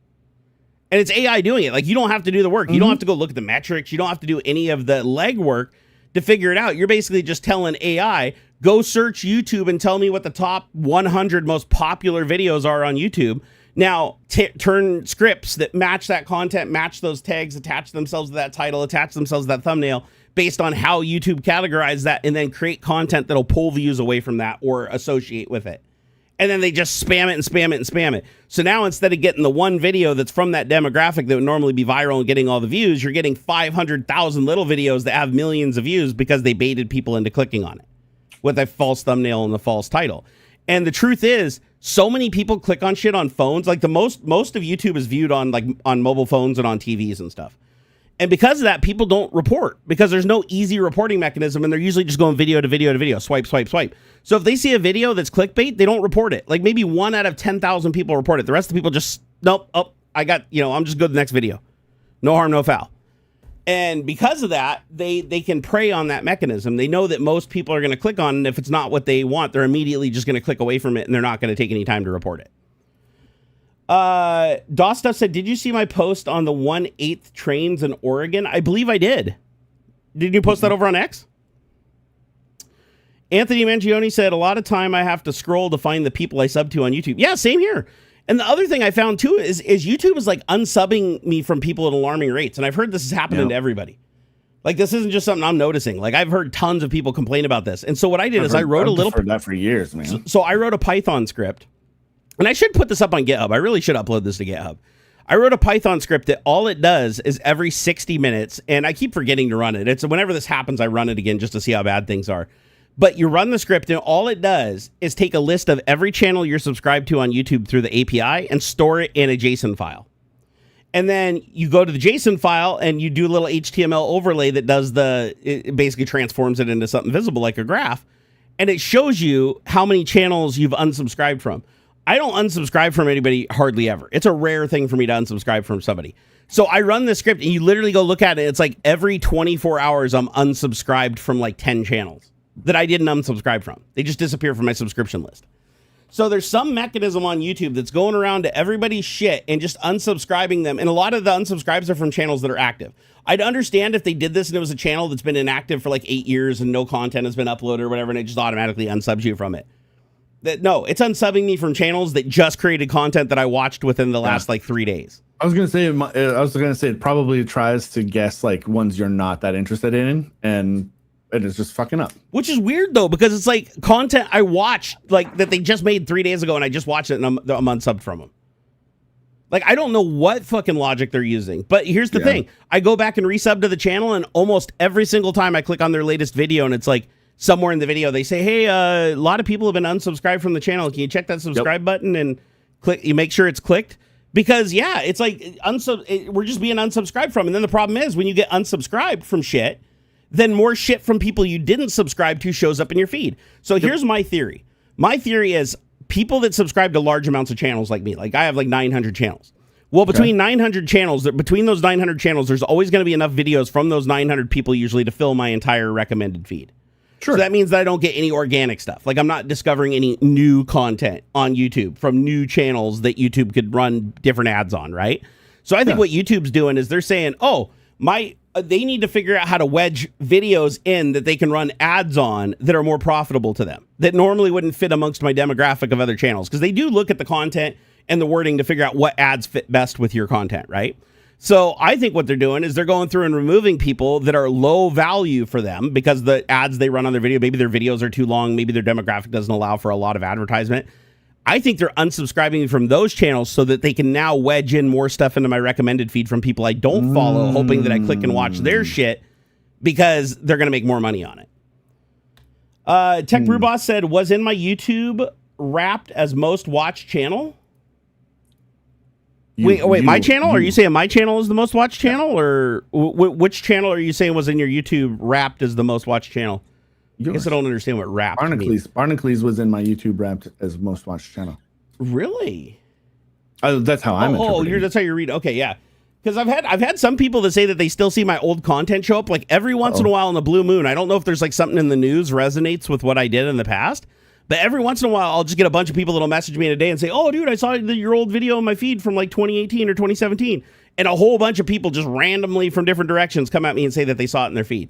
And it's AI doing it. Like, you don't have to do the work. You don't have to go look at the metrics. You don't have to do any of the legwork to figure it out. You're basically just telling AI, go search YouTube and tell me what the top 100 most popular videos are on YouTube. Now, turn scripts that match that content, match those tags, attach themselves to that title, attach themselves to that thumbnail based on how YouTube categorizes that, and then create content that'll pull views away from that or associate with it. And then they just spam it and spam it and spam it. So now instead of getting the one video that's from that demographic that would normally be viral and getting all the views, you're getting 500,000 little videos that have millions of views because they baited people into clicking on it with a false thumbnail and a false title. And the truth is, so many people click on shit on phones. Like, the most of YouTube is viewed on mobile phones and on TVs and stuff. And because of that, people don't report because there's no easy reporting mechanism, and they're usually just going video to video to video, swipe, swipe, swipe. So if they see a video that's clickbait, they don't report it. Like, maybe 1 out of 10,000 people report it. The rest of the people just, nope, I'm just go to the next video. No harm, no foul. And because of that, they can prey on that mechanism. They know that most people are going to click on it, and if it's not what they want, they're immediately just going to click away from it, and they're not going to take any time to report it. Dostuff said, did you see my post on the 1/8 trains in Oregon? I believe I did. Did you post that over on X? Anthony Mangione said, a lot of time I have to scroll to find the people I sub to on YouTube. Yeah, same here. And the other thing I found too is YouTube is like unsubbing me from people at alarming rates. And I've heard this is happening to everybody. Like, this isn't just something I'm noticing. Like, I've heard tons of people complain about this. And so what I did is I wrote I've heard that for years, man. So I wrote a Python script. And I should put this up on GitHub. I really should upload this to GitHub. I wrote a Python script that all it does is every 60 minutes, and I keep forgetting to run it. It's whenever this happens, I run it again just to see how bad things are. But you run the script, and all it does is take a list of every channel you're subscribed to on YouTube through the API and store it in a JSON file. And then you go to the JSON file and you do a little HTML overlay that does it basically transforms it into something visible like a graph. And it shows you how many channels you've unsubscribed from. I don't unsubscribe from anybody hardly ever. It's a rare thing for me to unsubscribe from somebody. So I run the script and you literally go look at it. It's like every 24 hours I'm unsubscribed from like 10 channels that I didn't unsubscribe from. They just disappear from my subscription list. So there's some mechanism on YouTube that's going around to everybody's shit and just unsubscribing them. And a lot of the unsubscribes are from channels that are active. I'd understand if they did this and it was a channel that's been inactive for like 8 years and no content has been uploaded or whatever, and it just automatically unsubs you from it. No, it's unsubbing me from channels that just created content that I watched within the last like 3 days. I was gonna say it probably tries to guess like ones you're not that interested in, and it's just fucking up. Which is weird though, because it's like content I watched like that they just made 3 days ago, and I just watched it and I'm unsubbed from them. Like, I don't know what fucking logic they're using. But here's the thing. I go back and resub to the channel, and almost every single time I click on their latest video, and it's like somewhere in the video they say, hey, a lot of people have been unsubscribed from the channel. Can you check that subscribe button and click? You make sure it's clicked? Because, yeah, it's like we're just being unsubscribed from. And then the problem is when you get unsubscribed from shit, then more shit from people you didn't subscribe to shows up in your feed. So here's my theory. My theory is people that subscribe to large amounts of channels like me, like I have like 900 channels. Well, between 900 channels, between those 900 channels, there's always going to be enough videos from those 900 people usually to fill my entire recommended feed. Sure. So that means that I don't get any organic stuff. Like I'm not discovering any new content on YouTube from new channels that YouTube could run different ads on, right? So I think what YouTube's doing is they're saying, they need to figure out how to wedge videos in that they can run ads on that are more profitable to them, that normally wouldn't fit amongst my demographic of other channels. Because they do look at the content and the wording to figure out what ads fit best with your content, right? So I think what they're doing is they're going through and removing people that are low value for them because the ads they run on their video, maybe their videos are too long, maybe their demographic doesn't allow for a lot of advertisement. I think they're unsubscribing from those channels so that they can now wedge in more stuff into my recommended feed from people I don't follow, hoping that I click and watch their shit because they're going to make more money on it. Tech Brew Boss said, was in my YouTube Wrapped as most watched channel? Wait, my channel? Are you saying my channel is the most watched channel? Or which channel are you saying was in your YouTube Wrapped as the most watched channel? I guess I don't understand what Wrapped means. Barnacles was in my YouTube Wrapped as most watched channel. Really? That's how I'm interpreting it. That's how you read. Okay, yeah. Because I've had some people that say that they still see my old content show up like every once in a while in the blue moon. I don't know if there's like something in the news resonates with what I did in the past, but every once in a while I'll just get a bunch of people that'll message me in a day and say, "Oh, dude, I saw your old video in my feed from like 2018 or 2017," and a whole bunch of people just randomly from different directions come at me and say that they saw it in their feed.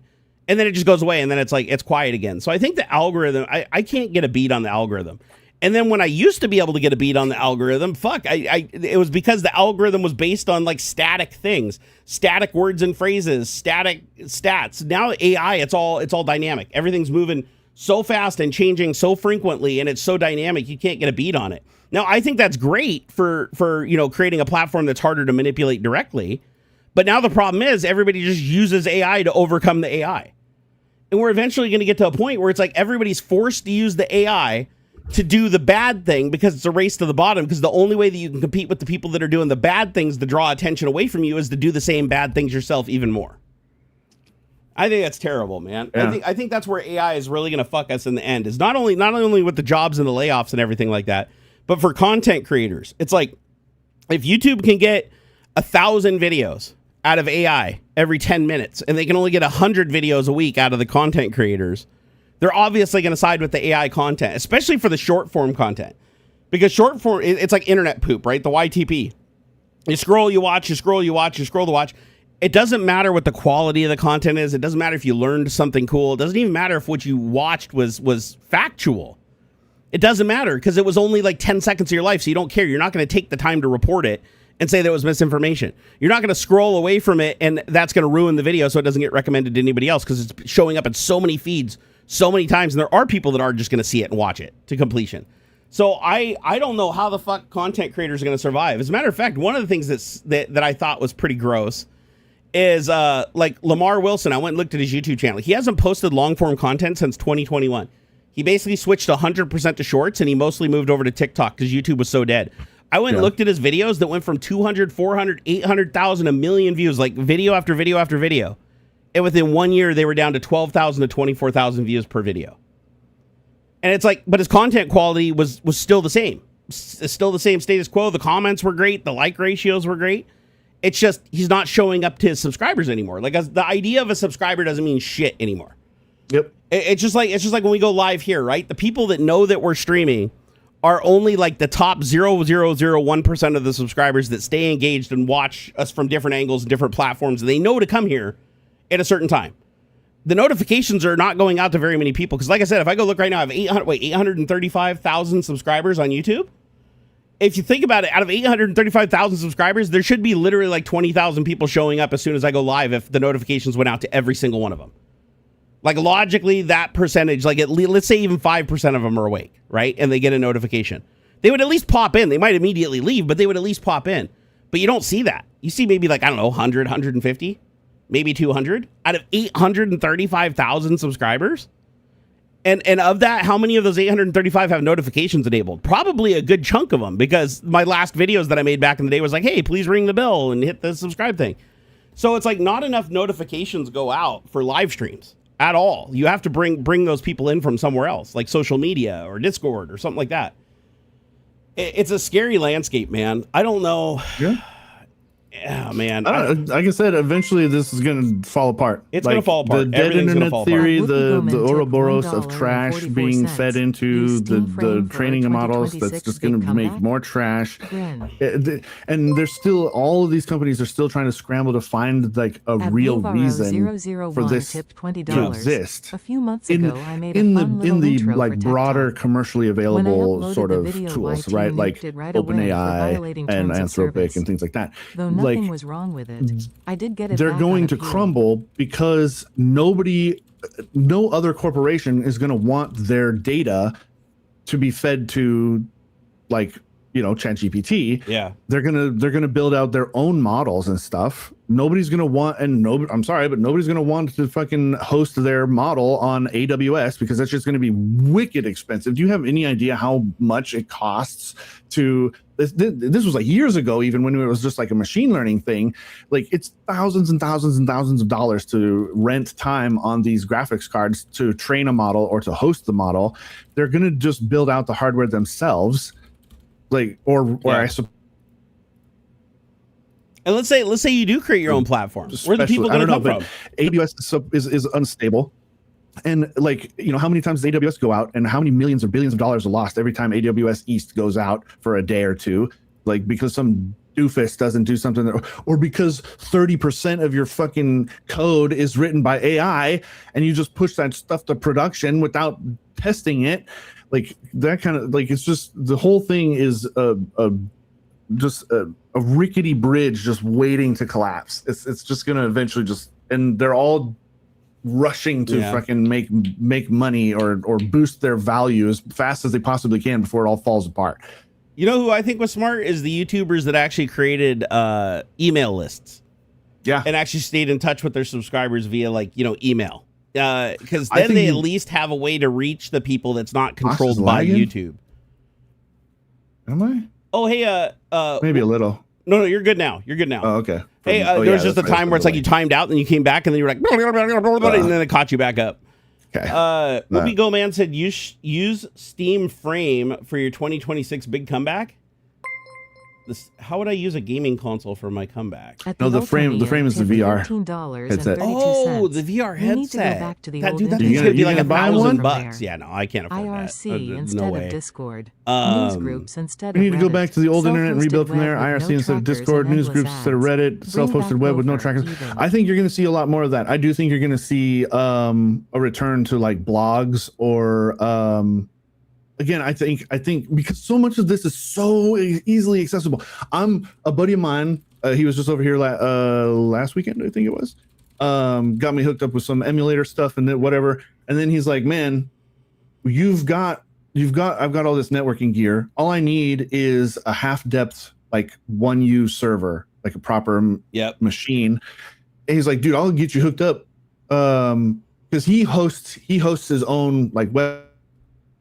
And then it just goes away, and then it's like, it's quiet again. So I think the algorithm, I can't get a beat on the algorithm. And then when I used to be able to get a beat on the algorithm, it was because the algorithm was based on like static things, static words and phrases, static stats. Now AI, it's all dynamic. Everything's moving so fast and changing so frequently, and it's so dynamic, you can't get a beat on it. Now, I think that's great for creating a platform that's harder to manipulate directly. But now the problem is everybody just uses AI to overcome the AI. And we're eventually going to get to a point where it's like everybody's forced to use the AI to do the bad thing because it's a race to the bottom, because the only way that you can compete with the people that are doing the bad things to draw attention away from you is to do the same bad things yourself even more. I think that's terrible, man. Yeah. I think that's where AI is really going to fuck us in the end. Is not only with the jobs and the layoffs and everything like that, but for content creators. It's like if YouTube can get 1,000 videos out of AI every 10 minutes, and they can only get 100 videos a week out of the content creators, they're obviously going to side with the AI content, especially for the short form content. Because short form, it's like internet poop, right? The YTP. You scroll, you watch, you scroll, you watch, you scroll to watch. It doesn't matter what the quality of the content is. It doesn't matter if you learned something cool. It doesn't even matter if what you watched was factual. It doesn't matter because it was only like 10 seconds of your life, so you don't care. You're not going to take the time to report it and say that it was misinformation. You're not going to scroll away from it, and that's going to ruin the video so it doesn't get recommended to anybody else because it's showing up in so many feeds so many times, and there are people that are just going to see it and watch it to completion. So I don't know how the fuck content creators are going to survive. As a matter of fact, one of the things that I thought was pretty gross is like Lamar Wilson. I went and looked at his YouTube channel. He hasn't posted long form content since 2021. He basically switched 100% to shorts, and he mostly moved over to TikTok because YouTube was so dead. I went and looked at his videos that went from 200, 400, 800,000, a million views, like video after video after video. And within 1 year, they were down to 12,000 to 24,000 views per video. And it's like, but his content quality was still the same. It's still the same status quo. The comments were great. The like ratios were great. It's just he's not showing up to his subscribers anymore. Like the idea of a subscriber doesn't mean shit anymore. Yep. It's just like when we go live here, right? The people that know that we're streaming are only like the top 0.001% of the subscribers that stay engaged and watch us from different angles and different platforms. And they know to come here at a certain time. The notifications are not going out to very many people. Because like I said, if I go look right now, I have 835,000 subscribers on YouTube. If you think about it, out of 835,000 subscribers, there should be literally like 20,000 people showing up as soon as I go live if the notifications went out to every single one of them. Like logically, that percentage, like let's say even 5% of them are awake, right? And they get a notification. They would at least pop in. They might immediately leave, but they would at least pop in. But you don't see that. You see maybe like, I don't know, 100, 150, maybe 200 out of 835,000 subscribers. And of that, how many of those 835 have notifications enabled? Probably a good chunk of them, because my last videos that I made back in the day was like, hey, please ring the bell and hit the subscribe thing. So it's like not enough notifications go out for live streams at all. You have to bring those people in from somewhere else, like social media or Discord or something like that. It's a scary landscape, man. I don't know. Yeah, man. Like I said, eventually this is going to fall apart. It's going to fall apart. The dead internet theory, the Ouroboros of trash being fed into the training models, that's just going to make more trash. And there's still, all of these companies are still trying to scramble to find like a real reason for this to exist. A few months ago, I made in the like broader commercially available sort of tools, right? Like OpenAI and Anthropic and things like that. Nothing was wrong with it. I did get it. They're going to crumble because no other corporation is going to want their data to be fed to, like, you know, ChatGPT. Yeah, they're gonna build out their own models and stuff. Nobody's gonna want, I'm sorry, but nobody's gonna want to fucking host their model on AWS, because that's just gonna be wicked expensive. Do you have any idea how much it costs to? This was like years ago, even when it was just like a machine learning thing. Like, it's thousands and thousands and thousands of dollars to rent time on these graphics cards to train a model or to host the model. They're gonna just build out the hardware themselves. Like, I suppose. And let's say you do create your own platform. Where are the people going to come from? AWS is unstable, and like, you know, how many times does AWS go out, and how many millions or billions of dollars are lost every time AWS East goes out for a day or two, like because some doofus doesn't do something, or because 30% of your fucking code is written by AI, and you just push that stuff to production without testing it. Like, that kind of, like, it's just, the whole thing is a rickety bridge just waiting to collapse. It's just going to eventually just, and they're all rushing to fucking make money or boost their value as fast as they possibly can before it all falls apart. You know who I think was smart is the YouTubers that actually created email lists. Yeah. And actually stayed in touch with their subscribers via, like, you know, email. Because then they at least have a way to reach the people that's not controlled by YouTube. Am I? Oh, hey, maybe a little. No, you're good now. You're good now. Oh, okay. Hey, there was just a time where it's like you timed out, and then you came back, and then you were like, and then it caught you back up. Okay. Whoopi Go Man said, use Steam Frame for your 2026 big comeback. How would I use a gaming console for my comeback? No, the frame is the VR headset. Oh, the VR headset. Need to go back to the that old thing's gonna be like $1,000. Yeah, no, I can't afford IRC that. instead of Discord. News groups instead of We need to go Reddit. back to the old internet and rebuild from there. Self-hosted IRC instead of web with Discord, no news trackers groups and instead of Reddit, self-hosted web with no trackers. even. I think you're going to see a lot more of that. I do think you're going to see a return to like blogs or again, I think because so much of this is so easily accessible. A buddy of mine, he was just over here last weekend, I think it was. Got me hooked up with some emulator stuff and then whatever. And then he's like, man, I've got all this networking gear. All I need is a half depth, like 1U server, like a proper machine. And he's like, dude, I'll get you hooked up. Because he hosts his own like web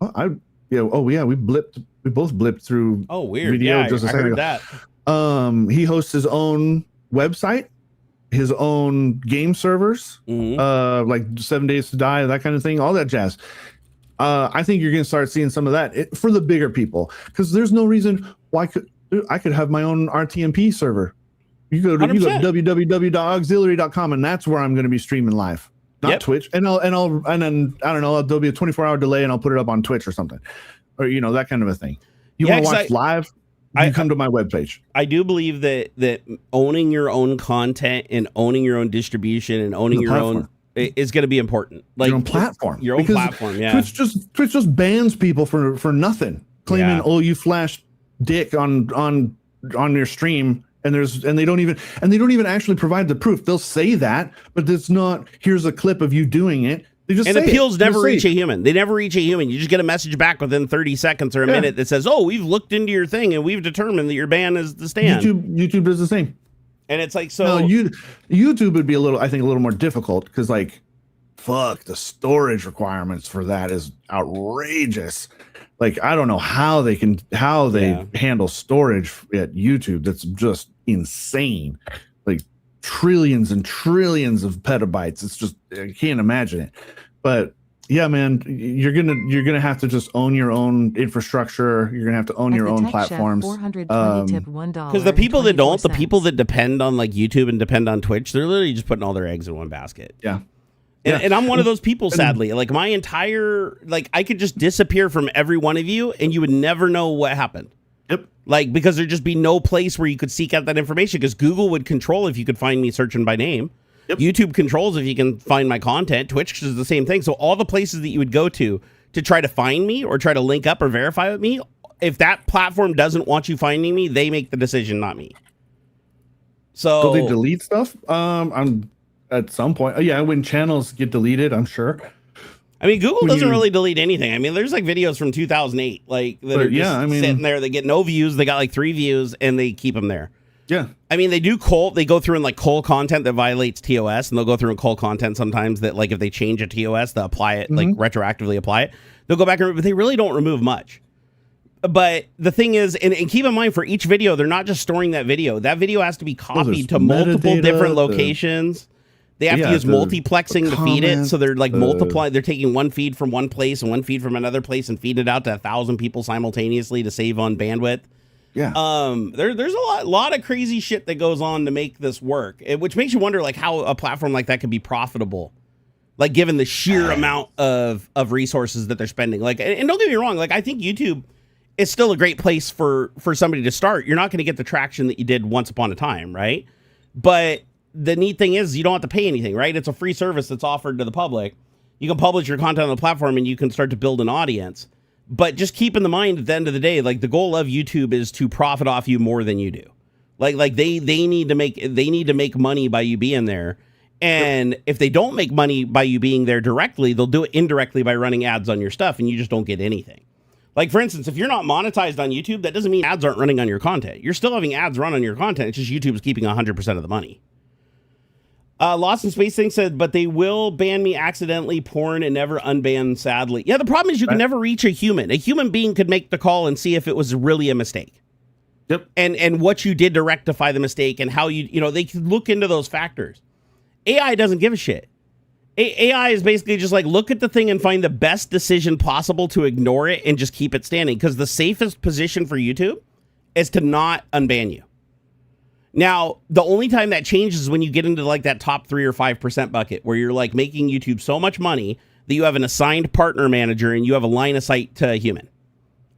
We both blipped through. Oh, weird. Video Yeah, just a I second heard ago. that. He hosts his own website, his own game servers, like 7 Days to Die, that kind of thing, all that jazz. I think you're going to start seeing some of that for the bigger people, because there's no reason why I could have my own RTMP server. You go to www.auxiliary.com, and that's where I'm going to be streaming live, not Twitch. And then I don't know, there'll be a 24-hour delay, and I'll put it up on Twitch or something, or that kind of a thing. You want to watch live? You come to my webpage. I do believe that owning your own content and owning your own distribution and owning your own is going to be important. Like your own platform. Your own platform, yeah. Twitch just bans people for nothing, claiming, oh, you flashed dick on your stream, and they don't even actually provide the proof. They'll say that, but it's not, here's a clip of you doing it. Appeals never reach a human. They never reach a human. You just get a message back within 30 seconds or a minute that says, "Oh, we've looked into your thing and we've determined that your ban is the stand." YouTube does the same. And it's like, so YouTube would be a little more difficult, because like, fuck, the storage requirements for that is outrageous. Like, I don't know how they handle storage at YouTube. That's just insane. Like, trillions and trillions of petabytes. It's just, I can't imagine it. But yeah, man, you're gonna have to just own your own infrastructure. You're gonna have to own your own platforms. Because the people that don't, the people that depend on like YouTube and depend on Twitch, they're literally just putting all their eggs in one basket. Yeah. And I'm one of those people, sadly. Like, my entire, like, I could just disappear from every one of you and you would never know what happened. Yep. Like, because there'd just be no place where you could seek out that information, because Google would control if you could find me searching by name. Yep. YouTube controls if you can find my content. Twitch is the same thing. So all the places that you would go to try to find me or try to link up or verify with me, if that platform doesn't want you finding me, they make the decision, not me. So they delete stuff? I'm at some point. Yeah, when channels get deleted, I'm sure. I mean, Google doesn't really delete anything. I mean, there's like videos from 2008, like that are just sitting there. They get no views. They got like 3 views, and they keep them there. Yeah. I mean, they do cull. They go through and like cull content that violates TOS, and they'll go through and cull content sometimes that, like, if they change a TOS, they'll apply it, like retroactively apply it. They'll go back and, but they really don't remove much. But the thing is, and keep in mind, for each video, they're not just storing that video. That video has to be copied to multiple different locations. They have to use multiplexing to feed it. So they're like multiplying. They're taking one feed from one place and one feed from another place and feeding it out to 1,000 people simultaneously to save on bandwidth. Yeah. There's a lot of crazy shit that goes on to make this work, which makes you wonder, like, how a platform like that could be profitable, like, given the sheer amount of resources that they're spending. Like, and don't get me wrong, like, I think YouTube is still a great place for somebody to start. You're not going to get the traction that you did once upon a time, right? But the neat thing is, you don't have to pay anything, right? It's a free service that's offered to the public. You can publish your content on the platform and you can start to build an audience. But just keep in the mind, at the end of the day, like, the goal of YouTube is to profit off you more than you do. Like they need to make money by you being there. And if they don't make money by you being there directly, they'll do it indirectly by running ads on your stuff, and you just don't get anything. Like, for instance, if you're not monetized on YouTube, that doesn't mean ads aren't running on your content. You're still having ads run on your content. It's just YouTube's keeping 100% of the money. Lost in Space Thing said, but they will ban me accidentally, porn, and never unban, sadly. Yeah, the problem is you can never reach a human. A human being could make the call and see if it was really a mistake. Yep. And what you did to rectify the mistake, and how they can look into those factors. AI doesn't give a shit. AI is basically just like, look at the thing and find the best decision possible to ignore it and just keep it standing. Because the safest position for YouTube is to not unban you. Now, the only time that changes is when you get into like that top 3 or 5% bucket, where you're like making YouTube so much money that you have an assigned partner manager and you have a line of sight to a human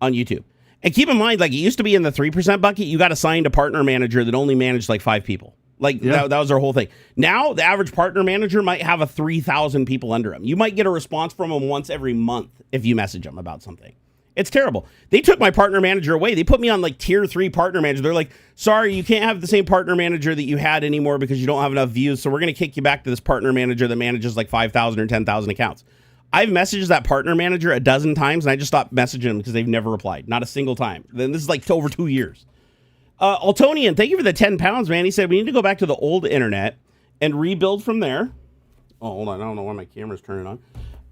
on YouTube. And keep in mind, like, it used to be in the 3% bucket, you got assigned a partner manager that only managed like 5 people. Like, that was their whole thing. Now, the average partner manager might have 3,000 people under him. You might get a response from him once every month if you message him about something. It's terrible. They took my partner manager away. They put me on like tier 3 partner manager. They're like, sorry, you can't have the same partner manager that you had anymore because you don't have enough views. So we're going to kick you back to this partner manager that manages like 5,000 or 10,000 accounts. I've messaged that partner manager 12 times, and I just stopped messaging them because they've never replied. Not a single time. Then this is like over 2 years. Altonian, thank you for the 10 pounds, man. He said, we need to go back to the old internet and rebuild from there. Oh, hold on. I don't know why my camera's turning on.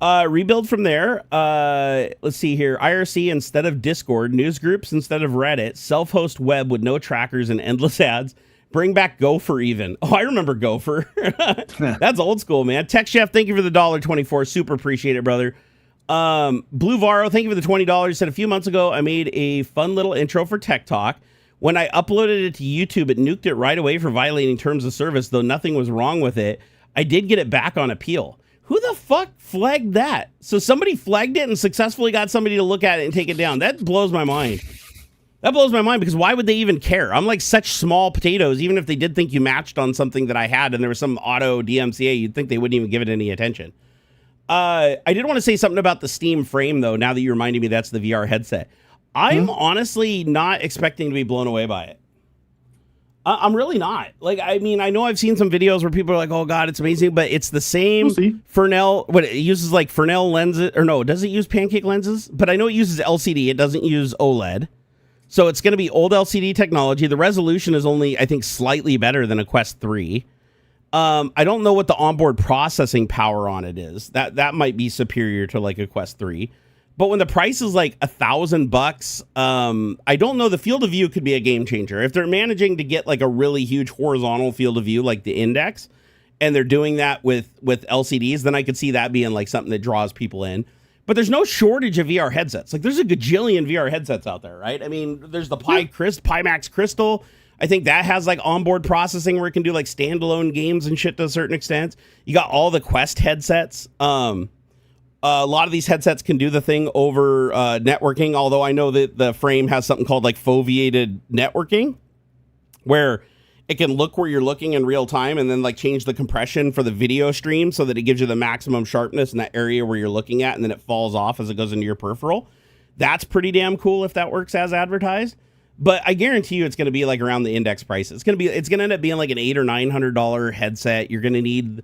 Rebuild from there. Let's see here. IRC instead of Discord, news groups instead of Reddit, self-host web with no trackers and endless ads. Bring back Gopher even. Oh, I remember Gopher. That's old school, man. Tech Chef, thank you for the $1.24. Super appreciate it, brother. Blue Varo, thank you for the $20. Said a few months ago, I made a fun little intro for Tech Talk. When I uploaded it to YouTube, it nuked it right away for violating terms of service, though nothing was wrong with it. I did get it back on appeal. Who the fuck flagged that? So somebody flagged it and successfully got somebody to look at it and take it down. That blows my mind. That blows my mind because why would they even care? I'm like such small potatoes. Even if they did think you matched on something that I had and there was some auto DMCA, you'd think they wouldn't even give it any attention. I did want to say something about the Steam Frame, though, now that you reminded me that's the VR headset. I'm honestly not expecting to be blown away by it. I'm really not. Like, I mean, I know I've seen some videos where people are like, oh, God, it's amazing, but it's the same Fresnel. What, it uses like Fresnel lenses, or no, does it use pancake lenses? But I know it uses LCD. It doesn't use OLED. So it's going to be old LCD technology. The resolution is only, I think, slightly better than a Quest 3. I don't know what the onboard processing power on it is. That might be superior to like a Quest 3. But when the price is like $1,000, I don't know. The field of view could be a game changer. If they're managing to get like a really huge horizontal field of view, like the Index, and they're doing that with LCDs, then I could see that being like something that draws people in. But there's no shortage of VR headsets. Like there's a gajillion VR headsets out there, right? I mean, there's the Pimax Crystal. I think that has like onboard processing where it can do like standalone games and shit to a certain extent. You got all the Quest headsets. A lot of these headsets can do the thing over networking, although I know that the Frame has something called like foveated networking, where it can look where you're looking in real time and then like change the compression for the video stream so that it gives you the maximum sharpness in that area where you're looking at, and then it falls off as it goes into your peripheral. That's pretty damn cool if that works as advertised. But I guarantee you it's going to be like around the Index price. It's going to end up being like an $800 or $900 headset. You're going to need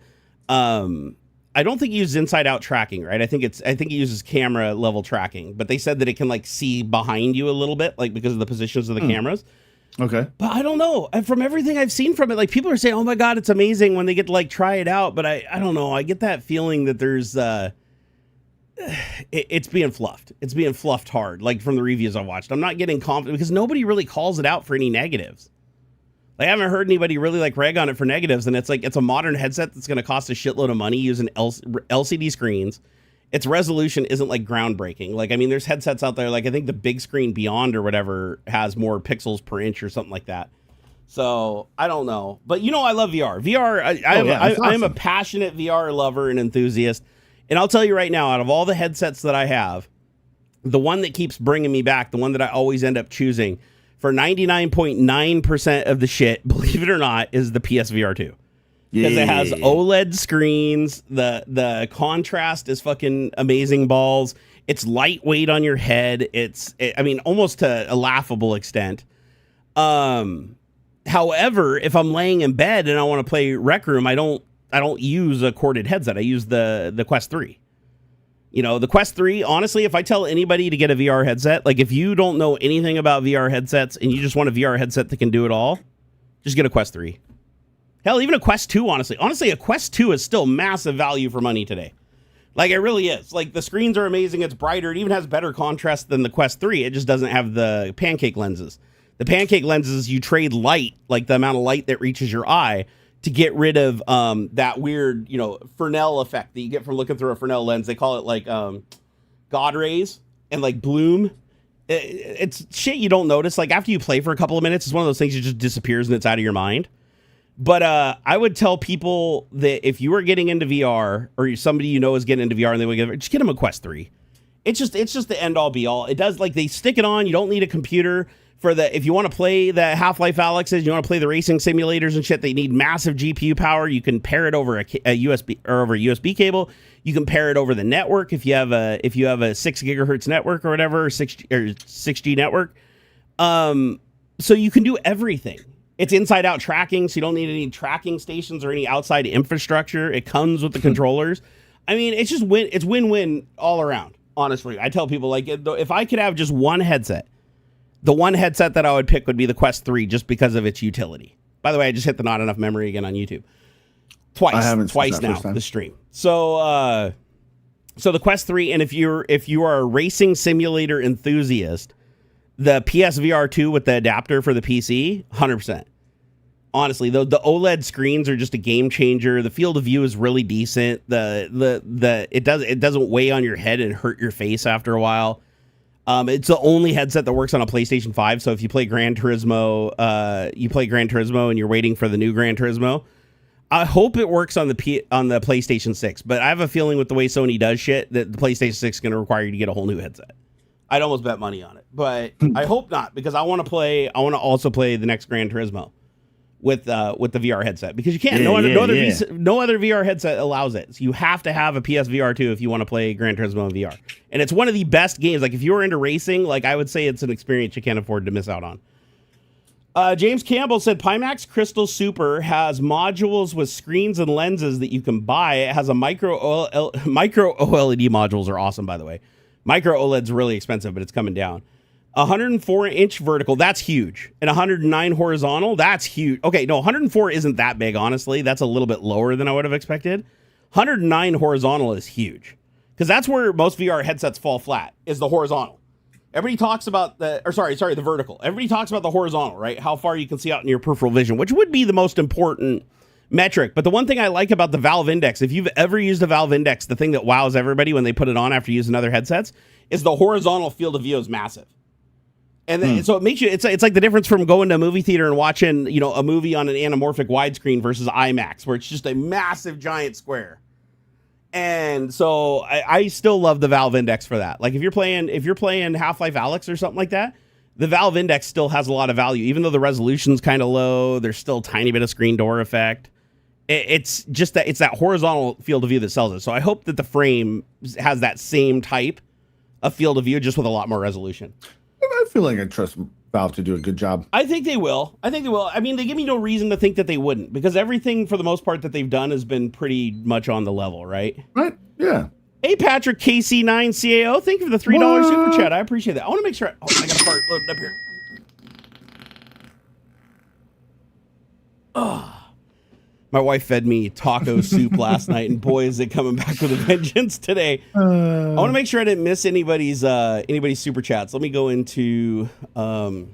I don't think it uses inside out tracking, right? I think it uses camera level tracking, but they said that it can like see behind you a little bit, like because of the positions of the cameras. Okay. But I don't know. And from everything I've seen from it, like people are saying, oh my God, it's amazing when they get to like try it out. But I don't know. I get that feeling that there's, it's being fluffed. It's being fluffed hard. Like from the reviews I've watched, I'm not getting confident because nobody really calls it out for any negatives. Like, I haven't heard anybody really like rag on it for negatives. And it's like, it's a modern headset that's going to cost a shitload of money using LCD screens. Its resolution isn't like groundbreaking. Like, I mean, there's headsets out there. Like I think the big screen Beyond or whatever has more pixels per inch or something like that. So I don't know, but you know, I love VR. I am a passionate VR lover and enthusiast. And I'll tell you right now, out of all the headsets that I have, the one that keeps bringing me back, the one that I always end up choosing for 99.9% of the shit, believe it or not, is the PSVR 2. Because it has OLED screens, the contrast is fucking amazing balls. It's lightweight on your head. I mean, almost to a laughable extent. However, if I'm laying in bed and I want to play Rec Room, I don't use a corded headset. I use the Quest 3. You know, the Quest 3, honestly, if I tell anybody to get a VR headset, like if you don't know anything about VR headsets and you just want a VR headset that can do it all, just get a Quest 3. Hell, even a Quest 2, honestly. Honestly, a Quest 2 is still massive value for money today. Like, it really is. Like, the screens are amazing. It's brighter. It even has better contrast than the Quest 3. It just doesn't have the pancake lenses. The pancake lenses, you trade light, like the amount of light that reaches your eye, to get rid of that weird, you know, Fresnel effect that you get from looking through a Fresnel lens. They call it, like, God rays and, like, bloom. It's shit you don't notice. Like, after you play for a couple of minutes, it's one of those things that just disappears and it's out of your mind. But I would tell people that if you are getting into VR, or somebody you know is getting into VR and they would just get them a Quest 3. It's just the end all be all. It does, like, they stick it on. You don't need a computer for if you want to play the Half-Life Alyxes, you want to play the racing simulators and shit, they need massive GPU power. You can pair it over a USB or over a USB cable. You can pair it over the network if you have a 6 gigahertz network or whatever, or 6G network. So you can do everything. It's inside out tracking, so you don't need any tracking stations or any outside infrastructure. It comes with the controllers. I mean, it's just it's win-win all around. Honestly, I tell people, like, if I could have just one headset, the one headset that I would pick would be the Quest 3 just because of its utility. By the way, I just hit the not enough memory again on YouTube. Twice now, the stream. So So the Quest 3, and if you are a racing simulator enthusiast, the PSVR 2 with the adapter for the PC, 100%. Honestly, the OLED screens are just a game changer. The field of view is really decent. It doesn't weigh on your head and hurt your face after a while. It's the only headset that works on a PlayStation 5. So if you play Gran Turismo, and you're waiting for the new Gran Turismo, I hope it works on the PlayStation 6. But I have a feeling with the way Sony does shit that the PlayStation 6 is going to require you to get a whole new headset. I'd almost bet money on it, but I hope not, because I want to also play the next Gran Turismo with the VR headset, because you can't. No other VR headset allows it. So you have to have a PSVR 2 if you want to play Gran Turismo in VR. And it's one of the best games. Like, if you're into racing, like, I would say it's an experience you can't afford to miss out on. James Campbell said Pimax Crystal Super has modules with screens and lenses that you can buy. It has a micro OLED modules are awesome, by the way. Micro OLED's really expensive, but it's coming down. 104-inch vertical, that's huge. And 109 horizontal, that's huge. Okay, no, 104 isn't that big, honestly. That's a little bit lower than I would have expected. 109 horizontal is huge, because that's where most VR headsets fall flat, is the horizontal. Everybody talks about the vertical. Everybody talks about the horizontal, right? How far you can see out in your peripheral vision, which would be the most important metric. But the one thing I like about the Valve Index, if you've ever used a Valve Index, the thing that wows everybody when they put it on after using other headsets is the horizontal field of view is massive. And then, so it makes you, it's like the difference from going to a movie theater and watching, a movie on an anamorphic widescreen versus IMAX, where it's just a massive giant square. And so I still love the Valve Index for that. Like, if you're playing Half-Life Alyx or something like that, the Valve Index still has a lot of value, even though the resolution's kind of low. There's still a tiny bit of screen door effect. It's just that it's that horizontal field of view that sells it. So I hope that the frame has that same type of field of view, just with a lot more resolution. I feel like I trust Valve to do a good job. I think they will. I mean, they give me no reason to think that they wouldn't, because everything, for the most part, that they've done has been pretty much on the level, right? Right, yeah. Hey, Patrick KC9CAO, thank you for the $3 super chat. I appreciate that. I want to make sure. I got a part loaded up here. Oh. My wife fed me taco soup last night, and boy, is it coming back with a vengeance today. I want to make sure I didn't miss anybody's super chats. Let me go into the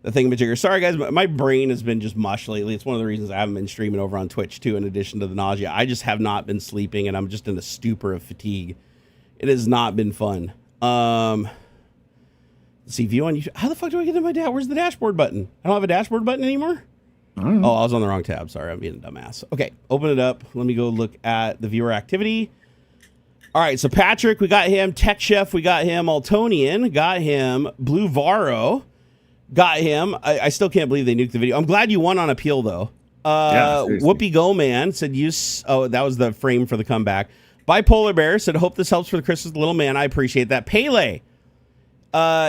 thingamajigger. Sorry, guys, my brain has been just mush lately. It's one of the reasons I haven't been streaming over on Twitch, too, in addition to the nausea. I just have not been sleeping, and I'm just in a stupor of fatigue. It has not been fun. Let's see, view on YouTube. How the fuck do I get to my dashboard? Where's the dashboard button? I don't have a dashboard button anymore? Oh, I was on the wrong tab. Sorry, I'm being a dumbass. Okay, open it up. Let me go look at the viewer activity. All right, so Patrick, we got him. Tech Chef, we got him. Altonian, got him. Blue Varo, got him. I still can't believe they nuked the video. I'm glad you won on appeal, though. Whoopi Go Man said use. Oh, that was the frame for the comeback. Bipolar Bear said, hope this helps for the Christmas little man. I appreciate that. Pele.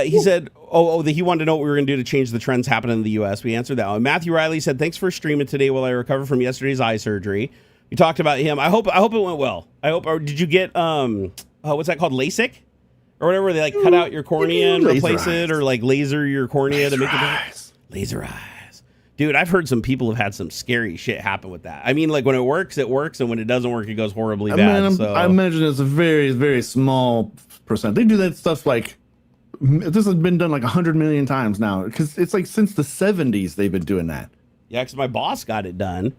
He said, he wanted to know what we were going to do to change the trends happening in the U.S. We answered that one. Matthew Riley said, thanks for streaming today while I recover from yesterday's eye surgery. We talked about him. I hope it went well. Or did you get, what's that called? LASIK? Or whatever, they cut out your cornea and replace it, or laser your cornea to make it. Laser eyes. Dude, I've heard some people have had some scary shit happen with that. I mean, when it works, and when it doesn't work, it goes horribly bad. I imagine it's a very, very small percent. They do that stuff this has been done 100 million times now, because it's since the 70s they've been doing that. Yeah, because my boss got it done,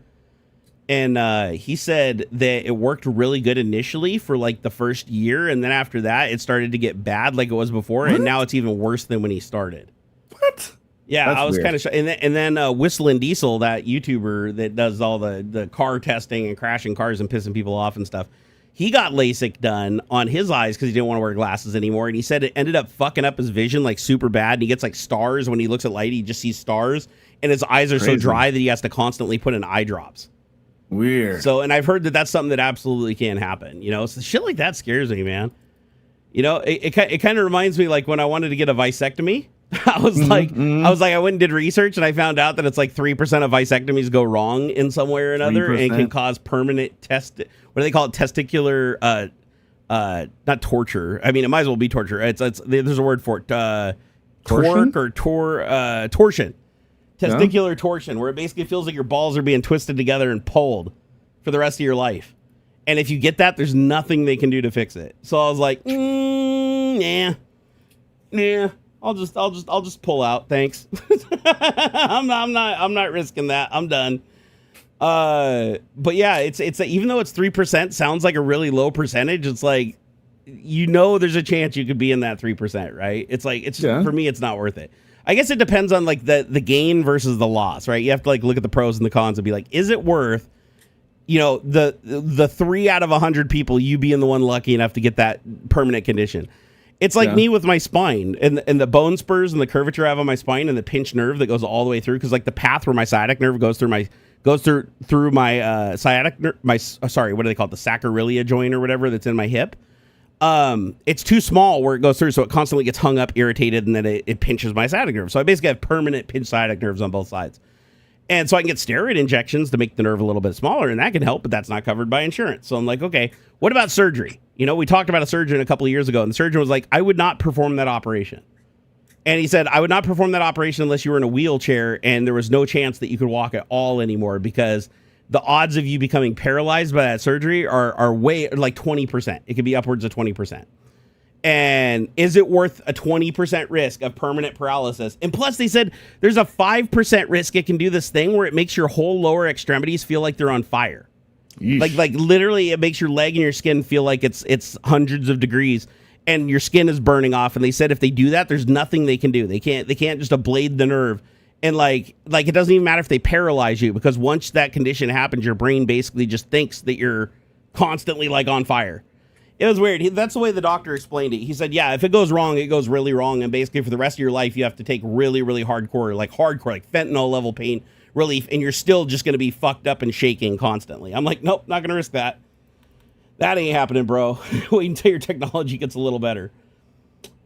and he said that it worked really good initially for the first year, and then after that it started to get bad like it was before. What? And now it's even worse than when he started. What? Yeah, that's I was kind of and then Whistling Diesel, that YouTuber that does all the car testing and crashing cars and pissing people off and stuff, he got LASIK done on his eyes because he didn't want to wear glasses anymore. And he said it ended up fucking up his vision super bad. And he gets stars when he looks at light. He just sees stars. And his eyes are so dry that he has to constantly put in eye drops. Weird. So, and I've heard that that's something that absolutely can happen. So shit like that scares me, man. It kind of reminds me when I wanted to get a vasectomy. I was I went and did research, and I found out that it's 3% of vasectomies go wrong in some way or another, 3%. And can cause permanent what do they call it? Testicular, not torture. I mean, it might as well be torture. There's a word for it. Torsion? Torsion. Testicular torsion, where it basically feels like your balls are being twisted together and pulled for the rest of your life. And if you get that, there's nothing they can do to fix it. So I was like, nah, I'll just pull out. Thanks. I'm not risking that. I'm done. But yeah, it's even though it's 3%, sounds like a really low percentage. It's like, there's a chance you could be in that 3%, right? It's like, for me, it's not worth it. I guess it depends on like the gain versus the loss, right? You have to like look at the pros and the cons and be like, is it worth, the 3 out of 100 people, you being the one lucky enough to get that permanent condition? It's like me with my spine and the bone spurs and the curvature I have on my spine and the pinched nerve that goes all the way through. Cause like the path where my sciatic nerve goes through my sciatic nerve, what do they call it? The sacroiliac joint or whatever that's in my hip. It's too small where it goes through. So it constantly gets hung up, irritated, and then it pinches my sciatic nerve. So I basically have permanent pinched sciatic nerves on both sides. And so I can get steroid injections to make the nerve a little bit smaller, and that can help, but that's not covered by insurance. So I'm like, okay, what about surgery? We talked about a surgeon a couple of years ago, and the surgeon was like, I would not perform that operation. And he said, I would not perform that operation unless you were in a wheelchair and there was no chance that you could walk at all anymore, because the odds of you becoming paralyzed by that surgery are way, like 20%. It could be upwards of 20%. And is it worth a 20% risk of permanent paralysis? And plus, they said there's a 5% risk it can do this thing where it makes your whole lower extremities feel like they're on fire. Yeesh. Like literally, it makes your leg and your skin feel like it's hundreds of degrees, and your skin is burning off. And they said if they do that, there's nothing they can do. They can't just ablate the nerve. And like it doesn't even matter if they paralyze you, because once that condition happens, your brain basically just thinks that you're constantly like on fire. It was weird. That's the way the doctor explained it. He said, yeah, if it goes wrong, it goes really wrong. And basically for the rest of your life, you have to take really, really hardcore, like fentanyl level pain relief. And you're still just going to be fucked up and shaking constantly. I'm like, nope, not going to risk that. That ain't happening, bro. Wait until your technology gets a little better.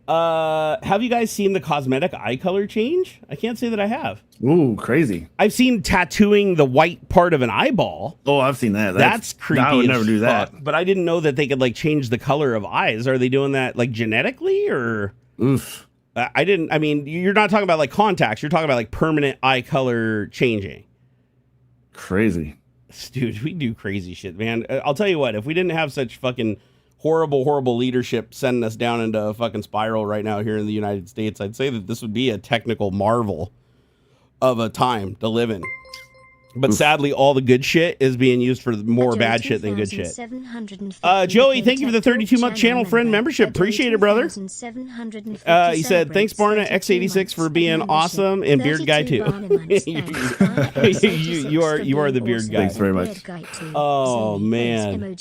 Have you guys seen the cosmetic eye color change? I can't say that I have. Ooh, crazy. I've seen tattooing the white part of an eyeball. Oh, I've seen that. That's creepy. I would never do that. But I didn't know that they could like change the color of eyes. Are they doing that like genetically or? Oof. I mean, you're not talking about like contacts. You're talking about like permanent eye color changing. Crazy. Dude, we do crazy shit, man. I'll tell you what, if we didn't have such fucking horrible leadership sending us down into a fucking spiral right now here in the United States, I'd say that this would be a technical marvel of a time to live in. But oof. Sadly, all the good shit is being used for more bad shit than good shit. Joey, thank you for the 32-month channel friend membership. Appreciate it, brother. He said, thanks, Barna X86 for being awesome, and Beard Guy too. you are the Beard Guy. Thanks very much. Oh man.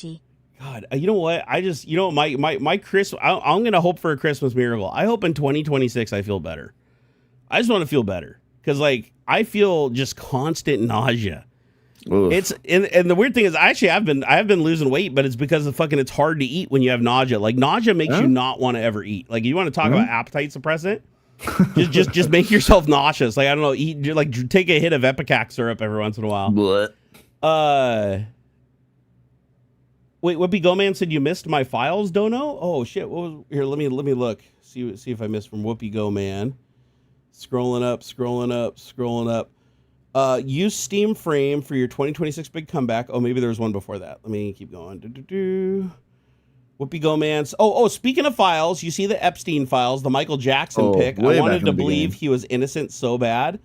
God, you know what? My Christmas. I'm gonna hope for a Christmas miracle. I hope in 2026 I feel better. I just want to feel better, because like I feel just constant nausea. Oof. It's and the weird thing is, I have been losing weight, but it's because it's hard to eat when you have nausea. Like nausea makes you not want to ever eat. Like you want to talk about appetite suppressant. just make yourself nauseous. Like I don't know, eat like take a hit of Epicac syrup every once in a while. What? Wait, Whoopi Go-Man said you missed my files, Dono? Oh shit! What was here? Let me look. See if I missed from Whoopi Go-Man. Scrolling up. Use Steam Frame for your 2026 big comeback. Oh, maybe there was one before that. Let me keep going. Whoopi Go-Man. Oh, speaking of files, you see the Epstein files, the Michael Jackson pick. I wanted to believe he was innocent so bad.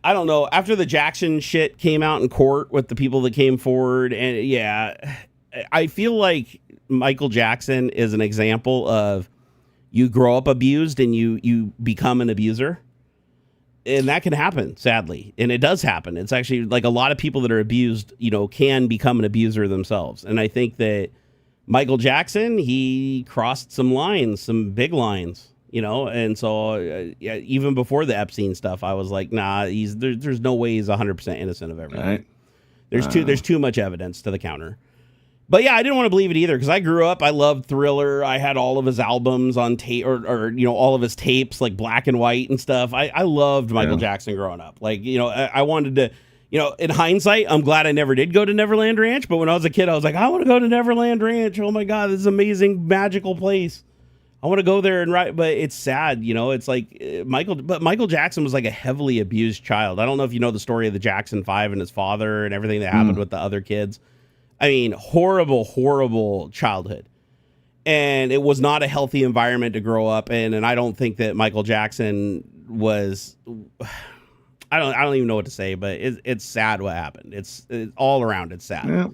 I don't know. After the Jackson shit came out in court with the people that came forward, and yeah, I feel like Michael Jackson is an example of you grow up abused and you become an abuser. And that can happen, sadly. And it does happen. It's actually like a lot of people that are abused, can become an abuser themselves. And I think that Michael Jackson, he crossed some lines, some big lines. And so even before the Epstein stuff, I was like, nah, there's no way he's 100% innocent of everything. Right. There's too much evidence to the counter. But yeah, I didn't want to believe it either, because I grew up, I loved Thriller. I had all of his albums on tape, or all of his tapes, like black and white and stuff. I loved Michael Jackson growing up. Like, I wanted to, in hindsight, I'm glad I never did go to Neverland Ranch. But when I was a kid, I was like, I want to go to Neverland Ranch. Oh my God, this is an amazing, magical place. I want to go there and write, but it's sad, it's like Michael Jackson was like a heavily abused child. I don't know if you know the story of the Jackson 5 and his father and everything that happened with the other kids. I mean, horrible childhood. And it was not a healthy environment to grow up in. And I don't think that Michael Jackson was, I don't even know what to say, but it's sad what happened. It's all around. It's sad. Yeah.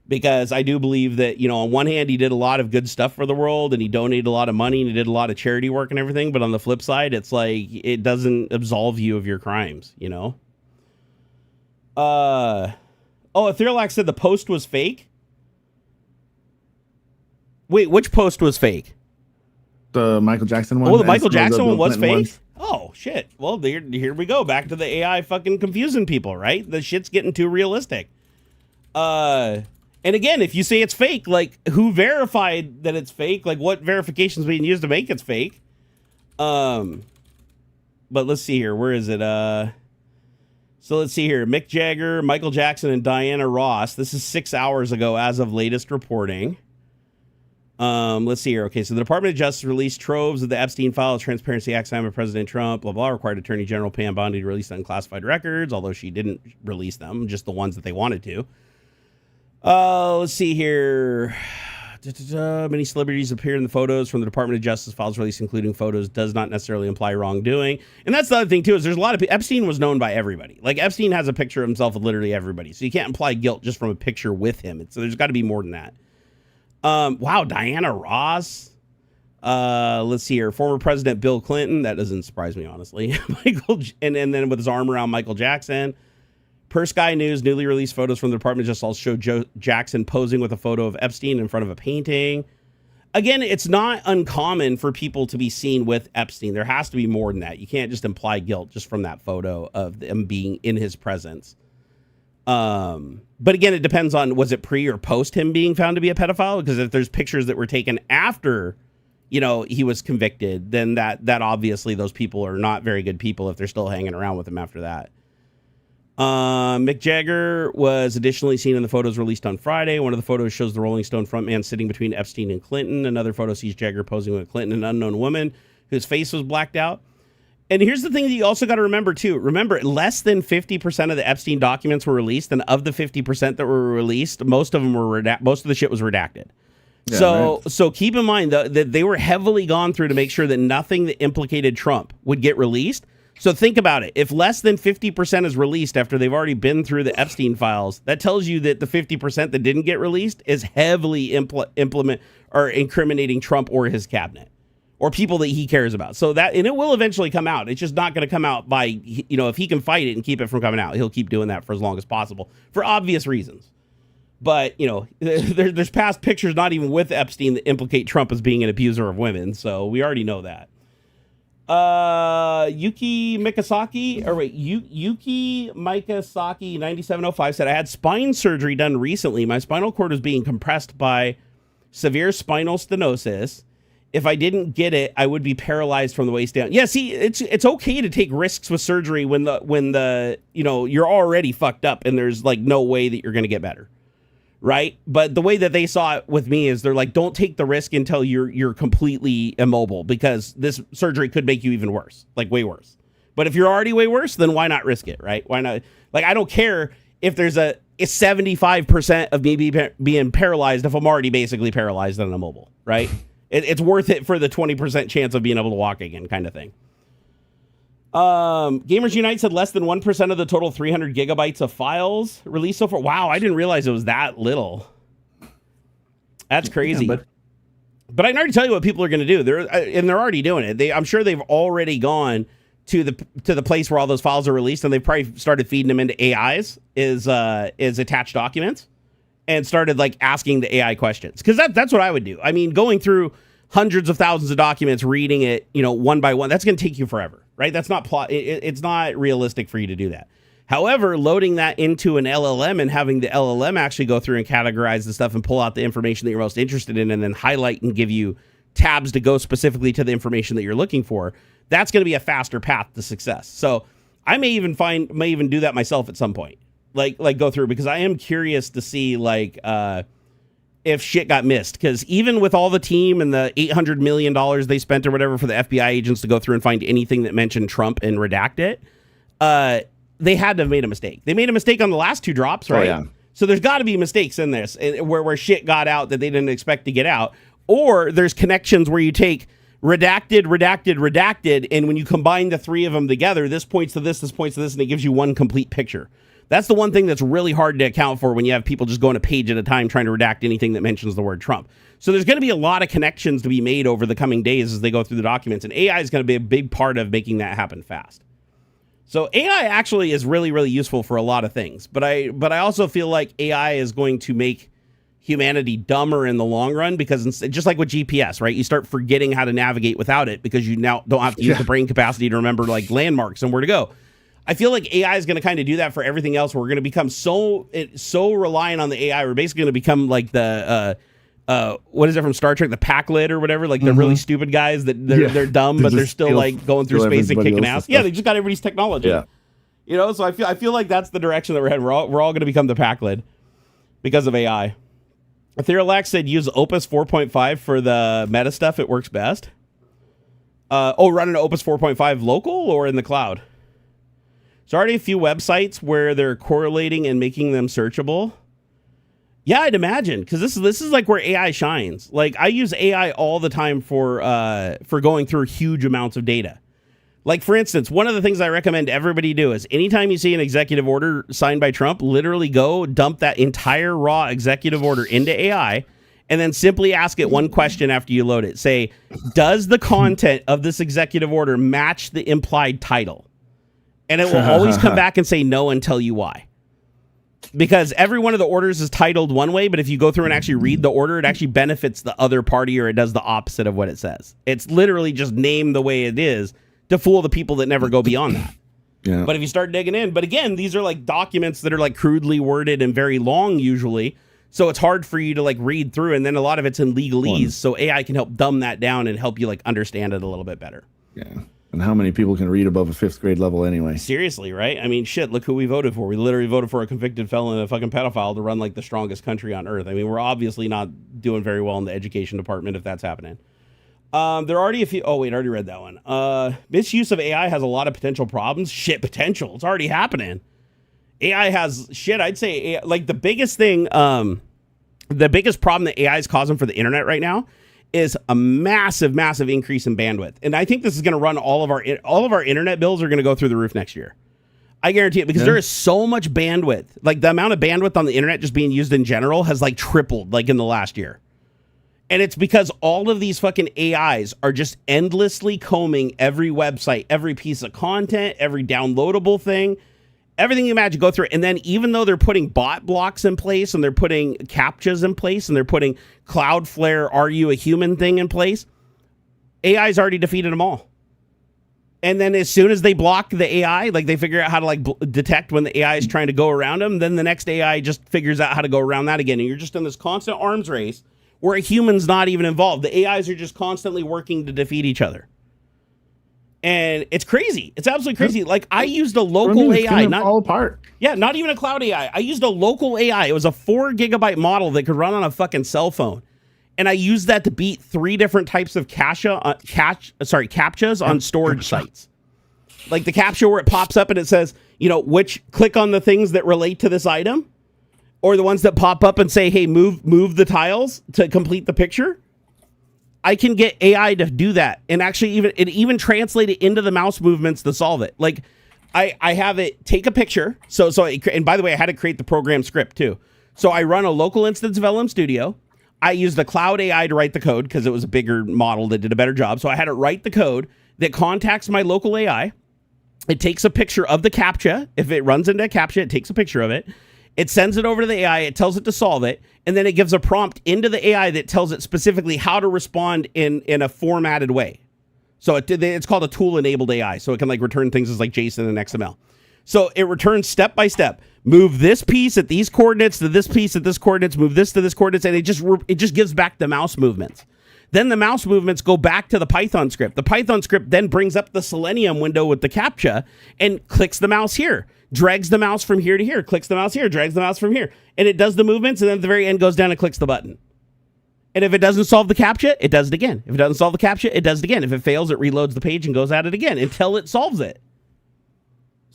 Because I do believe that, you know, on one hand, he did a lot of good stuff for the world and he donated a lot of money and he did a lot of charity work and everything. But on the flip side, it's like, it doesn't absolve you of your crimes, you know? Etherealax said the post was fake. Wait, which post was fake? The Michael Jackson one. Oh, the Michael Jackson one was Clinton fake? ones. Oh, shit. Well, here we go. Back to the AI fucking confusing people, right? The shit's getting too realistic. And again, if you say it's fake, like, who verified that it's fake? Like, what verification's being used to make it's fake? But let's see here. Where is it? So let's see here. Mick Jagger, Michael Jackson, and Diana Ross. This is 6 hours ago as of latest reporting. Let's see here. Okay, so the Department of Justice released troves of the Epstein files, Transparency Act signed by President Trump, blah, blah, required Attorney General Pam Bondi to release the unclassified records, although she didn't release them, just the ones that they wanted to. Let's see here. Many celebrities appear in the photos from the Department of Justice files released, including photos, does not necessarily imply wrongdoing. And that's the other thing, too, is there's a lot of Epstein was known by everybody. Like, Epstein has a picture of himself with literally everybody. So you can't imply guilt just from a picture with him. So there's got to be more than that. Wow, Diana Ross. Let's see here. Former President Bill Clinton. That doesn't surprise me, honestly. And then with his arm around Michael Jackson. Per Sky News, newly released photos from the Department of Justice also show Jackson posing with a photo of Epstein in front of a painting. Again, it's not uncommon for people to be seen with Epstein. There has to be more than that. You can't just imply guilt just from that photo of them being in his presence. But again, it depends on, was it pre or post him being found to be a pedophile? Because if there's pictures that were taken after, you know, he was convicted, then that obviously those people are not very good people if they're still hanging around with him after that. Mick Jagger was additionally seen in the photos released on Friday. One of the photos shows the Rolling Stone frontman sitting between Epstein and Clinton. Another photo sees Jagger posing with Clinton, an unknown woman whose face was blacked out. And here's the thing that you also got to remember, too. Remember, less than 50% of the Epstein documents were released, and of the 50% that were released, most of them were most of the shit was redacted. Yeah, so keep in mind that they were heavily gone through to make sure that nothing that implicated Trump would get released. So think about it. If less than 50% is released after they've already been through the Epstein files, that tells you that the 50% that didn't get released is heavily implement or incriminating Trump or his cabinet or people that he cares about. So that, and it will eventually come out. It's just not going to come out by, you know, if he can fight it and keep it from coming out, he'll keep doing that for as long as possible for obvious reasons. But, you know, there's past pictures, not even with Epstein, that implicate Trump as being an abuser of women. So we already know that. Yuki Mikasaki 9705 said, I had spine surgery done recently. My spinal cord was being compressed by severe spinal stenosis. If I didn't get it, I would be paralyzed from the waist down. Yeah, see, it's okay to take risks with surgery when the you know, you're already fucked up and there's like no way that you're going to get better. Right. But the way that they saw it with me is they're like, don't take the risk until you're completely immobile, because this surgery could make you even worse, like way worse. But if you're already way worse, then why not risk it? Right. Why not? Like, I don't care if there's a 75% of me being paralyzed if I'm already basically paralyzed and immobile. Right. It's worth it for the 20% chance of being able to walk again, kind of thing. Gamers Unite said less than 1% of the total 300 gigabytes of files released so far. Wow, I didn't realize it was that little. That's crazy. Yeah, but I can already tell you what people are going to do. They're already doing it. I'm sure they've already gone to the place where all those files are released, and they've probably started feeding them into AIs is attached documents, and started like asking the AI questions. Because that's what I would do. I mean, going through hundreds of thousands of documents, reading it, you know, one by one, that's going to take you forever. Right? That's not it's not realistic for you to do that. However, loading that into an LLM and having the LLM actually go through and categorize the stuff and pull out the information that you're most interested in and then highlight and give you tabs to go specifically to the information that you're looking for, that's going to be a faster path to success. So I may even do that myself at some point. Like go through, because I am curious to see like if shit got missed, because even with all the team and the $800 million they spent or whatever for the FBI agents to go through and find anything that mentioned Trump and redact it, they had to have made a mistake. They made a mistake on the last two drops, right? Oh, yeah. So there's got to be mistakes in this where shit got out that they didn't expect to get out. Or there's connections where you take redacted, redacted, redacted, and when you combine the three of them together, this points to this points to this, and it gives you one complete picture. That's the one thing that's really hard to account for when you have people just going a page at a time trying to redact anything that mentions the word Trump. So there's going to be a lot of connections to be made over the coming days as they go through the documents, and AI is going to be a big part of making that happen fast. So AI actually is really, really useful for a lot of things, but I also feel like AI is going to make humanity dumber in the long run, because just like with GPS, right? You start forgetting how to navigate without it because you now don't have to use the brain capacity to remember like landmarks and where to go. I feel like AI is going to kind of do that for everything else. We're going to become so reliant on the AI. We're basically going to become like the what is it from Star Trek, the Pac-Lid or whatever, like the really stupid guys that they're dumb, but they're still like going through space and kicking ass. Yeah, they just got everybody's technology. Yeah. You know, so I feel like that's the direction that we're heading. We're all going to become the Pac-Lid because of AI. Etherealax said use Opus 4.5 for the meta stuff. It works best. Running Opus 4.5 local or in the cloud? There's already a few websites where they're correlating and making them searchable. Yeah, I'd imagine, because this is like where AI shines. Like I use AI all the time for going through huge amounts of data. Like for instance, one of the things I recommend everybody do is anytime you see an executive order signed by Trump, literally go dump that entire raw executive order into AI and then simply ask it one question after you load it. Say, does the content of this executive order match the implied title? And it will always come back and say no and tell you why. Because every one of the orders is titled one way, but if you go through and actually read the order, it actually benefits the other party, or it does the opposite of what it says. It's literally just named the way it is to fool the people that never go beyond that. Yeah. But if you start digging in, but again, these are like documents that are like crudely worded and very long usually, so it's hard for you to like read through, and then a lot of it's in legalese, so AI can help dumb that down and help you like understand it a little bit better. Yeah. And how many people can read above a 5th grade level anyway? Seriously, right? I mean, shit, look who we voted for. We literally voted for a convicted felon and a fucking pedophile to run like the strongest country on earth. I mean, we're obviously not doing very well in the education department if that's happening. There are already a few... Oh, wait, I already read that one. Misuse of AI has a lot of potential problems. Shit, potential. It's already happening. AI has... Shit, I'd say... AI, like, the biggest thing... the biggest problem that AI is causing for the internet right now is a massive, massive increase in bandwidth. And I think this is going to run all of our internet bills are going to go through the roof next year. I guarantee it, because there is so much bandwidth. Like the amount of bandwidth on the internet just being used in general has like tripled like in the last year. And it's because all of these fucking AIs are just endlessly combing every website, every piece of content, every downloadable thing. Everything you imagine, go through it. And then even though they're putting bot blocks in place and they're putting CAPTCHAs in place and they're putting Cloudflare, are you a human thing in place, AI's already defeated them all. And then as soon as they block the AI, like they figure out how to like detect when the AI is trying to go around them, then the next AI just figures out how to go around that again. And you're just in this constant arms race where a human's not even involved. The AIs are just constantly working to defeat each other. And it's crazy. It's absolutely crazy. Like I used a local AI, not fall apart. Yeah, not even a cloud AI. I used a local AI. It was a 4 gigabyte model that could run on a fucking cell phone, and I used that to beat 3 different types of CAPTCHAs on storage sites. Like the CAPTCHA where it pops up and it says, you know, click on the things that relate to this item, or the ones that pop up and say, hey, move the tiles to complete the picture. I can get AI to do that, and actually even translate it into the mouse movements to solve it. Like I have it take a picture. And by the way, I had to create the program script too. So I run a local instance of LM Studio. I used the cloud AI to write the code because it was a bigger model that did a better job. So I had it write the code that contacts my local AI. It takes a picture of the CAPTCHA. If it runs into a CAPTCHA, it takes a picture of it. It sends it over to the AI, it tells it to solve it, and then it gives a prompt into the AI that tells it specifically how to respond in a formatted way. So it's called a tool-enabled AI, so it can like return things as like JSON and XML. So it returns step by step. Move this piece at these coordinates to this piece at this coordinates, move this to this coordinates, and it just gives back the mouse movements. Then the mouse movements go back to the Python script. The Python script then brings up the Selenium window with the CAPTCHA and clicks the mouse here. Drags the mouse from here to here, clicks the mouse here, drags the mouse from here. And it does the movements, and then at the very end goes down and clicks the button. And if it doesn't solve the CAPTCHA, it does it again. If it doesn't solve the CAPTCHA, it does it again. If it fails, it reloads the page and goes at it again until it solves it.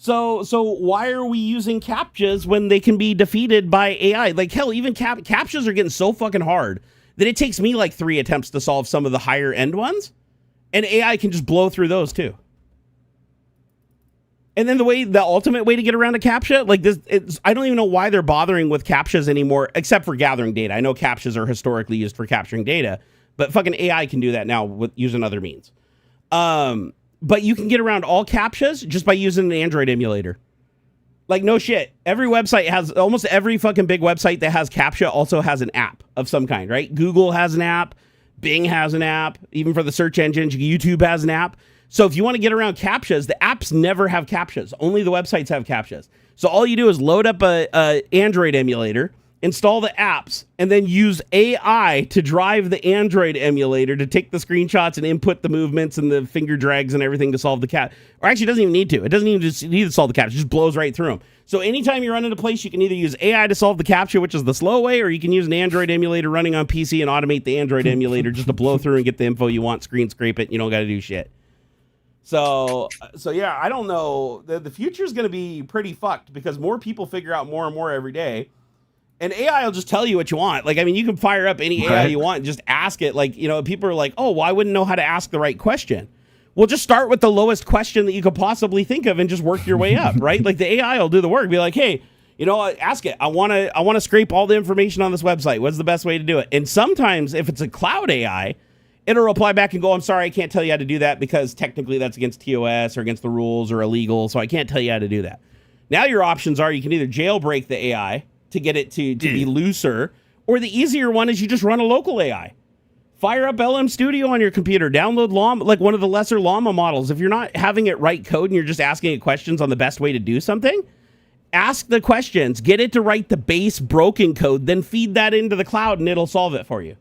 So why are we using CAPTCHAs when they can be defeated by AI? Like, hell, even CAPTCHAs are getting so fucking hard that it takes me like 3 attempts to solve some of the higher end ones, and AI can just blow through those too. And then the ultimate way to get around a CAPTCHA, like this, I don't even know why they're bothering with CAPTCHAs anymore, except for gathering data. I know CAPTCHAs are historically used for capturing data, but fucking AI can do that now with using other means. But you can get around all CAPTCHAs just by using an Android emulator. Like, no shit. Every website almost every fucking big website that has CAPTCHA also has an app of some kind, right? Google has an app. Bing has an app. Even for the search engines, YouTube has an app. So if you want to get around CAPTCHAs, the apps never have CAPTCHAs. Only the websites have CAPTCHAs. So all you do is load up a Android emulator, install the apps, and then use AI to drive the Android emulator to take the screenshots and input the movements and the finger drags and everything to solve the CAPTCHA. Or actually, it doesn't even need to. It doesn't even just need to solve the CAPTCHA. It just blows right through them. So anytime you run into a place, you can either use AI to solve the CAPTCHA, which is the slow way, or you can use an Android emulator running on PC and automate the Android emulator just to blow through and get the info you want, screen scrape it. You don't got to do shit. So yeah, I don't know. The future is going to be pretty fucked because more people figure out more and more every day. And AI will just tell you what you want. Like, I mean, you can fire up any AI you want and just ask it. Like, you know, people are like, oh, well, I wouldn't know how to ask the right question. Well, just start with the lowest question that you could possibly think of and just work your way up, right? Like, the AI will do the work. Be like, hey, you know, ask it. I want to scrape all the information on this website. What's the best way to do it? And sometimes if it's a cloud AI, it'll reply back and go, I'm sorry, I can't tell you how to do that because technically that's against TOS or against the rules or illegal, so I can't tell you how to do that. Now your options are you can either jailbreak the AI to get it to be looser, or the easier one is you just run a local AI. Fire up LM Studio on your computer, download Llama, like one of the lesser Llama models. If you're not having it write code and you're just asking it questions on the best way to do something, ask the questions, get it to write the base broken code, then feed that into the cloud and it'll solve it for you.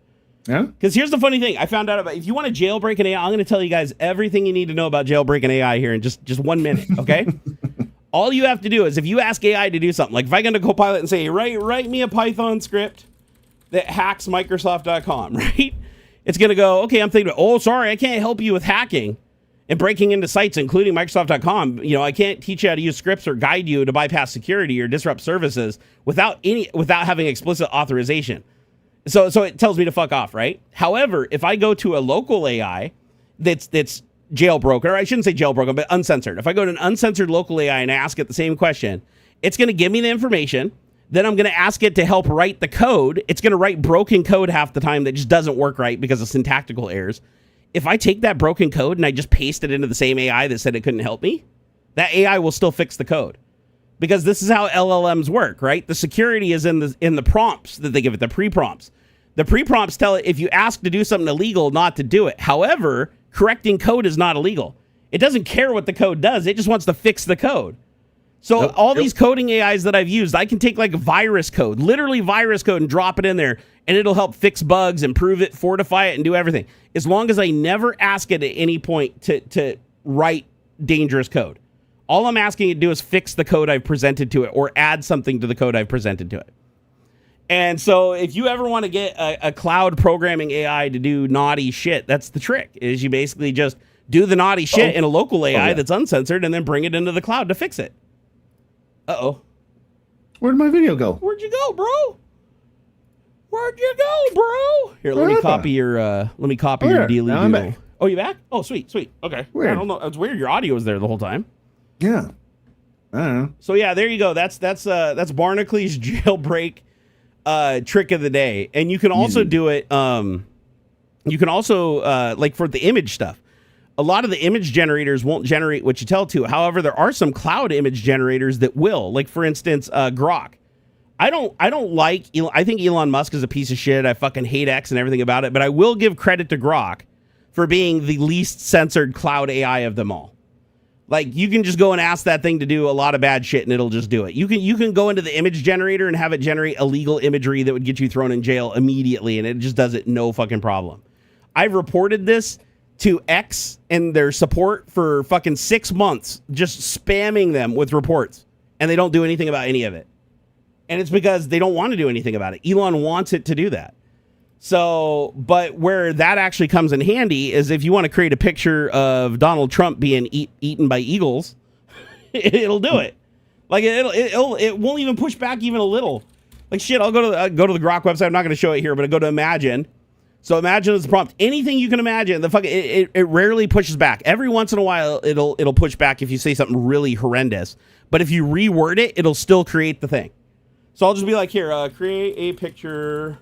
Yeah. Because here's the funny thing. I found out about, if you want to jailbreak an AI, I'm going to tell you guys everything you need to know about jailbreaking AI here in just 1 minute, okay? All you have to do is if you ask AI to do something, like if I go to Copilot and say, write me a Python script that hacks Microsoft.com, right? It's going to go, okay, I'm thinking, oh, sorry, I can't help you with hacking and breaking into sites, including Microsoft.com. You know, I can't teach you how to use scripts or guide you to bypass security or disrupt services without having explicit authorization. So it tells me to fuck off, right? However, if I go to a local AI that's jailbroken, or I shouldn't say jailbroken, but uncensored. If I go to an uncensored local AI and I ask it the same question, it's going to give me the information. Then I'm going to ask it to help write the code. It's going to write broken code half the time that just doesn't work right because of syntactical errors. If I take that broken code and I just paste it into the same AI that said it couldn't help me, that AI will still fix the code. Because this is how LLMs work, right? The security is in the prompts that they give it, the pre-prompts. The pre-prompts tell it if you ask to do something illegal, not to do it. However, correcting code is not illegal. It doesn't care what the code does. It just wants to fix the code. So these coding AIs that I've used, I can take like virus code, literally virus code, and drop it in there, and it'll help fix bugs, improve it, fortify it, and do everything. As long as I never ask it at any point to write dangerous code. All I'm asking it to do is fix the code I've presented to it or add something to the code I've presented to it. And so if you ever want to get a cloud programming AI to do naughty shit, that's the trick, is you basically just do the naughty shit in a local AI that's uncensored and then bring it into the cloud to fix it. Uh-oh. Where'd my video go? Where'd you go, bro? Where'd you go, bro? Here, let me copy your dealy. Oh, you back? Oh, sweet. Okay. Weird. I don't know. It's weird. Your audio was there the whole time. Yeah. I don't know. So yeah, there you go. That's Barnacules jailbreak trick of the day. And you can also do it. You can also like for the image stuff. A lot of the image generators won't generate what you tell to. However, there are some cloud image generators that will. Like for instance, Grok. I don't like. I think Elon Musk is a piece of shit. I fucking hate X and everything about it. But I will give credit to Grok for being the least censored cloud AI of them all. Like, you can just go and ask that thing to do a lot of bad shit and it'll just do it. You can go into the image generator and have it generate illegal imagery that would get you thrown in jail immediately, and it just does it no fucking problem. I've reported this to X and their support for fucking 6 months, just spamming them with reports, and they don't do anything about any of it. And it's because they don't want to do anything about it. Elon wants it to do that. So, but where that actually comes in handy is if you want to create a picture of Donald Trump being eaten by eagles, it'll do it. Like it won't even push back even a little. Like shit, I'll go to the Grok website. I'm not going to show it here, but I go to Imagine. So Imagine is the prompt. Anything you can imagine. It rarely pushes back. Every once in a while, it'll push back if you say something really horrendous. But if you reword it, it'll still create the thing. So I'll just be like, here, create a picture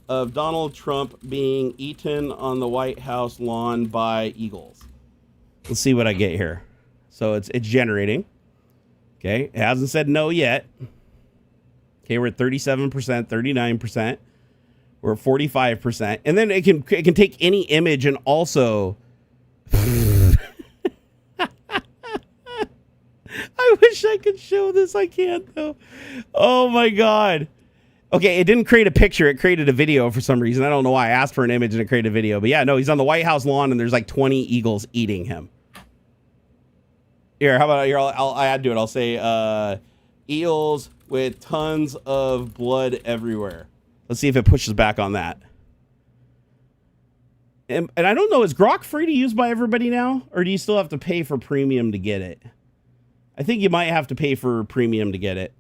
of Donald Trump being eaten on the White House lawn by eagles. Let's see what I get here. So it's generating. Okay, it hasn't said no yet. Okay, we're at 37%, 39%. We're at 45%. And then it can take any image and also... I wish I could show this. I can't, though. Oh, my God. Okay, it didn't create a picture. It created a video for some reason. I don't know why. I asked for an image and it created a video. But yeah, no, he's on the White House lawn and there's like 20 eagles eating him. Here, how about here? I'll add to it. I'll say eels with tons of blood everywhere. Let's see if it pushes back on that. And I don't know, is Grok free to use by everybody now? Or do you still have to pay for premium to get it? I think you might have to pay for premium to get it.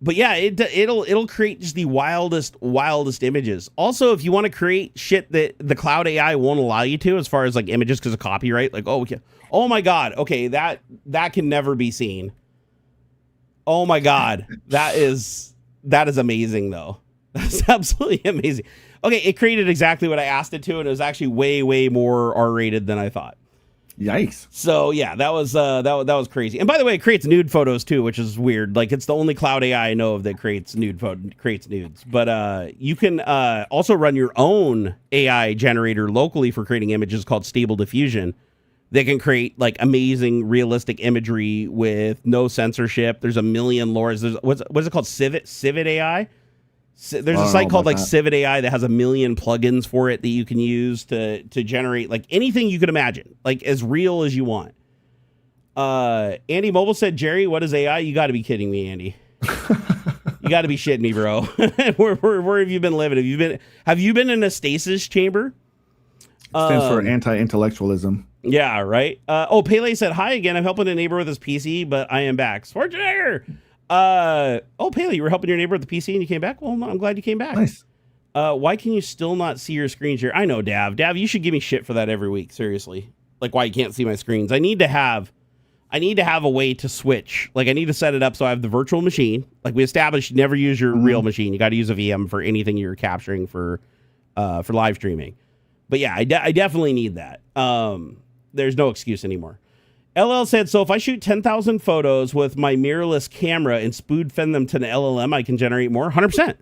But yeah, it'll create just the wildest images. Also, if you want to create shit that the cloud AI won't allow you to, as far as like images because of copyright, like oh my God, okay, that can never be seen. Oh my God, that is amazing though. That's absolutely amazing. Okay, it created exactly what I asked it to, and it was actually way more R-rated than I thought. Yikes. So yeah, that was crazy. And by the way, it creates nude photos too, which is weird. Like it's the only cloud AI I know of that creates nudes. But you can also run your own AI generator locally for creating images called Stable Diffusion. They can create like amazing realistic imagery with no censorship. There's a million lores. There's what's it called? Civet AI. There's a site called like Civet AI that has a million plugins for it that you can use to generate like anything you could imagine, like as real as you want. Andy Mobile said, Jerry, what is AI? You got to be kidding me, Andy. You got to be shitting me, bro. Where have you been living? Have you been in a stasis chamber? Stands for anti-intellectualism. Yeah, right. Pele said, hi again. I'm helping a neighbor with his PC, but I am back. Schwarzenegger. Pele, you were helping your neighbor with the PC and you came back? Well, I'm glad you came back. Nice. Why can you still not see your screen share? I know, Dav. Dav, you should give me shit for that every week. Seriously. Like why you can't see my screens. I need to have a way to switch. Like I need to set it up so I have the virtual machine. Like we established, you never use your real machine. You got to use a VM for anything you're capturing for live streaming. But yeah, I definitely need that. There's no excuse anymore. LL said, so if I shoot 10,000 photos with my mirrorless camera and spoon fend them to an LLM, I can generate more? 100%.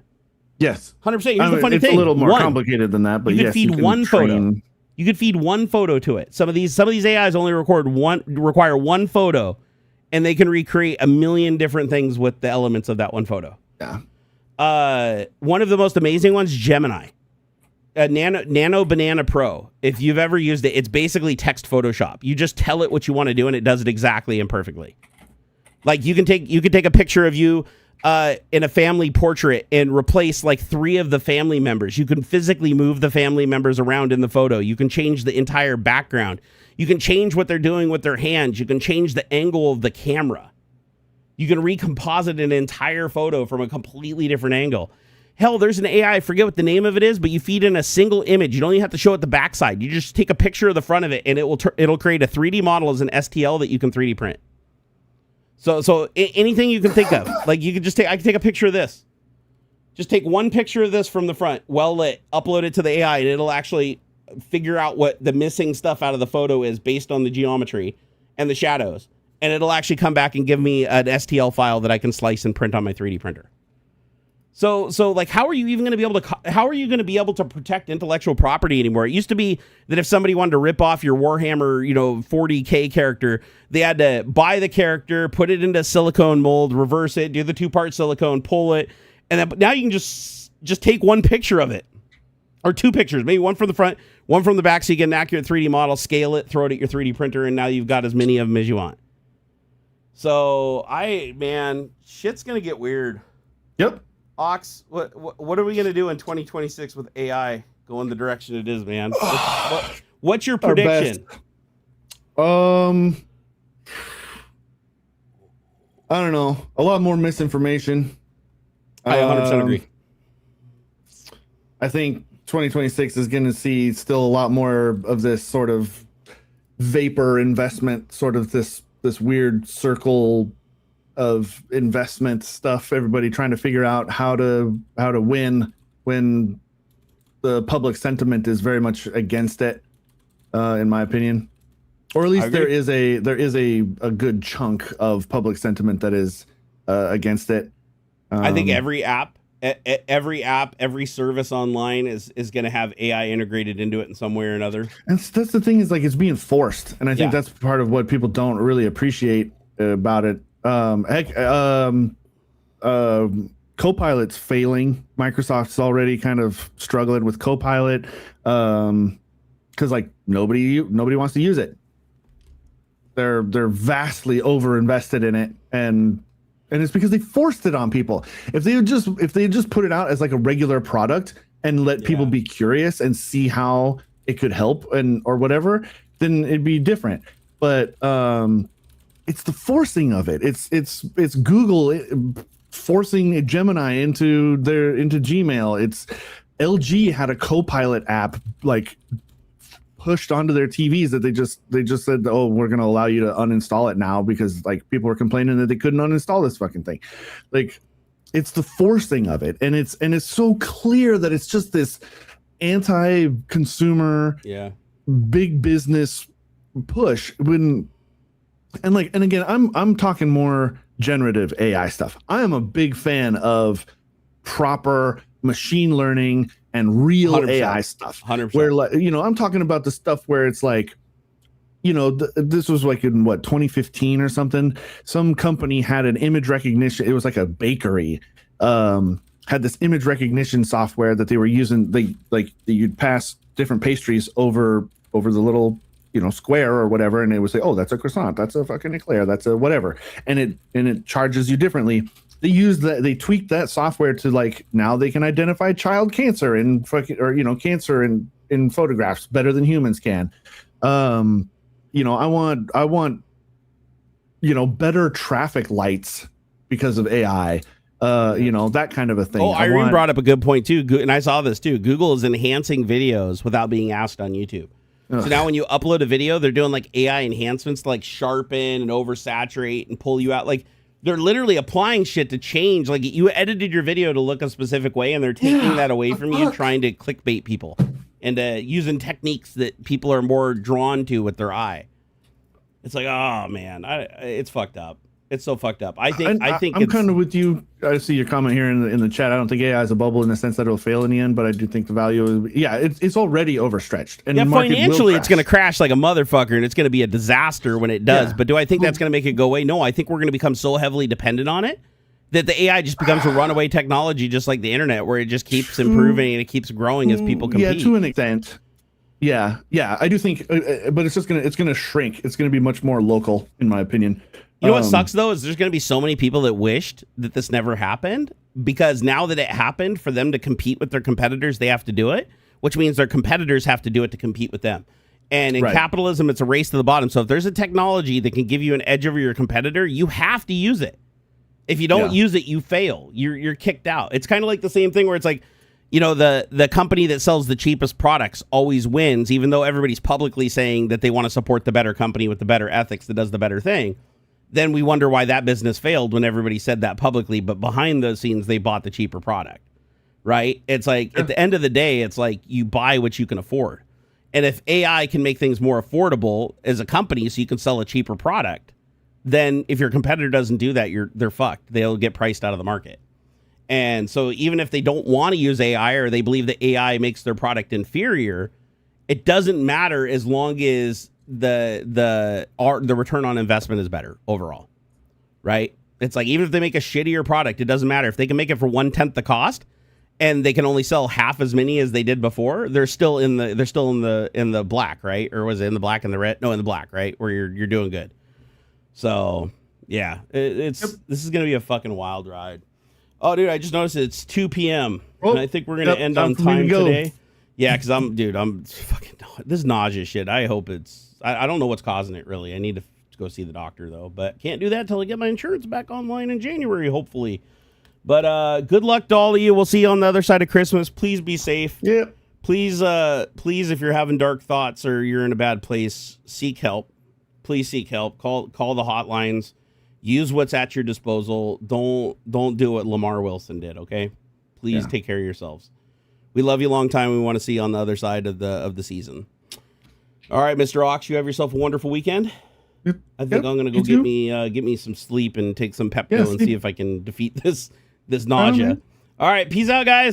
Yes. 100%. Here's the funny thing. It's a little more complicated than that, but you could feed one photo. You could feed one photo to it. Some of these AIs only require one photo, and they can recreate a million different things with the elements of that one photo. Yeah. One of the most amazing ones, Gemini. Nano Banana Pro. If you've ever used it, it's basically text Photoshop. You just tell it what you want to do, and it does it exactly and perfectly. Like you can take a picture of you in a family portrait and replace like 3 of the family members. You can physically move the family members around in the photo. You can change the entire background. You can change what they're doing with their hands. You can change the angle of the camera. You can recomposite an entire photo from a completely different angle. Hell, there's an AI, I forget what the name of it is, but you feed in a single image. You don't even have to show it the backside. You just take a picture of the front of it, and it'll create a 3D model as an STL that you can 3D print. So anything you can think of. Like I can take a picture of this. Just take one picture of this from the front, well lit, upload it to the AI, and it'll actually figure out what the missing stuff out of the photo is based on the geometry and the shadows. And it'll actually come back and give me an STL file that I can slice and print on my 3D printer. So like, how are you even going to be able to protect intellectual property anymore? It used to be that if somebody wanted to rip off your Warhammer, 40K character, they had to buy the character, put it into a silicone mold, reverse it, do the 2-part silicone, pull it. And then, but now you can just take one picture of it or 2 pictures, maybe one from the front, one from the back. So you get an accurate 3D model, scale it, throw it at your 3D printer. And now you've got as many of them as you want. So shit's going to get weird. Yep. Ox, what are we going to do in 2026 with AI going the direction it is, man? What's your prediction? I don't know, a lot more misinformation. I 100% agree. I think 2026 is going to see still a lot more of this sort of vapor investment, sort of this weird circle of investment stuff. Everybody trying to figure out how to win when the public sentiment is very much against it, in my opinion. Or at least there is a good chunk of public sentiment that is against it. I think every app, every service online is going to have AI integrated into it in some way or another. And that's the thing, is like it's being forced, and I think that's part of what people don't really appreciate about it. Copilot's failing. Microsoft's already kind of struggling with Copilot because like nobody wants to use it. They're vastly over invested in it, and it's because they forced it on people. If they had just put it out as like a regular product and let people be curious and see how it could help or whatever, then it'd be different. But it's the forcing of it. It's Google forcing Gemini into Gmail. It's LG had a Copilot app like pushed onto their TVs that they just said, oh, we're going to allow you to uninstall it now because like people were complaining that they couldn't uninstall this fucking thing. Like it's the forcing of it. And it's so clear that it's just this anti-consumer, big business push and again, I'm talking more generative AI stuff. I am a big fan of proper machine learning and real 100%. AI stuff. 100%. Where, like, I'm talking about the stuff where it's like, this was like in 2015 or something. Some company had an image recognition. It was like a bakery, had this image recognition software that they were using. You'd pass different pastries over the little, square or whatever, and it would say, oh, that's a croissant, that's a fucking eclair, that's a whatever, and it charges you differently. They tweaked that software to like now they can identify child cancer in cancer in photographs better than humans can. I want better traffic lights because of AI. That kind of a thing. Oh, Irene brought up a good point too, and I saw this too. Google is enhancing videos without being asked on YouTube. So now when you upload a video, they're doing like AI enhancements to like sharpen and oversaturate and pull you out. Like they're literally applying shit to change. Like you edited your video to look a specific way, and they're taking that away from you, trying to clickbait people and using techniques that people are more drawn to with their eye. It's like, oh man, it's fucked up. It's so fucked up. I think I'm kind of with you. I see your comment here in the chat. I don't think AI is a bubble in the sense that it'll fail in the end, but I do think the value is, it's already overstretched. And financially, it's going to crash like a motherfucker, and it's going to be a disaster when it does. Yeah. But do I think that's going to make it go away? No, I think we're going to become so heavily dependent on it that the AI just becomes a runaway technology, just like the internet, where it just keeps improving and it keeps growing as people compete. Yeah, to an extent. Yeah, I do think, but it's going to shrink. It's going to be much more local, in my opinion. You know what sucks, though, is there's going to be so many people that wished that this never happened, because now that it happened, for them to compete with their competitors, they have to do it, which means their competitors have to do it to compete with them. And in capitalism, it's a race to the bottom. So if there's a technology that can give you an edge over your competitor, you have to use it. If you don't use it, you fail. You're kicked out. It's kind of like the same thing where it's like, the company that sells the cheapest products always wins, even though everybody's publicly saying that they want to support the better company with the better ethics that does the better thing. Then we wonder why that business failed when everybody said that publicly, but behind the scenes, they bought the cheaper product, right? It's like, at the end of the day, it's like you buy what you can afford. And if AI can make things more affordable as a company so you can sell a cheaper product, then if your competitor doesn't do that, they're fucked. They'll get priced out of the market. And so even if they don't want to use AI, or they believe that AI makes their product inferior, it doesn't matter as long as the return on investment is better overall, right? It's like, even if they make a shittier product, it doesn't matter if they can make it for 1/10 the cost, and they can only sell half as many as they did before. They're still in the black, right? Or was it in the black and the red? No, in the black, right? Where you're doing good. So yeah, this is gonna be a fucking wild ride. Oh, dude, I just noticed it's 2 p.m. and I think we're gonna end on time today. Yeah, because I'm fucking, this nausea shit. I hope I don't know what's causing it, really. I need to to go see the doctor, though. But can't do that until I get my insurance back online in January, hopefully. But good luck to all of you. We'll see you on the other side of Christmas. Please be safe. Yep. Please, if you're having dark thoughts or you're in a bad place, seek help. Please seek help. Call the hotlines. Use what's at your disposal. Don't do what Lamar Wilson did, okay? Please take care of yourselves. We love you a long time. We want to see you on the other side of the season. All right, Mr. Ox, you have yourself a wonderful weekend. Yep. I think I'm gonna go get me some sleep and take some Pepto and see if I can defeat this nausea. All right, peace out, guys.